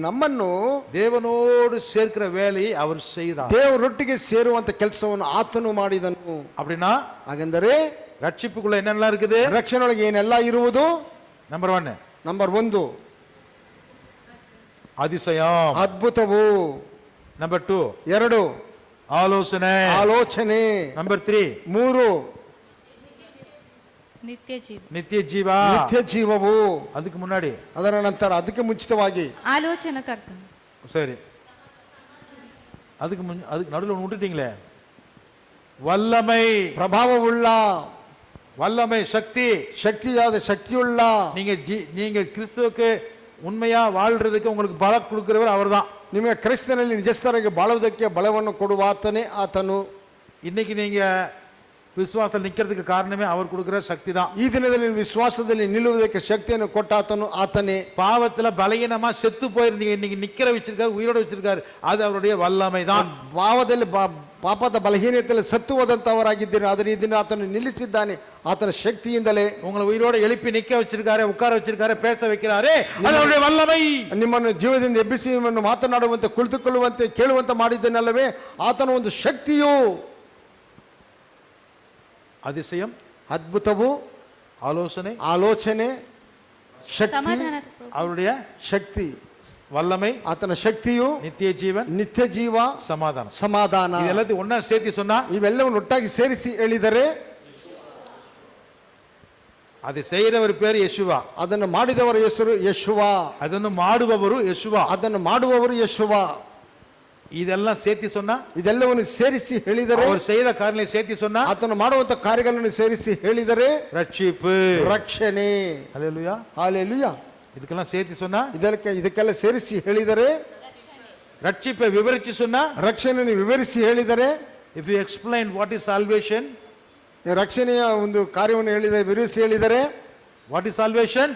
ನಮ್ಮನ್ನು தேவனோடு சேர்க்கிற வேலையை அவர் செய்தார். ದೇವರೊಟ್ಟಿಗೆ ಸೇರುವಂತ ಕೆಲಸವನ್ನು ಆತನು ಮಾಡಿದನು. அப்படின்னா ಹಾಗೆಂದರೆ ரட்சிப்புக்குள்ள என்னெல்லாம் இருக்குது? ರಕ್ಷಣೆಯೊಳಗೆ ಏನೆಲ್ಲ ಇರುವುದು? ನಂಬರ್ 1 ನಂಬರ್ 1 அதிசயம், ಅದ್ಭುತವು. ನಂಬರ್ 2 2 ಆಲೋಚನೆ, ನಂಬರ್ 3 ನಿತ್ಯ ಜೀವ. ನಿತ್ಯ ಜೀವ. ನಿತ್ಯ ಜೀವವು. ಅದಕ್ಕೆ ಮುನ್ನಾಡಿ ಅದರ ನಂತರ ಅದಕ್ಕೆ ಮುಂಚಿತವಾಗಿ ಆಲೋಚನಕರ್ತ. சரி, அதுக்கு நடுவில் ஒன்று விட்டுட்டீங்களே, வல்லமை, ಪ್ರಭಾವವುಳ್ಳ, வல்லமை, சக்தி, ಶಕ್ತಿಯಾದ ಶಕ್ತಿಯುಳ್ಳ. நீங்க கிறிஸ்துவுக்கு உண்மையா வாழ்றதுக்கு உங்களுக்கு பலம் கொடுக்கிறவர் அவர்தான். ನಿಮಗೆ ಕ್ರಿಸ್ತನಲ್ಲಿ ನಿಜಸ್ಥರಾಗಿ ಬಾಳುವುದಕ್ಕೆ ಬಲವನ್ನು ಕೊಡುವ ಆತನು. இன்னைக்கு நீங்க விசுவாசத்தில் நிக்கிறதுக்கு காரணமே அவர் கொடுக்கிற சக்தி தான். ಈ ದಿನದಲ್ಲಿ ವಿಶ್ವಾಸದಲ್ಲಿ ನಿಲ್ಲುವುದಕ್ಕೆ ಶಕ್ತಿಯನ್ನು ಕೊಟ್ಟ ಆತನೇ. பாவத்துல பலகீனமா செத்து போயிருந்தீங்க, இன்னைக்கு நிக்கிற வச்சிருக்காரு, உயிரோட வச்சிருக்காரு, அது அவருடைய வல்லமை தான். ಭಾವದಲ್ಲಿ ಪಾಪದ ಬಲಹೀನತೆಯಲ್ಲಿ ಸತ್ತು ಹೋದಂತವರಾಗಿದ್ದೀರಿ, ಆದರೆ ಈ ದಿನ ಆತನು ನಿಲ್ಲಿಸಿದ್ದಾನೆ ಆತನ ಶಕ್ತಿಯಿಂದಲೇ. உங்களை உயிரோட எழுப்பி நிக்க வச்சிருக்காரு, உட்கார வச்சிருக்காரு, பேச வைக்கிறாரே, அது அவருடைய வல்லமை. ನಿಮ್ಮನ್ನು ಜೀವದಿಂದ ಎಬ್ಬಿಸಿ ನಿಮ್ಮನ್ನು ಮಾತನಾಡುವಂತೆ, ಕುಳಿತುಕೊಳ್ಳುವಂತೆ, ಕೇಳುವಂತೆ ಮಾಡಿದ್ದನಲ್ಲವೇ ಆತನ ಒಂದು ಶಕ್ತಿಯು. அதிசயம், ಅದ್ಭುತವು, ಆಲೋಚನೆ, ಶಕ್ತಿ, அவருடைய ಶಕ್ತಿ, வல்லமை, ಆತನ ಶಕ್ತಿಯು, நித்திய ஜீவன், ನಿತ್ಯ ಜೀವ, ಸಮಾಧಾನ. இதெல்லாத்தையும் ஒண்ணா சேர்த்து சொன்னா, ಇವೆಲ್ಲವನ್ನು ಒಟ್ಟಾಗಿ ಸೇರಿಸಿ ಹೇಳಿದರೆ அதை செய்யறவர் பேர் ಯೇಸುವಾ, ಅದನ್ನು ಮಾಡಿದವರ ಹೆಸರು ಯೇಸುವ, ಅದನ್ನು ಮಾಡುವವರು ಯೇಸುವಾ, ಅದನ್ನು ಮಾಡುವವರು ಯೇಸುವ. இதெல்லாம் சேர்த்து சொன்னா, ಇದೆಲ್ಲವನ್ನು ಸೇರಿಸಿ ಹೇಳಿದರೆ, அவர் செய்த காரியங்களை சேர்த்து சொன்னா, ಆತನು ಮಾಡುವಂತ ಕಾರ್ಯಗಳನ್ನು ಸೇರಿಸಿ ಹೇಳಿದರೆ ரட்சிப்பு, ರಕ್ಷಣೆ. ஹல்லேலூயா, ಹಲ್ಲೆಲೂಯಾ. ಇದಕ್ಕೆಲ್ಲ சேர்த்து சொன்னா, ಇದಕ್ಕೆಲ್ಲ ಸೇರಿಸಿ ಹೇಳಿದರೆ, ரட்சிப்பை விவரிச்சு சொன்னா, ರಕ್ಷಣೆಯನ್ನು ವಿವರಿಸಿ ಹೇಳಿದರೆ, if you explain what is salvation, ರಕ್ಷಣೆಯ ಒಂದು ಕಾರ್ಯವನ್ನು ಹೇಳಿದರೆ, ವಿವರಿಸಿ ಹೇಳಿದರೆ, what is salvation?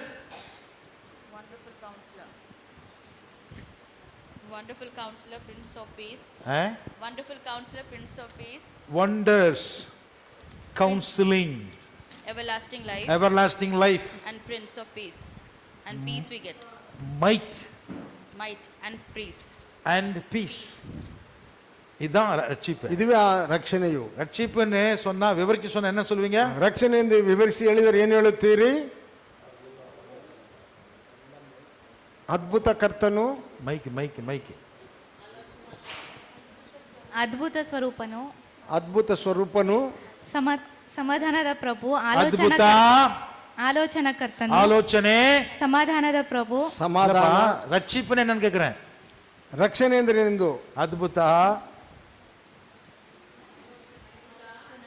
Wonderful Counselor, Prince of Peace. Wonderful Counselor, Prince of Peace. Wonders, counseling, Everlasting life. everlasting life, And Prince of Peace. And peace we get. might Might and peace. and peace. இதான் ரட்சிப்பு. ಇದುವೇ ಆ ರಕ್ಷಣೆಯು. ரட்சிப்புன்னு சொன்னா, விவரிச்சு சொன்னா என்ன சொல்லுவீங்க? ರಕ್ಷಣೆ ಎಂದು ವಿವರಿಸಿ ಹೇಳಿದರೆ ಏನು ಹೇಳುತ್ತೀರಿ? ಅದ್ಭುತ ಕರ್ತನು, ಮೈಕ್ ಅದ್ಭುತ ಸ್ವರೂಪನು, ಅದ್ಭುತ ಸ್ವರೂಪನು, ಸಮಾಧಾನದ ಪ್ರಭು, ಅದ್ಭುತ, ಆಲೋಚನಕರ್ತನು, ಆಲೋಚನೆ, ಸಮಾಧಾನದ ಪ್ರಭು. ಸಮಾಧಾನ. ரட்சிப்புன்னு என்னன்னு கேக்குறேன். ರಕ್ಷಣೆ ಅಂದ್ರೆ ಎಂದು ಅದ್ಭುತ,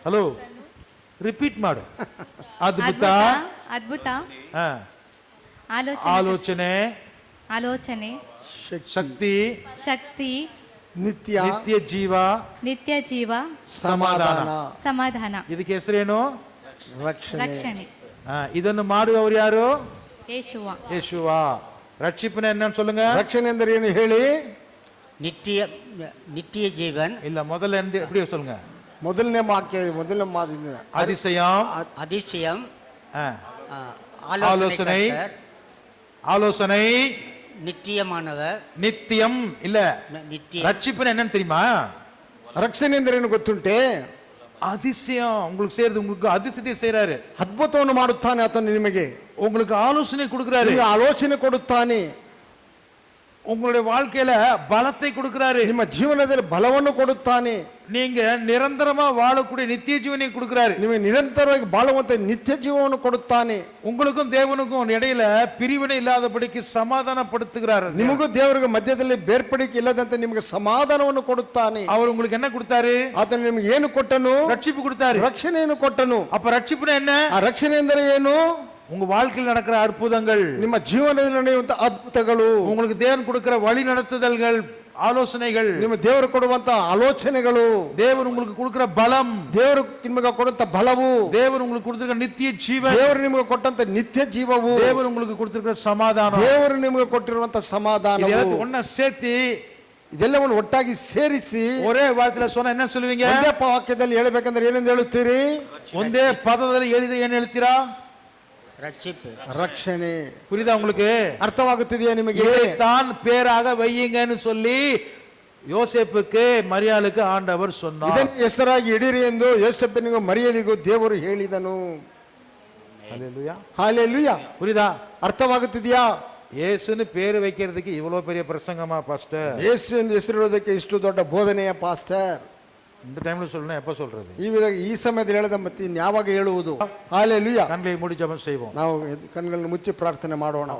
ಹಲೋ ರಿಪೀಟ್ ಮಾಡು. ಅದ್ಭುತ, ಅದ್ಭುತ, ಆಲೋಚನೆ, ಶಕ್ತಿ, ನಿತ್ಯ ನಿತ್ಯ ಜೀವ, ಸಮಾಧಾನ. ಇದಕ್ಕೆ ಹೆಸರೇನು? ರಕ್ಷಣೆ. ಇದನ್ನು ಮಾಡುವವರು ಯಾರು? ಯೇಸುವ. ಯೇசுவா. ரட்சிப்புனா என்னன்னு சொல்லுங்க. ರಕ್ಷಣೆ ಅಂದರೆ ಏನು ಹೇಳಿ? நித்திய நித்திய ஜீவன், இல்ல முதல்ல இருந்து எப்படி சொல்லுங்க. ಮೊದಲನೇ ವಾಕ್ಯ ಮೊದಲನೇ ಮಾತಿನ அதிசயம், அதிசயம், ஆ, ஆலோசனை, ஆலோசனை, நித்தியமானவர், நித்தியம். இல்ல நித்திய ரட்சிப்புனா என்னன்னு தெரியுமா? ರಕ್ಷಣೆ ಅಂದ್ರೆ ಏನು ಗೊತ್ತುಂಟೆ? அதிசயம் உங்களுக்கு செய்யறது, உங்களுக்கு அதிசயத்தை செய்யறாரு. ಅದ್ಭುತವನ್ನು ಮಾಡುತ್ತಾನೆ ಆತನು ನಿಮಗೆ, உங்களுக்கு ஆலோசனை கொடுக்கிறாரு, ನಿಮಗೆ ಆಲೋಚನೆ ಕೊಡುತ್ತಾನೆ, உங்களுடைய வாழ்க்கையில பலத்தை கொடுக்கிறாரு, ನಿಮ್ಮ ಜೀವನದಲ್ಲಿ ಬಲವನ್ನು ಕೊಡುತ್ತಾನೆ, நீங்க நிரந்தரமா வாழக்கூடிய நித்திய ஜீவனை கொடுக்கிறாரு. ನಿಮಗೆ ನಿರಂತರವಾಗಿ ಬಾಳುವಂತ ನಿತ್ಯ ಜೀವವನ್ನು ಕೊಡುತ್ತಾನೆ. உங்களுக்கும் தேவனுக்கும் இடையில பிரிவினை இல்லாதபடிக்கு சமாதானப்படுத்துகிறார். ನಿಮಗೂ ದೇವರಿಗೆ ಮಧ್ಯದಲ್ಲಿ ಬೇರ್ಪಡಿಕೆ ಇಲ್ಲದಂತೆ ನಿಮಗೆ ಸಮಾಧಾನವನ್ನು ಕೊಡುತ್ತಾನೆ. அவர் உங்களுக்கு என்ன கொடுத்தாரு? ಆತನು ನಿಮಗೆ ಏನು ಕೊಟ್ಟನು? ரட்சிப்பு கொடுத்தாரு. ರಕ್ಷಣೆಯನ್ನು ಕೊಟ್ಟನು. அப்ப ரட்சிப்புனா என்ன? ಆ ರಕ್ಷಣೆ ಎಂದರೆ ಏನು? உங்க வாழ்க்கையில் நடக்கிற அற்புதங்கள், ನಿಮ್ಮ ಜೀವನದಲ್ಲಿ ನಡೆಯುವಂತ ಅದ್ಭುತಗಳು, உங்களுக்கு தேவன் கொடுக்கிற வழி நடத்துதல்கள், ಆಲೋಚನೆಗಳು, ನಿಮ್ಮ ದೇವರು ಕೊಡುವಂತ ಆಲೋಚನೆಗಳು, தேவன் உங்களுக்கு கொடுக்கிற பலம், ದೇವರು ನಿಮಗೆ ಕೊಡುವಂತ ಬಲವು, தேவன் உங்களுக்கு கொடுத்திருக்கிற நித்திய ஜீவன், ದೇವರು ನಿಮಗೆ ಕೊಟ್ಟಂತ ನಿತ್ಯ ಜೀವವು, தேவன் உங்களுக்கு கொடுத்திருக்கிற சமாதானம், ದೇವರು ನಿಮಗೆ ಕೊಟ್ಟಿರುವಂತ ಸಮಾಧಾನವು, இதெல்லாம் ஒண்ணா சேர்த்து ಇದೆಲ್ಲವನ್ನು ಒಟ್ಟಾಗಿ ಸೇರಿಸಿ ஒரே வார்த்தையில சொன்னா என்ன சொல்லுவீங்க? ಒಂದೇ ವಾಕ್ಯದಲ್ಲಿ ಹೇಳಬೇಕಂದ್ರೆ ಏನೆಂದು ಹೇಳುತ್ತೀರಿ? ಒಂದೇ ಪದದಲ್ಲಿ ಹೇಳಿದ್ರೆ ಏನ್ ಹೇಳ್ತೀರಾ? ரட்சிப்பு. ರಕ್ಷಣೆ. புரியுதா உங்களுக்கு? ಅರ್ಥವಾಗುತ್ತಿದೆಯಾ ನಿಮಗೆ? தான் பேராக வையுங்கன்னு சொல்லி யோசேப்புக்கு மரியாளுக்கு ஆண்டவர் சொன்னார். ಇದನ್ನು ಹೆಸರಾಗಿ ಇಡಿರಿ ಎಂದು ಯೋಸೇಫನಿಗೂ ಮರಿಯಲಿಗೂ ದೇವರು ಹೇಳಿದನು. ஹல்லேலூயா. ಹಾಲೆಲೂಯಾ. புரியுதா? ಅರ್ಥವಾಗುತ್ತಿದೆಯಾ? இயேசுன்னு பேர் வைக்கிறதுக்கு இவ்வளவு பெரிய பிரசங்கமா பாஸ்டர்? ಯೇಸು ಎಂದು ಹೆಸರಿಡೋದಕ್ಕೆ ಇಷ್ಟು ದೊಡ್ಡ ಬೋಧನೆಯ ಪಾಸ್ಟರ್? இந்த டைம்ல சொல்லணும், எப்ப சொல்றது? ಈ ಸಮಯದಲ್ಲಿ ಹೇಳದ ಮತ್ತೆ ಯಾವಾಗ ಹೇಳುವುದು? ಹಾಲೆಲೂಯಾ. கண்களை மூடி ஜெபம் செய்வோம். ನಾವು ಕಣ್ಗಳನ್ನು ಮುಚ್ಚಿ ಪ್ರಾರ್ಥನೆ ಮಾಡೋಣ.